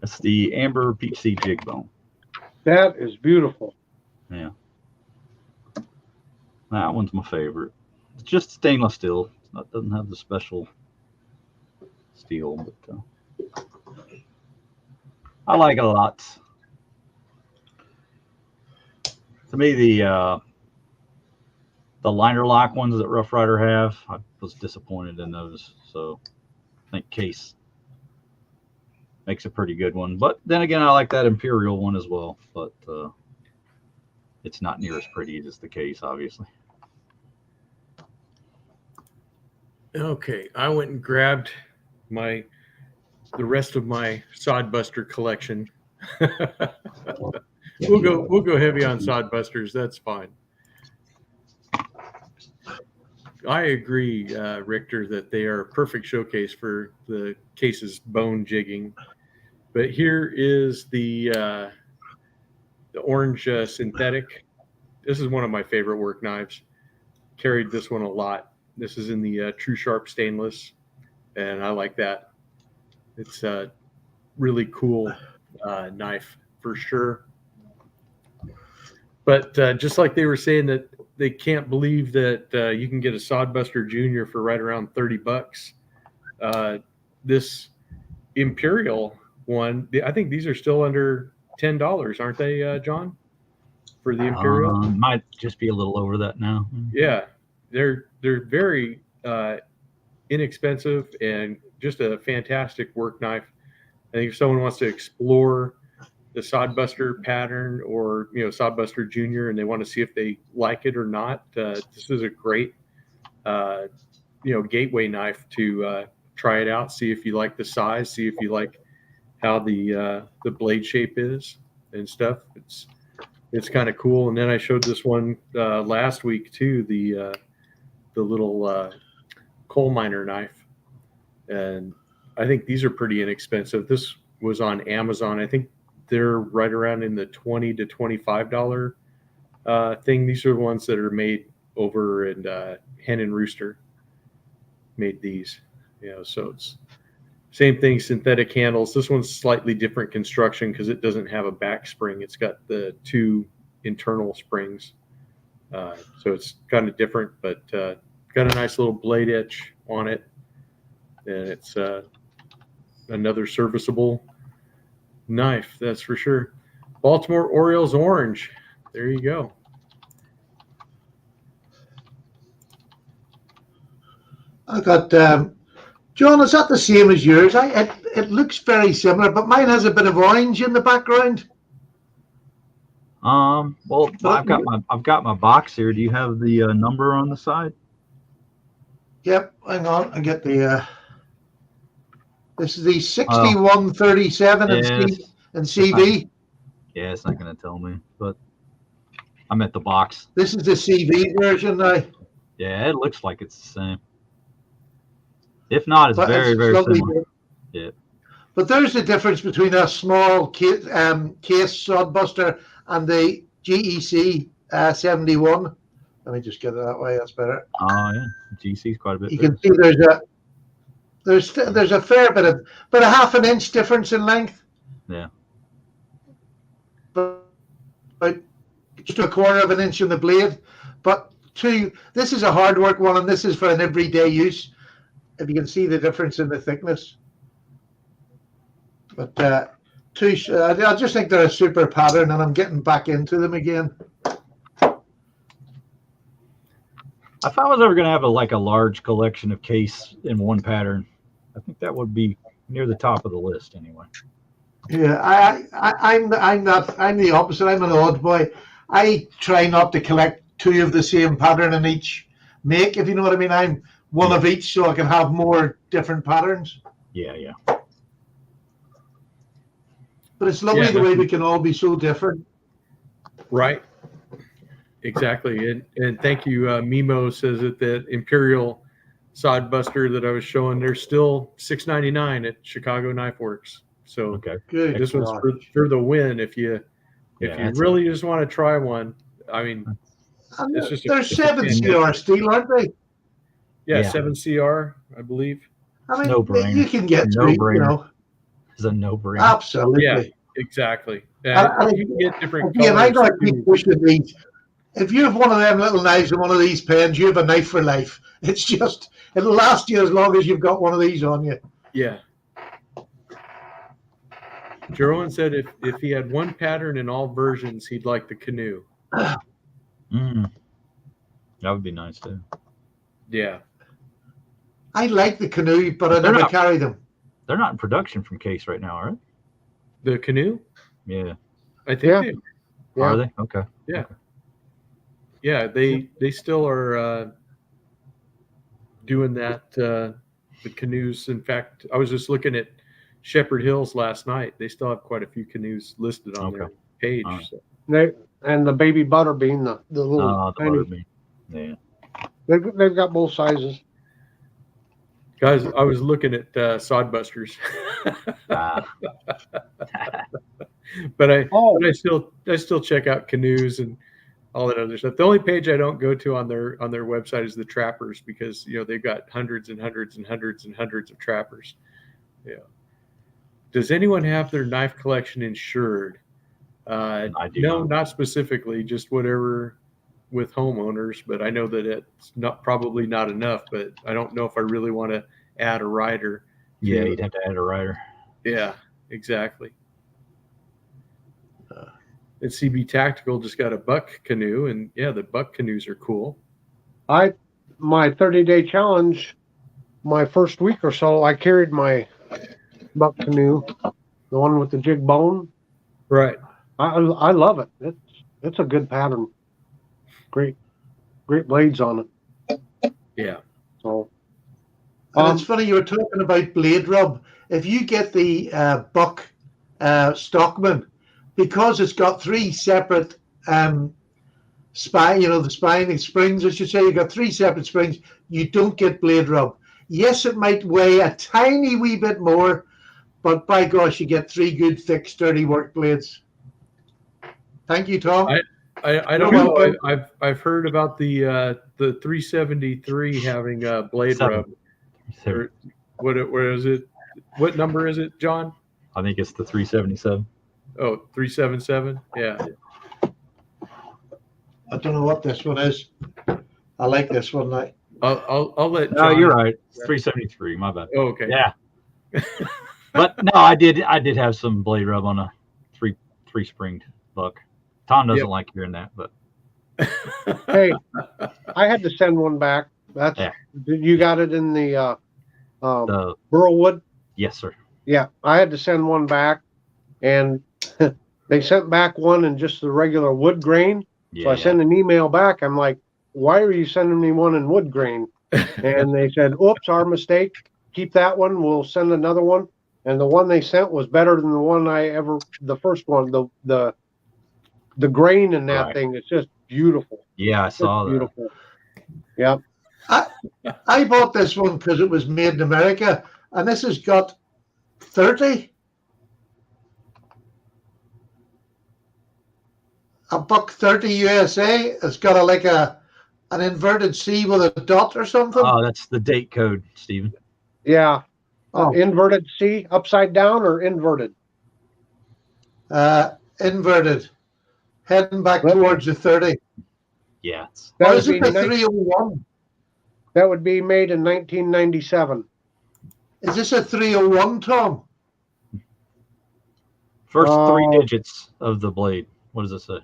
That's the Amber Peach Seed Jig Bone. That is beautiful. Yeah. That one's my favorite. It's just stainless steel. It doesn't have the special steel, but I like it a lot. To me, the liner lock ones that Rough Rider have, I was disappointed in those. So I think Case makes a pretty good one. But then again, I like that Imperial one as well. But it's not near as pretty as the Case, obviously. Okay, I went and grabbed the rest of my Sodbuster collection. We'll go heavy on sodbusters. That's fine. I agree, Richter, that they are a perfect showcase for the case's bone jigging. But here is the orange synthetic. This is one of my favorite work knives. Carried this one a lot. This is in the True Sharp stainless, and I like that. It's a really cool knife for sure. But just like they were saying that they can't believe that you can get a Sodbuster Junior for right around $30. This Imperial one, I think these are still under $10, aren't they, John? For the Imperial, might just be a little over that now. Yeah, they're very inexpensive and just a fantastic work knife. I think if someone wants to explore the Sodbuster pattern or Sodbuster Junior and they want to see if they like it or not, this is a great gateway knife to try it out, see if you like the size, see if you like how the blade shape is and stuff. It's kind of cool. And then I showed this one last week too, the little coal miner knife, and I think these are pretty inexpensive. This was on Amazon. I think they're right around in the $20 to $25 thing. These are the ones that are made over in Hen and Rooster made these. So it's same thing, synthetic handles. This one's slightly different construction because it doesn't have a back spring. It's got the two internal springs. So it's kind of different, but got a nice little blade etch on it. And it's another serviceable knife, that's for sure. Baltimore Orioles orange. There you go. I got John, is that the same as yours? It looks very similar, but mine has a bit of orange in the background. Well, I've got my box here. Do you have the number on the side? Yep, hang on. I get the this is the 6137 and CV. Yeah, it's not going to tell me, but I'm at the box. This is the CV version now. Yeah, it looks like it's the same. If not, it's very similar. Yeah. But there's the difference between a small case Sodbuster and the GEC 71. Let me just get it that way. That's better. Oh yeah, GC is quite a bit. You bigger. can see there's a fair bit of a half an inch difference in length. Yeah. But just a quarter of an inch in the blade. But this is a hard work one, and this is for an everyday use. If you can see the difference in the thickness. But I just think they're a super pattern, and I'm getting back into them again. If I was ever going to have a large collection of case in one pattern, I think that would be near the top of the list anyway. Yeah, I'm the opposite. I'm an odd boy. I try not to collect two of the same pattern in each make, if you know what I mean. I'm one of each, so I can have more different patterns. Yeah. But it's lovely the way we can all be so different. Right. Exactly. And thank you. Mimo says that Imperial Sodbuster that I was showing, they're still $6.99 at Chicago Knife Works. So okay. Good. This one's for the win. If you really just want to try one, I mean, it's just they're 7CR steel, aren't they? Yeah, 7CR, I believe. I mean, no-brainer. You can get no-brainer. It's a no-brainer. Absolutely. Yeah, exactly. You can get different colors. I got to keep pushing these. If you have one of them little knives and one of these pens, you have a knife for life. It's just, it'll last you as long as you've got one of these on you. Yeah. Jerome said if he had one pattern in all versions, he'd like the canoe. That would be nice too. Yeah. I like the canoe, but I never carry them. They're not in production from case right now, are they? The canoe? Yeah. I think they are. They? Okay. Yeah. Okay. Yeah, they still are doing that. The canoes. In fact, I was just looking at Shepherd Hills last night. They still have quite a few canoes listed on their page. Right. So And the baby butterbean, the little The tiny, butterbean. Yeah. they've got both sizes. Guys, I was looking at Sodbusters, Ah. but I Oh, but I still check out canoes and all that other stuff. The only page I don't go to on their website is the trappers, because they've got hundreds and hundreds and hundreds and hundreds of trappers. Yeah. Does anyone have their knife collection insured? I do No, not. not specifically, just whatever with homeowners. But I know that it's probably not enough. But I don't know if I really want to add a rider. Yeah, you'd have to add a rider. Yeah, exactly. And CB Tactical just got a buck canoe, and yeah, the buck canoes are cool. my 30-day challenge, my first week or so, I carried my buck canoe, the one with the jig bone. Right. I love it. It's a good pattern. Great blades on it. Yeah. So And it's funny, you were talking about blade rub. If you get the buck Stockman, because it's got three separate spine, the spine springs, I should say, you've got three separate springs, you don't get blade rub. Yes, it might weigh a tiny wee bit more, but by gosh, you get three good, thick, sturdy work blades. Thank you, Tom. I don't know. I've heard about the 373 having a blade rub. Or what is it? What number is it, John? I think it's the 377. Oh, 377. Yeah. I don't know what this one is. I like this one. I'll let. No, John, you're right. It's 373. My bad. Oh, okay. Yeah. But no, I did have some blade rub on a three springed buck. Tom doesn't like hearing that, but hey, I had to send one back. You got it in the Burlwood? Yes, sir. Yeah, I had to send one back, and they sent back one in just the regular wood grain. Yeah, so I sent an email back. I'm like, why are you sending me one in wood grain? And they said, oops, our mistake. Keep that one. We'll send another one. And the one they sent was better than the one the first one. The grain in that thing, it's just beautiful. Yeah, I saw that. Beautiful. Yep. I bought this one because it was made in America, and this has got 30. A buck 30 USA. It's got an inverted C with a dot or something. Oh, that's the date code, Stephen. Yeah. Inverted C, upside down or inverted? Inverted. Heading back towards the 30. Yeah. Or is it the 301? That would be made in 1997. Is this a 301, Tom? First three digits of the blade. What does it say?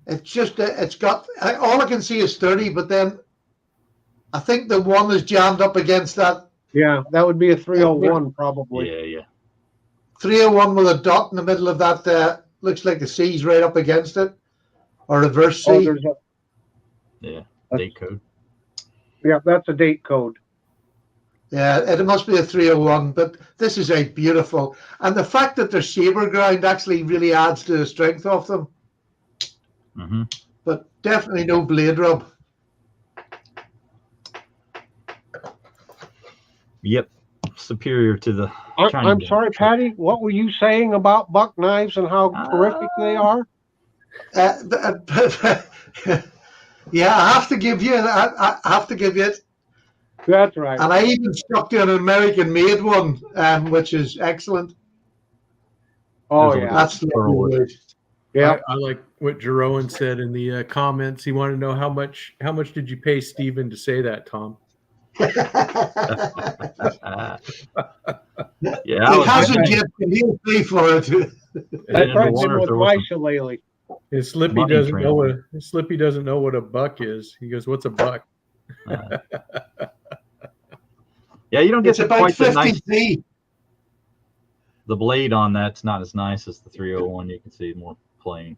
It's just, it's got, all I can see is 30, but then I think the one is jammed up against that. Yeah, that would be a 301 probably. Yeah. 301 with a dot in the middle of that, looks like the C's right up against it, or reverse C. Date code. Yeah, that's a date code. Yeah, it must be a 301, but this is a beautiful, and the fact that they're saber ground actually really adds to the strength of them. Mm-hmm. But definitely no blade rub. Yep, superior to the. I'm sorry, Patty. What were you saying about buck knives and how terrific they are? Yeah, I have to give you. I have to give you it. That's right. And I even stuck to an American-made one, which is excellent. Oh yeah, that's lovely. Yeah, I like what Jeroen said in the comments. He wanted to know how much did you pay Stephen to say that, Tom? Yeah, it hasn't yet, and he'll pay for it. I tried him with my shillelagh. And Slippy doesn't know what a buck is. He goes, "What's a buck?" Yeah, you don't get about 50 nice. feet. The blade on that's not as nice as the 301. You can see more plain.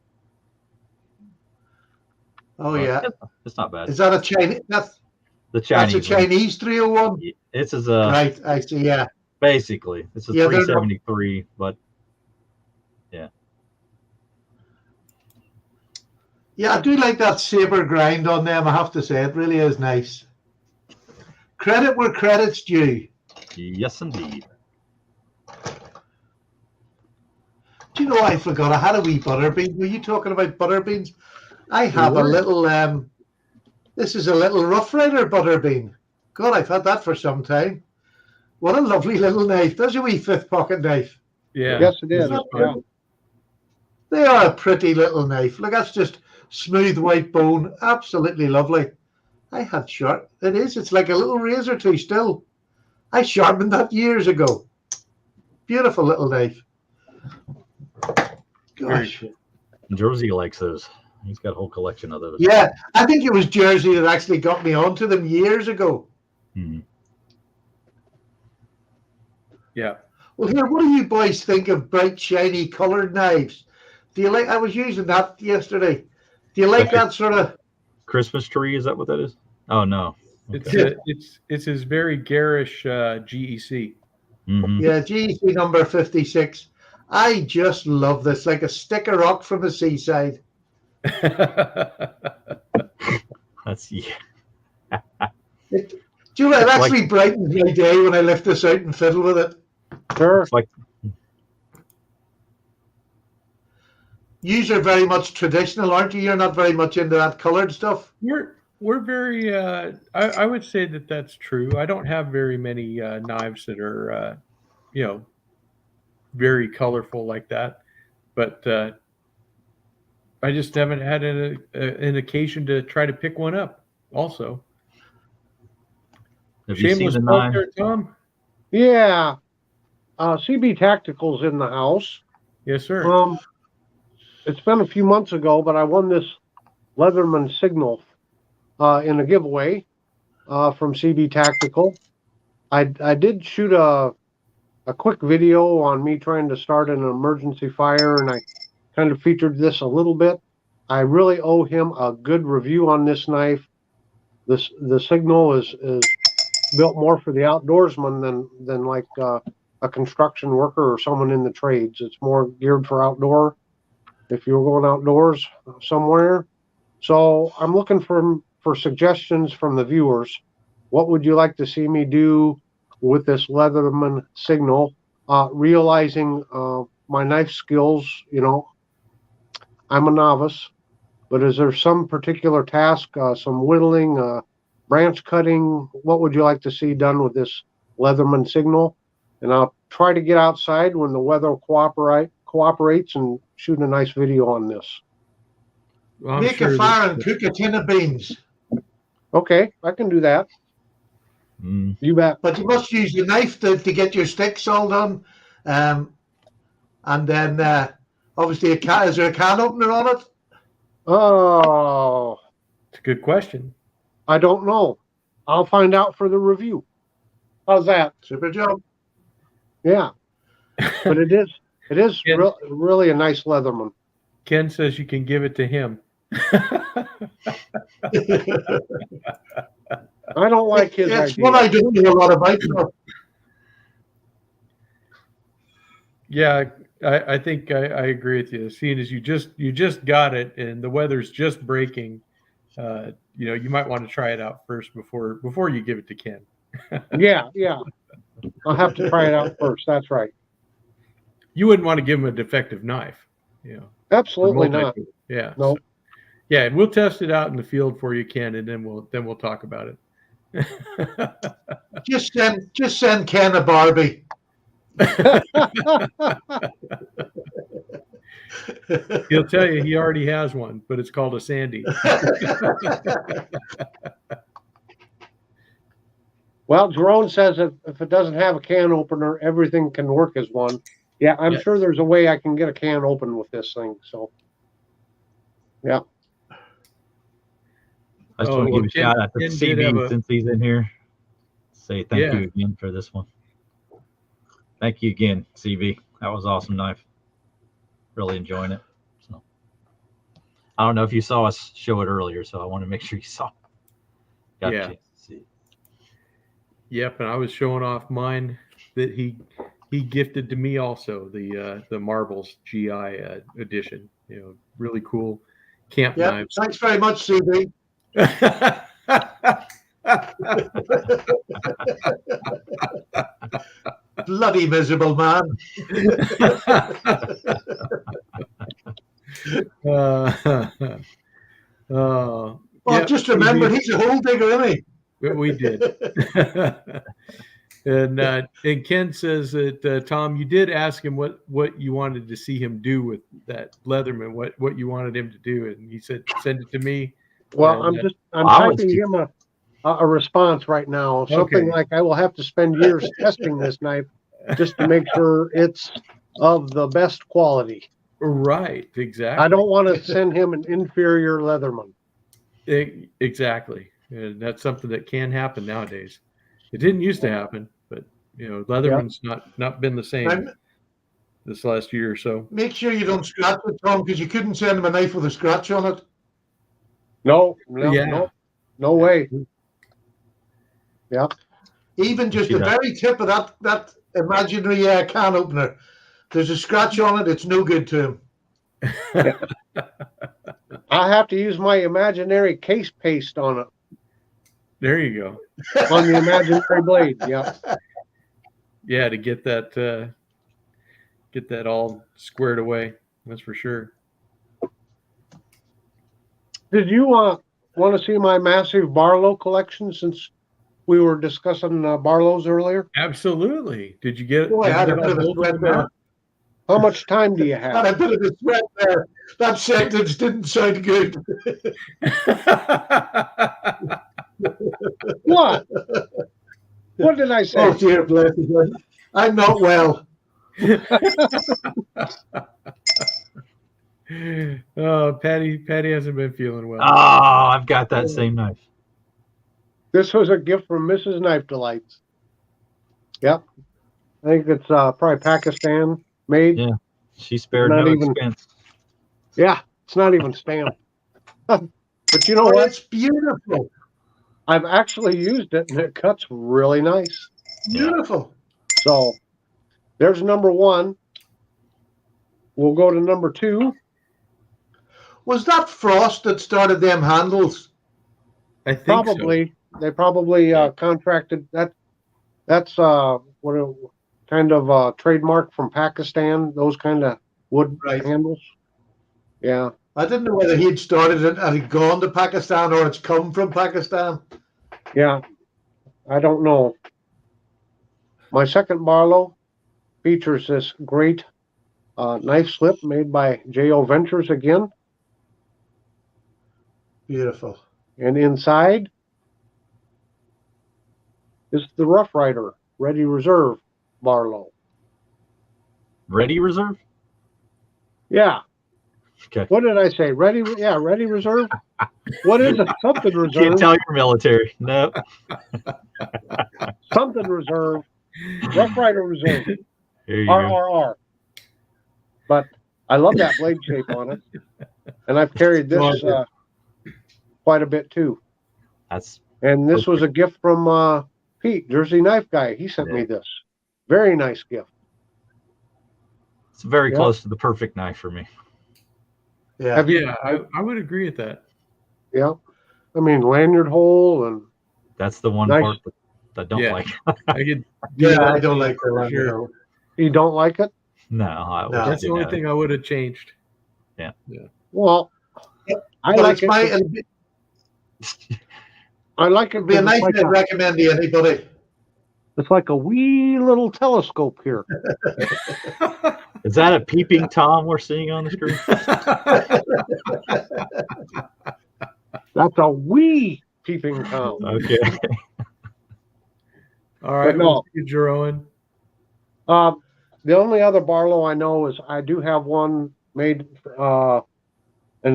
Oh yeah, it's not bad. Is that a Chinese? That's the Chinese. That's a Chinese 301. It's as right. I see. Yeah. Basically, it's a 373, but yeah. Yeah, I do like that saber grind on them. I have to say, it really is nice. Credit where credit's due. Yes, indeed. Do you know, I forgot I had a wee butter bean. Were you talking about butter beans? I have a were. little. This is a little Rough Rider butter bean. God, I've had that for some time. What a lovely little knife. There's a wee fifth pocket knife. Yeah. Yes, it is. those are Yeah. fun. They are a pretty little knife. Look, that's just smooth white bone. Absolutely lovely. I had sharp. It is. It's like a little razor too still. I sharpened that years ago. Beautiful little knife. Very Gosh. cool. Jersey likes those. He's got a whole collection of those. Yeah, I think it was Jersey that actually got me onto them years ago. Mhm. Yeah. Well, here, what do you boys think of bright, shiny, colored knives? Do you like? I was using that yesterday. Do you like that sort of? Christmas tree, is that what that is? Oh no. It's his very garish GEC. Mhm. Yeah, GEC number 56. I just love this, like a stick of rock from the seaside. That's yeah. Do you know, it It's actually brightens my day when I lift this out and fiddle with it. Sure. It's like Yous are very much traditional, aren't you? You're not very much into that colored stuff. We're very. I would say that that's true. I don't have very many knives that are, very colorful like that, but I just haven't had an occasion to try to pick one up. Also, have you seen shameless the plug knife? there, Tom. Yeah. CB Tactical's in the house. Yes, sir. It's been a few months ago, but I won this Leatherman signal in a giveaway from CB Tactical. I did shoot a quick video on me trying to start an emergency fire, and I kind of featured this a little bit. I really owe him a good review on this knife. The signal is built more for the outdoorsman than like a construction worker or someone in the trades. It's more geared for outdoor. If you're going outdoors somewhere. So I'm looking for suggestions from the viewers. What would you like to see me do with this Leatherman signal? Realizing my knife skills, I'm a novice, but is there some particular task, some whittling, branch cutting? What would you like to see done with this Leatherman signal? And I'll try to get outside when the weather cooperates and shoot a nice video on this. Well, I'm Make sure a fire that- and cook a tin of beans. Okay, I can do that. Mm. You bet. But you must use the knife to get your sticks all done. And then obviously is there a can opener on it? Oh, it's a good question. I don't know. I'll find out for the review. How's that? Super job. Yeah, but it is Yeah. really a nice Leatherman. Ken says you can give it to him. I don't like his It's idea. one I don't know a lot about. So. Yeah, I think I agree with you. Seeing as you just got it and the weather's just breaking, you might want to try it out first before you give it to Ken. Yeah. I'll have to try it out first. That's right. You wouldn't want to give him a defective knife, Absolutely not. Yeah. No. So, yeah, and we'll test it out in the field for you, Ken, and then we'll talk about it. Just send Ken a Barbie. He'll tell you he already has one, but it's called a Sandy. Well, Jerome says if it doesn't have a can opener, everything can work as one. Yeah, I'm Yes. sure there's a way I can get a can open with this thing. So, yeah. I just want to give a Ken- shout out to Ken did have CB a- since he's in here. Say thank Yeah. you again for this one. Thank you again, CB. That was awesome knife. Really enjoying it. So I don't know if you saw us show it earlier, so I want to make sure you saw. Got Yeah. a chance to see it. Yep, and I was showing off mine that he gifted to me also, the Marbles GI edition. Really cool. camp Yeah. knives. Thanks very much, CB. Bloody miserable man. Oh, Well, yeah, just remember, he's a hole digger, isn't he? we did. And Ken says that Tom, you did ask him what you wanted to see him do with that Leatherman, what you wanted him to do, and he said send it to me. Well, And, I'm I would typing him a response right now. Something Okay. like, I will have to spend years testing this knife just to make sure it's of the best quality. Right, exactly. I don't want to send him an inferior Leatherman. Exactly. And that's something that can happen nowadays. It didn't used to happen, but Leatherman's not been the same And this last year or so. make sure you don't scratch it, Tom, because you couldn't send him a knife with a scratch on it. No way. Yeah. Even just the very tip of that imaginary can opener, there's a scratch on it, it's no good to him. I have to use my imaginary case paste on it, There you go. on the imaginary blade. Yeah. Yeah, to get that all squared away. That's for sure. Did you want to see my massive Barlow collection, since we were discussing Barlows earlier? Absolutely. Did you get? Boy, I had a bit of a sweat there. How much time do you Had have? a bit of a sweat there. That sentence didn't sound good. What? What did I say? Oh dear, bless you. I'm not well. Oh, Patty hasn't been feeling well. Oh, I've got that same knife. This was a gift from Mrs. Knife Delights. Yep. I think it's probably Pakistan made. Yeah. She spared Not no even- expense. Yeah, it's not even stamped. But you know Oh, what? it's beautiful. I've actually used it, and it cuts really nice. Beautiful. So there's number one. We'll go to number two. Was that Frost that started them handles? I think Probably they probably contracted that. That's what a kind of trademark from Pakistan. Those kind of wood Right. handles. Yeah. I didn't know whether he'd started it and he'd gone to Pakistan or it's come from Pakistan. Yeah, I don't know. My second Barlow features this great knife slip made by J.O. Ventures again. Beautiful. And inside is the Rough Rider Ready Reserve Barlow. Ready reserve? Yeah. Okay. What did I say? Ready? Yeah, Ready Reserve. What is it? Something Can't Reserve. tell you're military. Nope. Something Reserve. Rough Rider Reserve. Here you go. RRR. But I love that blade shape on it, and I've carried this quite a bit too. And this was a gift from Pete, Jersey Knife Guy. He sent me this. Very nice gift. It's very close to the perfect knife for me. Yeah. Yeah, I would agree with that. Yeah. I mean, lanyard hole and That's the one Nice. part that I don't like. I could. I don't like the for sure. sure. you don't like it? No, I No. That's the only thing I would have changed. Well, I But like it's it. I like it. it'd be a because knife I'd recommend to anybody. it's like a wee little telescope here. Is that a peeping Tom we're seeing on the screen? That's a wee peeping Tom. Okay. All right, But no. Jeroen. The only other Barlow I know is I do have one made, an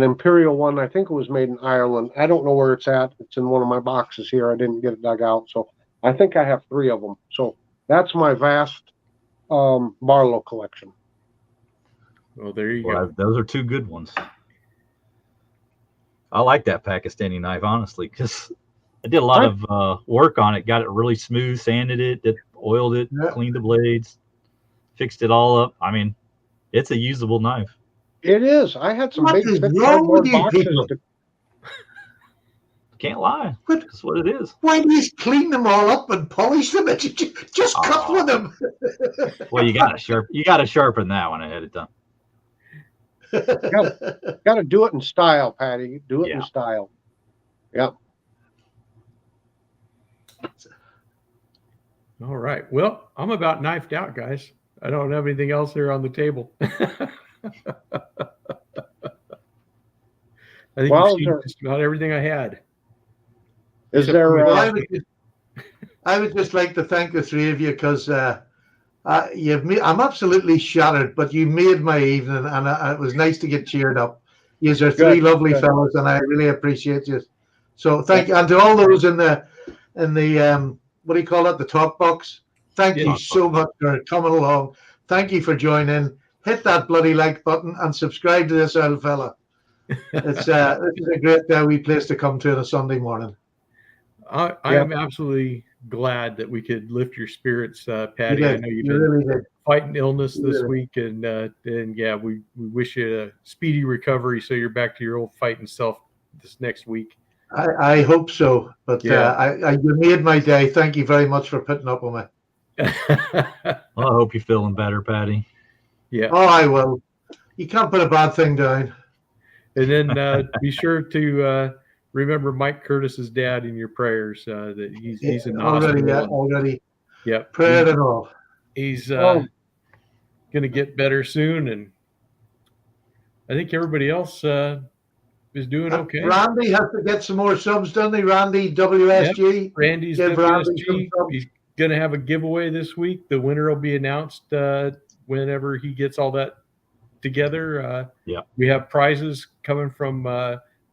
Imperial one. I think it was made in Ireland. I don't know where it's at. It's in one of my boxes here. I didn't get it dug out. So I think I have 3 of them. So that's my vast Barlow collection. Well, there you Well, those are 2 good ones. I like that Pakistani knife, honestly, because I did a lot of work on it. Got it really smooth, sanded it, oiled it, Yeah. cleaned the blades, fixed it all up. I mean, it's a usable knife. It is. I had some What big is thick wrong with cardboard you boxes. people? Can't lie. What? That's what it is. Why do you clean them all up and polish them? Just cut with them. Well, you gotta sharpen that one ahead of time. Got to do it in style, Patty. Do it in Yeah. style. Yep. All right. Well, I'm about knifed out, guys. I don't have anything else there on the table. I think Well, you've seen just about everything I had. Is Except there? for Well, my- I would just like to thank the three of you because I'm absolutely shattered, but you made my evening, and it was nice to get cheered up. You are three lovely fellows, and I really appreciate you. So thank you, and to all those in the what do you call it, the talk box. Thank you so much for coming along. Thank you for joining. Hit that bloody like button and subscribe to this old fella. This is a great wee place to come to on a Sunday morning. I am absolutely glad that we could lift your spirits, Patty. I know you've been really fighting illness this week, and yeah, we wish you a speedy recovery so you're back to your old fighting self this next week. I hope so, but you made my day. Thank you very much for putting up with me. Well, I hope you're feeling better, Patty. Yeah. Oh, I will. You can't put a bad thing down. And then be sure to remember Mike Curtis's dad in your prayers. That he's in the hospital. Already. Yep. Prayer and all. He's going to get better soon, and I think everybody else is doing okay. Randy has to get some more subs, doesn't he? Randy WSG. Yep. Randy's WSG. He's going to have a giveaway this week. The winner will be announced whenever he gets all that together. We have prizes coming from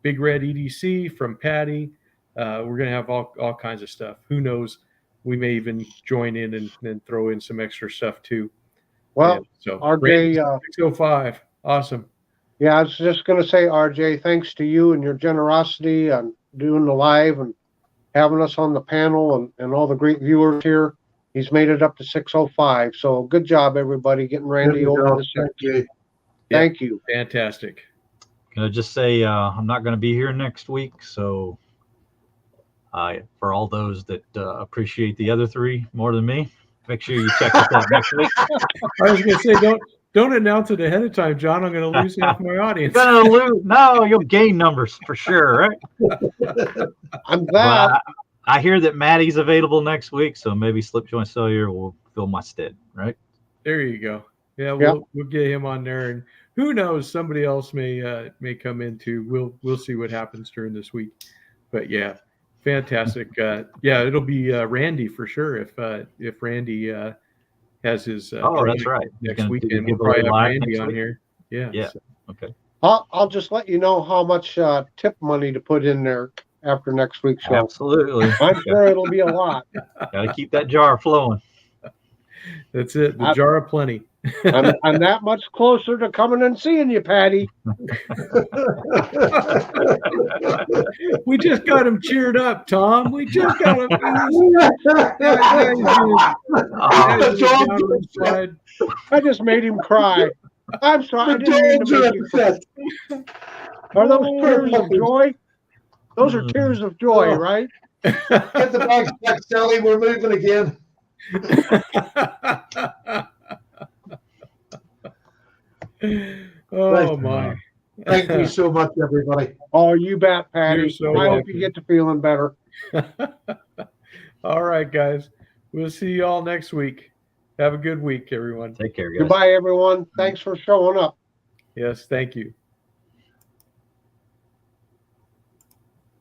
Big Red EDC, from Patty. We're going to have all kinds of stuff. Who knows? We may even join in and throw in some extra stuff too. Well, so RJ, 605. Awesome. Yeah, I was just going to say, RJ, thanks to you and your generosity on doing the live and having us on the panel and all the great viewers here. He's made it up to 605. So good job, everybody, getting Randy over the 6. Thank you. Fantastic. Can I just say I'm not going to be here next week, so for all those that appreciate the other three more than me, make sure you check us out next week. I was going to say, don't announce it ahead of time, John. I'm going to lose half my audience. You're going to lose. No, you'll gain numbers for sure, right? I'm glad. I hear that Maddie's available next week, so maybe Slip Joint Cellular will fill my stead, right? There you go. Yeah, we'll get him on there, and who knows, somebody else may come in too. We'll see what happens during this week. But yeah, fantastic. It'll be Randy for sure if Randy has his that's right. next weekend. We'll probably have Randy on here. Yeah. So. Okay. I'll just let you know how much tip money to put in there after next week's show. Absolutely. I'm sure it'll be a lot. Got to keep that jar flowing. That's it. The jar of plenty. I'm that much closer to coming and seeing you, Patty. We just got him cheered up, Tom. We just got him. I just made him cry. I'm sorry. I didn't mean to make you cry. Are those tears of joy? Those are tears of joy, right? Get the bags back, Sally. We're moving again. Oh my. Thank you so much, everybody. Oh, you bet, Patty. I hope you get to feeling better. All right, guys. We'll see you all next week. Have a good week, everyone. Take care, guys. Goodbye, everyone. Thanks for showing up. Yes, thank you.